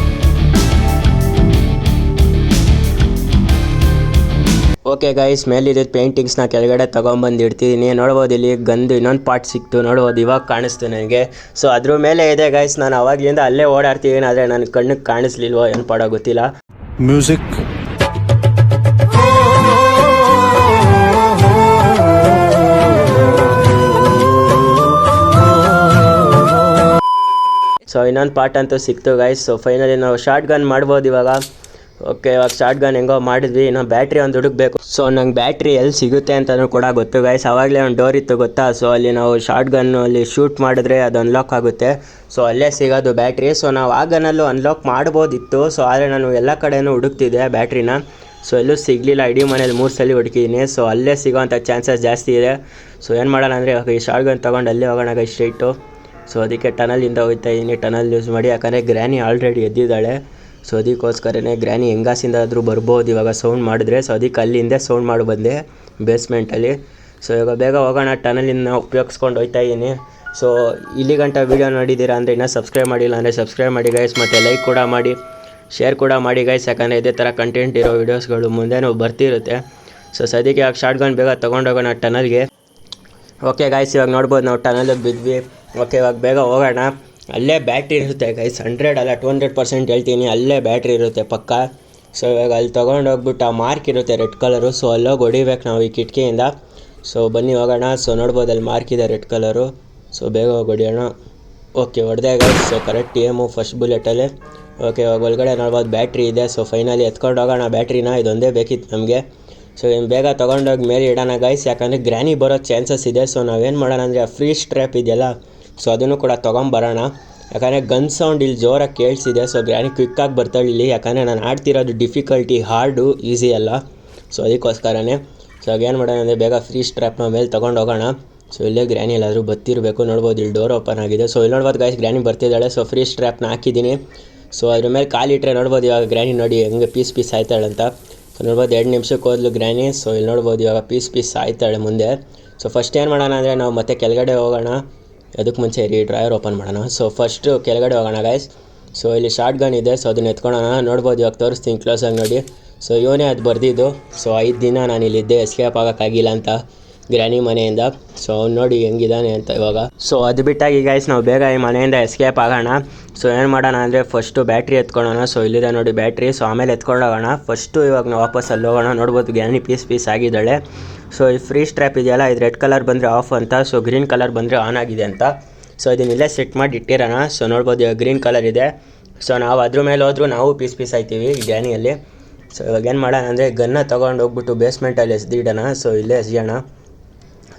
ಓಕೆ ಗೈಸ್, ಮೇಲಿದ್ದು ಪೇಂಟಿಂಗ್ಸ್ನ ಕೆಳಗಡೆ ತೊಗೊಂಬಂದು ಇಡ್ತಿದ್ದೀನಿ. ನೋಡ್ಬೋದು ಇಲ್ಲಿ ಗಂದು ಇನ್ನೊಂದು ಪಾರ್ಟ್ ಸಿಕ್ತು, ನೋಡ್ಬೋದು ಇವಾಗ ಕಾಣಿಸ್ತು ನನಗೆ. ಸೊ ಅದ್ರ ಮೇಲೆ ಇದೆ ಗೈಸ್, ನಾನು ಅವಾಗಲಿಂದ ಅಲ್ಲೇ ಓಡಾಡ್ತೀನಿ, ಆದರೆ ನನ್ನ ಕಣ್ಣಿಗೆ ಕಾಣಿಸ್ಲಿಲ್ವೋ ಏನು ಪಾಡೋ ಗೊತ್ತಿಲ್ಲ. ಮ್ಯೂಸಿಕ್ ಸೊ ಇನ್ನೊಂದು ಪಾರ್ಟ್ ಅಂತೂ ಸಿಕ್ತು ಗೈಸ್. ಸೊ ಫೈನಲಿ ನಾವು ಶಾರ್ಟ್ ಗನ್ ಮಾಡ್ಬೋದು ಇವಾಗ. ಓಕೆ, ಇವಾಗ ಶಾರ್ಟ್ ಗನ್ ಹೆಂಗೋ ಮಾಡಿದ್ವಿ, ಇನ್ನೂ ಬ್ಯಾಟ್ರಿ ಒಂದು ಹುಡುಕ್ಬೇಕು. ಸೊ ನಂಗೆ ಬ್ಯಾಟ್ರಿ ಎಲ್ಲಿ ಸಿಗುತ್ತೆ ಅಂತಲೂ ಕೂಡ ಗೊತ್ತು ಗೈಸ್. ಆವಾಗಲೇ ಒಂದು ಡೋರ್ ಇತ್ತು ಗೊತ್ತಾ. ಸೊ ಅಲ್ಲಿ ನಾವು ಶಾರ್ಟ್ ಗನ್ನು ಅಲ್ಲಿ ಶೂಟ್ ಮಾಡಿದ್ರೆ ಅದು ಅನ್ಲಾಕ್ ಆಗುತ್ತೆ. ಸೊ ಅಲ್ಲೇ ಸಿಗೋದು ಬ್ಯಾಟ್ರಿ. ಸೊ ನಾವು ಆ ಗನ್ನಲ್ಲೂ ಅನ್ಲಾಕ್ ಮಾಡ್ಬೋದಿತ್ತು. ಸೊ ಆದರೆ ನಾನು ಎಲ್ಲ ಕಡೆಯೂ ಹುಡುಕ್ತಿದ್ದೆ ಬ್ಯಾಟ್ರಿನ. ಸೊ ಎಲ್ಲೂ ಸಿಗಲಿಲ್ಲ. ಇಡೀ ಮನೇಲಿ 3 ಸಲ ಹುಡುಕಿದ್ದೀನಿ. ಸೊ ಅಲ್ಲೇ ಸಿಗೋವಂಥ ಚಾನ್ಸಸ್ ಜಾಸ್ತಿ ಇದೆ. ಸೊ ಏನು ಮಾಡೋಣ ಅಂದರೆ ಇವಾಗ ಈ ಶಾರ್ಟ್ ಗನ್ ತೊಗೊಂಡು ಅಲ್ಲೇ ಹೋಗೋಣ ಗೈಸ್ ಸ್ಟ್ರೈಟು. ಸೊ ಅದಕ್ಕೆ ಟನಲಿಂದ ಹೋಗ್ತಾ ಇದ್ದೀನಿ, ಟನಲ್ ಯೂಸ್ ಮಾಡಿ, ಯಾಕಂದರೆ ಗ್ರ್ಯಾನಿ ಆಲ್ರೆಡಿ ಎದ್ದಿದ್ದಾಳೆ. ಸೊ ಅದಕ್ಕೋಸ್ಕರನೇ ಗ್ರ್ಯಾನಿ ಹೆಂಗಾಸಿಂದಾದರೂ ಬರ್ಬೋದು ಇವಾಗ ಸೌಂಡ್ ಮಾಡಿದ್ರೆ. ಸೊ ಅದಕ್ಕೆ ಅಲ್ಲಿಂದ ಸೌಂಡ್ ಮಾಡಿ ಬಂದೆ ಬೇಸ್ಮೆಂಟಲ್ಲಿ. ಸೊ ಇವಾಗ ಬೇಗ ಹೋಗೋಣ, ಟನಲಿಂದ ಉಪಯೋಗಿಸ್ಕೊಂಡು ಹೋಗ್ತಾ ಇದ್ದೀನಿ. ಸೊ ಇಲ್ಲಿ ಗಂಟ ವೀಡಿಯೋ ನೋಡಿದ್ದೀರಾ ಅಂದರೆ ಇನ್ನೂ ಸಬ್ಸ್ಕ್ರೈಬ್ ಮಾಡಿಲ್ಲ ಅಂದರೆ ಸಬ್ಸ್ಕ್ರೈಬ್ ಮಾಡಿ ಗೈಸ್, ಮತ್ತು ಲೈಕ್ ಕೂಡ ಮಾಡಿ, ಶೇರ್ ಕೂಡ ಮಾಡಿ ಗೈಸ್, ಯಾಕಂದರೆ ಇದೇ ಥರ ಕಂಟೆಂಟ್ ಇರೋ ವೀಡಿಯೋಸ್ಗಳು ಮುಂದೆನೂ ಬರ್ತಿರುತ್ತೆ. ಸೊ ಸದ್ಯಕ್ಕೆ ಇವಾಗ ಶಾರ್ಟ್ ಗನ್ ಬೇಗ ತೊಗೊಂಡೋಗೋಣ ಟನಲ್ಗೆ. ಓಕೆ ಗೈಸ್, ಇವಾಗ ನೋಡ್ಬೋದು ನಾವು ಟನಲಿಗೆ ಬಿದ್ವಿ. ಓಕೆ, ಇವಾಗ ಬೇಗ ಹೋಗೋಣ. ಅಲ್ಲೇ ಬ್ಯಾಟ್ರಿ ಇರುತ್ತೆ ಗೈಸ್, 100 ಅಲ್ಲ 200% ಹೇಳ್ತೀನಿ, ಅಲ್ಲೇ ಬ್ಯಾಟ್ರಿ ಇರುತ್ತೆ ಪಕ್ಕ. ಸೊ ಇವಾಗ ಅಲ್ಲಿ ತೊಗೊಂಡೋಗ್ಬಿಟ್ಟು ಆ ಮಾರ್ಕ್ ಇರುತ್ತೆ ರೆಡ್ ಕಲರು. ಸೊ ಅಲ್ಲೋಗಿ ಹೊಡಿಬೇಕು ನಾವು ಈ ಕಿಟಕಿಯಿಂದ. ಸೊ ಬನ್ನಿ ಹೋಗೋಣ. ಸೊ ನೋಡ್ಬೋದು ಅಲ್ಲಿ ಮಾರ್ಕ್ ಇದೆ ರೆಡ್ ಕಲರು. ಸೊ ಬೇಗ ಹೋಗಿ ಹೊಡಿಯೋಣ. ಓಕೆ, ಹೊಡೆದೆ guys. So correct aim first ಬುಲೆಟಲ್ಲೇ. ಓಕೆ, ಇವಾಗ ಒಳಗಡೆ ನೋಡ್ಬೋದು ಬ್ಯಾಟ್ರಿ ಇದೆ. ಸೊ ಫೈನಲಿ ಎತ್ಕೊಂಡು ಹೋಗೋಣ ಬ್ಯಾಟ್ರಿನ, ಇದೊಂದೇ ಬೇಕಿತ್ತು ನಮಗೆ. ಸೊ ಇನ್ನು ಬೇಗ ತೊಗೊಂಡೋಗಿ ಮೇಲೆ ಇಡೋಣ ಗೈಸ್, ಯಾಕಂದರೆ ಗ್ರ್ಯಾನಿ ಬರೋ ಚಾನ್ಸಸ್ ಇದೆ. ಸೊ ನಾವೇನು ಮಾಡೋಣ ಅಂದರೆ ಆ ಫ್ರೀ ಸ್ಟ್ರ್ಯಾಪ್ ಇದೆಯಲ್ಲ, ಸೊ ಅದನ್ನು ಕೂಡ ತೊಗೊಂಬರೋಣ. ಯಾಕಂದರೆ ಗನ್ ಸೌಂಡ್ ಇಲ್ಲಿ ಜೋರಾಗಿ ಕೇಳಿಸಿದೆ. ಸೊ ಗ್ರ್ಯಾನಿ ಕ್ವಿಕ್ಕಾಗಿ ಬರ್ತಾಳೆ ಇಲ್ಲಿ, ಯಾಕಂದರೆ ನಾನು ಆಡ್ತಿರೋದು ಡಿಫಿಕಲ್ಟಿ ಹಾರ್ಡು, ಈಸಿ ಅಲ್ಲ. ಸೊ ಅದಕ್ಕೋಸ್ಕರನೇ ಸೊ ಏನು ಮಾಡೋಣ ಅಂದರೆ ಬೇಗ ಫ್ರೀ ಸ್ಟ್ರ್ಯಾಪ್ನ ಮೇಲೆ ತೊಗೊಂಡು ಹೋಗೋಣ. ಸೊ ಇಲ್ಲೇ ಗ್ರ್ಯಾನಿ ಎಲ್ಲಾದರೂ ಬರ್ತಿರಬೇಕು, ನೋಡ್ಬೋದು ಇಲ್ಲಿ ಡೋರ್ ಓಪನ್ ಆಗಿದೆ. ಸೊ ಇಲ್ಲಿ ನೋಡ್ಬೋದು ಗೈಸ್ ಗ್ರ್ಯಾನಿ ಬರ್ತಿದ್ದಾಳೆ. ಸೊ ಫ್ರೀ ಸ್ಟ್ರ್ಯಾಪ್ನ ಹಾಕಿದ್ದೀನಿ. ಸೊ ಅದ್ರ ಮೇಲೆ ಕಾಲಿಟ್ಟರೆ ನೋಡ್ಬೋದು ಇವಾಗ ಗ್ರ್ಯಾನಿ ನೋಡಿ ಹೆಂಗೆ ಪೀಸ್ ಆಯ್ತಾಳೆ ಅಂತ. ಸೊ ನೋಡ್ಬೋದು 2 ನಿಮಿಷಕ್ಕೆ ಹೋದ್ಲು ಗ್ರ್ಯಾನಿ. ಸೊ ಇಲ್ಲಿ ನೋಡ್ಬೋದು ಇವಾಗ ಪೀಸ್ ಆಯ್ತಾಳೆ ಮುಂದೆ. ಸೊ ಫಸ್ಟ್ ಏನು ಮಾಡೋಣ ಅಂದರೆ ನಾವು ಮತ್ತೆ ಕೆಳಗಡೆ ಹೋಗೋಣ. ಅದಕ್ಕೆ ಮುಂಚೆ ಡ್ರಾಯರ್ ಓಪನ್ ಮಾಡೋಣ. ಸೊ ಫಸ್ಟು ಕೆಳಗಡೆ ಹೋಗೋಣ ಗೈಸ್. ಸೊ ಇಲ್ಲಿ ಶಾರ್ಟ್ ಗನ್ ಇದೆ. ಸೊ ಅದನ್ನ ಎತ್ಕೊಳ್ಳೋಣ. ನೋಡ್ಬೋದು ಇವಾಗ ತೋರಿಸ್ತೀನಿ ಕ್ಲೋಸಾಗಿ ನೋಡಿ. ಸೊ ಇವನೇ ಅದು ಬರ್ದಿದ್ದು. ಸೊ 5 ದಿನ ನಾನು ಇಲ್ಲಿದ್ದೆ, ಎಸ್ಕೇಪ್ ಆಗೋಕ್ಕಾಗಿಲ್ಲ ಅಂತ ಗ್ರ್ಯಾನಿ ಮನೆಯಿಂದ. ಸೊ ಅವ್ನು ನೋಡಿ ಹೆಂಗಿದ್ದಾನೆ ಅಂತ ಇವಾಗ. ಸೊ ಅದು ಬಿಟ್ಟಾಗಿ ಗೈಸ್ ನಾವು ಬೇಗ ಈ ಮನೆಯಿಂದ ಎಸ್ಕೇಪ್ ಆಗೋಣ. ಸೊ ಏನು ಮಾಡೋಣ ಅಂದರೆ ಫಸ್ಟು ಬ್ಯಾಟ್ರಿ ಎತ್ಕೊಳ್ಳೋಣ. ಸೊ ಇಲ್ಲಿದೆ ನೋಡಿ ಬ್ಯಾಟ್ರಿ. ಸೊ ಆಮೇಲೆ ಎತ್ಕೊಂಡು ಹೋಗೋಣ. ಫಸ್ಟು ಇವಾಗ ನಾವು ವಾಪಸ್ ಅಲ್ಲಿ ಹೋಗೋಣ. ನೋಡ್ಬೋದು ಗ್ರ್ಯಾನಿ ಪೀಸ್ ಆಗಿದ್ದಾಳೆ. ಸೊ ಈ ಫ್ರೀ ಸ್ಟ್ರ್ಯಾಪ್ ಇದೆಯಲ್ಲ, ಇದು ರೆಡ್ ಕಲರ್ ಬಂದರೆ ಆಫ್ ಅಂತ, ಸೊ ಗ್ರೀನ್ ಕಲರ್ ಬಂದರೆ ಆನ್ ಆಗಿದೆ ಅಂತ. ಸೊ ಇದನ್ನೆಲ್ಲೇ ಸೆಟ್ ಮಾಡಿ ಇಟ್ಟಿರೋಣ. ಸೊ ನೋಡ್ಬೋದು ಇವಾಗ ಗ್ರೀನ್ ಕಲರ್ ಇದೆ. ಸೊ ನಾವು ಅದ್ರ ಮೇಲೆ ಹೋದ್ರೂ ನಾವು ಪೀಸ್ ಆಯ್ತೀವಿ ಗ್ರ್ಯಾನಿಯಲ್ಲಿ. ಸೊ ಇವಾಗ ಏನು ಮಾಡೋಣ ಅಂದರೆ ಗನ್ನ ತೊಗೊಂಡು ಹೋಗ್ಬಿಟ್ಟು ಬೇಸ್ಮೆಂಟಲ್ಲಿ ಎಸ್ದಿಡೋಣ. ಸೊ ಇಲ್ಲೇ ಎಸೆಯೋಣ.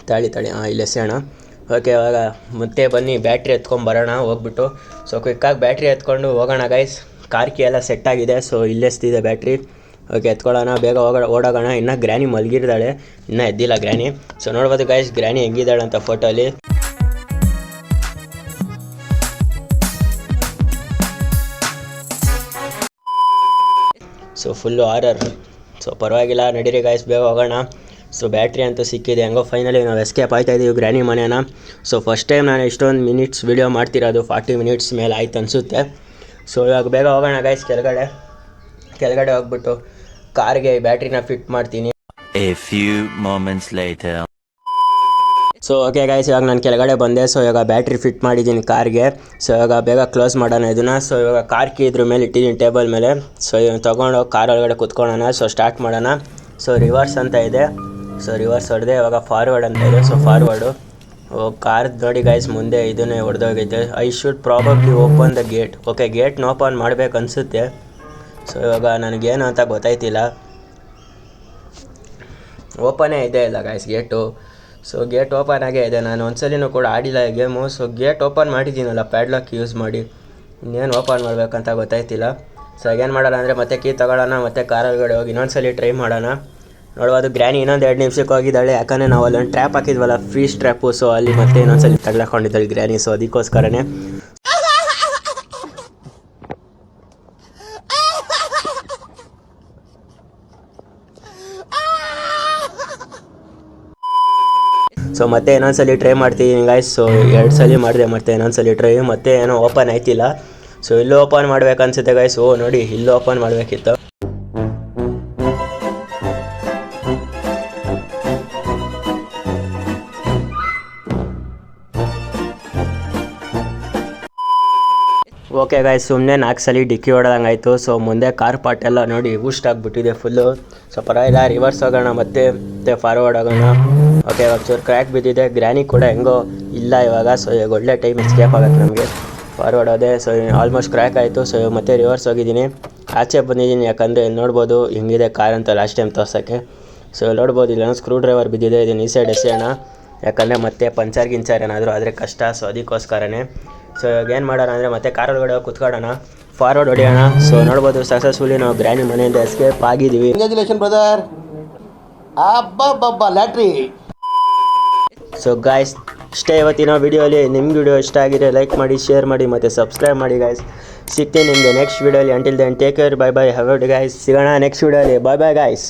ತಾಳಿ ಇಲ್ಲಿ ಎಸೆಯೋಣ. ಓಕೆ ಇವಾಗ ಮತ್ತೆ ಬನ್ನಿ ಬ್ಯಾಟ್ರಿ ಎತ್ಕೊಂಬರೋಣ ಹೋಗ್ಬಿಟ್ಟು. ಸೊ ಕ್ವಿಕ್ಕಾಗಿ ಬ್ಯಾಟ್ರಿ ಎತ್ಕೊಂಡು ಹೋಗೋಣ ಗೈಸ್. ಕಾರ್ಕಿ ಎಲ್ಲ ಸೆಟ್ ಆಗಿದೆ. ಸೊ ಇಲ್ಲೇ ಎಸ್ತಿದೆ ಬ್ಯಾಟ್ರಿ. ಓಕೆ ಎತ್ಕೊಳ್ಳೋಣ, ಬೇಗ ಓಡೋಗೋಣ. ಇನ್ನೂ ಗ್ರ್ಯಾನಿ ಮಲಗಿರ್ದಾಳೆ, ಇನ್ನೂ ಎದ್ದಿಲ್ಲ ಗ್ರ್ಯಾನಿ. ಸೊ ನೋಡ್ಬೋದು ಗೈಸ್ ಗ್ರ್ಯಾನಿ ಹೆಂಗಿದ್ದಾಳೆ ಅಂತ ಫೋಟೋಲಿ. ಸೊ ಫುಲ್ಲು ಆರರ್. ಸೊ ಪರವಾಗಿಲ್ಲ, ನಡೀರಿ ಗೈಸ್ ಬೇಗ ಹೋಗೋಣ. ಸೊ ಬ್ಯಾಟ್ರಿ ಅಂತೂ ಸಿಕ್ಕಿದೆ. ಹೆಂಗೋ ಫೈನಲಿ ನಾವು ಎಸ್ಕೇಪ್ ಆಯ್ತಾಯಿದ್ದೀವಿ ಗ್ರ್ಯಾನಿ ಮನೇನ. ಸೊ ಫಸ್ಟ್ ಟೈಮ್ ನಾನು ಇಷ್ಟೊಂದು ಮಿನಿಟ್ಸ್ ವೀಡಿಯೋ ಮಾಡ್ತಿರೋದು, 40 ಮಿನಿಟ್ಸ್ ಮೇಲೆ ಆಯ್ತು ಅನಿಸುತ್ತೆ. ಸೊ ಇವಾಗ ಬೇಗ ಹೋಗೋಣ ಗೈಸ್ ಕೆಳಗಡೆ ಹೋಗ್ಬಿಟ್ಟು ಕಾರ್ಗೆ ಬ್ಯಾಟ್ರಿನ ಫಿಟ್ ಮಾಡ್ತೀನಿ. A few moments later. So okay guys ಇವಾಗ ನಾನು ಕೆಳಗಡೆ ಬಂದೆ. ಸೊ ಇವಾಗ ಬ್ಯಾಟ್ರಿ ಫಿಟ್ ಮಾಡಿದ್ದೀನಿ ಕಾರ್ಗೆ. ಸೊ ಇವಾಗ ಬೇಗ ಕ್ಲೋಸ್ ಮಾಡೋಣ ಇದನ್ನು. ಸೊ ಇವಾಗ ಕಾರ್ ಕೀ ಇದ್ರ ಮೇಲೆ ಇಟ್ಟಿದ್ದೀನಿ ಟೇಬಲ್ ಮೇಲೆ. ಸೊ ತೊಗೊಂಡೋಗಿ ಕಾರ್ ಒಳಗಡೆ ಕುತ್ಕೊಳ್ಳೋಣ. ಸೊ ಸ್ಟಾರ್ಟ್ ಮಾಡೋಣ. ಸೊ ರಿವರ್ಸ್ ಅಂತ ಇದೆ. ಸೊ ರಿವರ್ಸ್ ಹೊಡೆದೆ. ಇವಾಗ ಫಾರ್ವರ್ಡ್ ಅಂತ ಇದೆ. ಸೊ ಫಾರ್ವರ್ಡು ಕಾರ್ ನೋಡಿ ಗೈಸ್ ಮುಂದೆ ಇದನ್ನೇ ಹೊಡೆದೋಗೈತೆ. I should probably open the gate. Okay ಗೇಟ್ನ ಓಪನ್ ಮಾಡಬೇಕು ಅನಿಸುತ್ತೆ. ಸೊ ಇವಾಗ ನನಗೇನು ಅಂತ ಗೊತ್ತಾಯ್ತಿಲ್ಲ. ಓಪನೇ ಇದೆ ಇಲ್ಲ guys gate. So gate open ಆಗೇ ಇದೆ. ನಾನು ಒಂದ್ಸಲಿನೂ ಕೂಡ ಆಡಿಲ್ಲ ಗೇಮು. ಸೊ ಗೇಟ್ ಓಪನ್ ಮಾಡಿದ್ದೀನಲ್ಲ ಪ್ಯಾಡ್ಲಾಕ್ ಯೂಸ್ ಮಾಡಿ, ಇನ್ನೇನು ಓಪನ್ ಮಾಡಬೇಕಂತ ಗೊತ್ತಾಯ್ತಿಲ್ಲ. ಸೊ ಏನು ಮಾಡೋಣ ಅಂದರೆ ಮತ್ತೆ ಕೀ ತೊಗೊಳ್ಳೋಣ, ಮತ್ತೆ ಕಾರೊಳಗಡೆ ಹೋಗಿ ಇನ್ನೊಂದ್ಸಲಿ ಟ್ರೈ ಮಾಡೋಣ. ನೋಡ್ಬೋದು ಗ್ರ್ಯಾನಿ ಇನ್ನೊಂದು 2 ನಿಮಿಷಕ್ಕೆ ಹೋಗಿದ್ದಾಳೆ. ಯಾಕಂದರೆ ನಾವು ಅಲ್ಲೊಂದು ಟ್ರ್ಯಾಪ್ ಹಾಕಿದ್ವಲ್ಲ ಫ್ರೀ ಸ್ಟ್ರ್ಯಾಪು. ಸೊ ಅಲ್ಲಿ ಮತ್ತೆ ಇನ್ನೊಂದ್ಸಲಿ ತಗ್ಲಾಕೊಂಡಿದ್ದಾಳೆ ಗ್ರ್ಯಾನಿ. ಸೊ ಅದಕ್ಕೋಸ್ಕರನೇ ಸೊ ಮತ್ತೆ ಇನ್ನೊಂದ್ಸಲಿ ಟ್ರೈ ಮಾಡ್ತಿದ್ದೀನಿ ಗೈಸ್. ಸೊ 2 ಸಲ ಮಾಡಿದೆ, ಮತ್ತೆ ಇನ್ನೊಂದ್ಸಲಿ ಟ್ರೈ, ಮತ್ತೆ ಏನೋ ಓಪನ್ ಆಯ್ತಿಲ್ಲ. ಸೊ ಇಲ್ಲೂ ಓಪನ್ ಮಾಡ್ಬೇಕನ್ಸುತ್ತೆ ಗೈಸ್. ಓ ನೋಡಿ ಇಲ್ಲೂ ಓಪನ್ ಮಾಡಬೇಕಿತ್ತು. ಓಕೆ ಗೈಸ್ ಸುಮ್ಮನೆ 4 ಸಲ ಡಿಕ್ಕಿ ಹೊಡೆದಂಗೆ ಆಯಿತು. ಸೊ ಮುಂದೆ ಕಾರ್ ಪಾರ್ಟ್ ಎಲ್ಲ ನೋಡಿ ಬೂಸ್ಟ್ ಆಗಿಬಿಟ್ಟಿದೆ ಫುಲ್ಲು. ಸೊ ಪರವಾಗಿಲ್ಲ, ರಿವರ್ಸ್ ಹೋಗೋಣ ಮತ್ತೆ ಫಾರ್ವರ್ಡ್ ಆಗೋಣ. ಓಕೆ ಇವಾಗ ಚೂರು ಕ್ರ್ಯಾಕ್ ಬಿದ್ದಿದೆ. ಗ್ರ್ಯಾನಿ ಕೂಡ ಹೆಂಗೋ ಇಲ್ಲ ಇವಾಗ. ಸೊ ಇವಾಗ ಒಳ್ಳೆ ಟೈಮ್ ಎಸ್ಕೇಪ್ ಆಗುತ್ತೆ ನಮಗೆ. ಫಾರ್ವರ್ಡ್ ಹೋದೆ. ಸೊ ಆಲ್ಮೋಸ್ಟ್ ಕ್ರ್ಯಾಕ್ ಆಯಿತು. ಸೊ ಮತ್ತೆ ರಿವರ್ಸ್ ಹೋಗಿದ್ದೀನಿ, ಆಚೆ ಬಂದಿದ್ದೀನಿ. ಯಾಕಂದರೆ ನೋಡ್ಬೋದು ಹೆಂಗಿದೆ ಕಾರ್ ಅಂತ ಲಾಸ್ಟ್ ಟೈಮ್ ತೋರ್ಸೋಕ್ಕೆ. ಸೊ ನೋಡ್ಬೋದು ಇಲ್ಲೊಂದು ಸ್ಕ್ರೂ ಡ್ರೈವರ್ ಬಿದ್ದಿದೆ. ಇದನ್ನು ಈ ಸೈಡ್ ಎಸೆಯೋಣ, ಯಾಕಂದರೆ ಮತ್ತೆ ಪಂಚರ್ ಏನಾದರೂ ಆದರೆ ಕಷ್ಟ. ಸೊ ಅದಕ್ಕೋಸ್ಕರನೇ. ಸೊ ಇವಾಗ ಏನು ಮಾಡೋಣ ಅಂದರೆ ಮತ್ತೆ ಕಾರೊಳಗಡೆ ಹೋಗಿ ಕುತ್ಕೊಳ್ಳೋಣ, ಫಾರ್ವರ್ಡ್ ಹೊಡೆಯೋಣ. ಸೊ ನೋಡ್ಬೋದು ಸಕ್ಸಸ್ಫುಲಿ ನಾವು ಗ್ರ್ಯಾನಿ ಮನೆಯಿಂದ ಎಸ್ಕೇಪ್ ಆಗಿದ್ದೀವಿ. Congratulation brother. ಅಬ್ಬಬ್ಬಬ್ಬ ಲ್ಯಾಟ್ರಿ. ಸೊ ಗಾಯ್ಸ್ ಇಷ್ಟೇ ಇವತ್ತಿನ ವಿಡಿಯೋಲಿ. ನಿಮ್ಗೆ ವಿಡಿಯೋ ಇಷ್ಟ ಆಗಿದೆ ಲೈಕ್ ಮಾಡಿ, ಶೇರ್ ಮಾಡಿ, ಮತ್ತು ಸಬ್ಸ್ಕ್ರೈಬ್ ಮಾಡಿ ಗಾಯ್ಸ್. ಸಿಗ್ತೀನಿ ನಿಮಗೆ ನೆಕ್ಸ್ಟ್ ವಿಡಿಯೋಲಿ. Until then take care, bye bye, have a good guys. ಸಿಗೋಣ ನೆಕ್ಸ್ಟ್ ವಿಡಿಯೋಲಿ. Bye bye guys.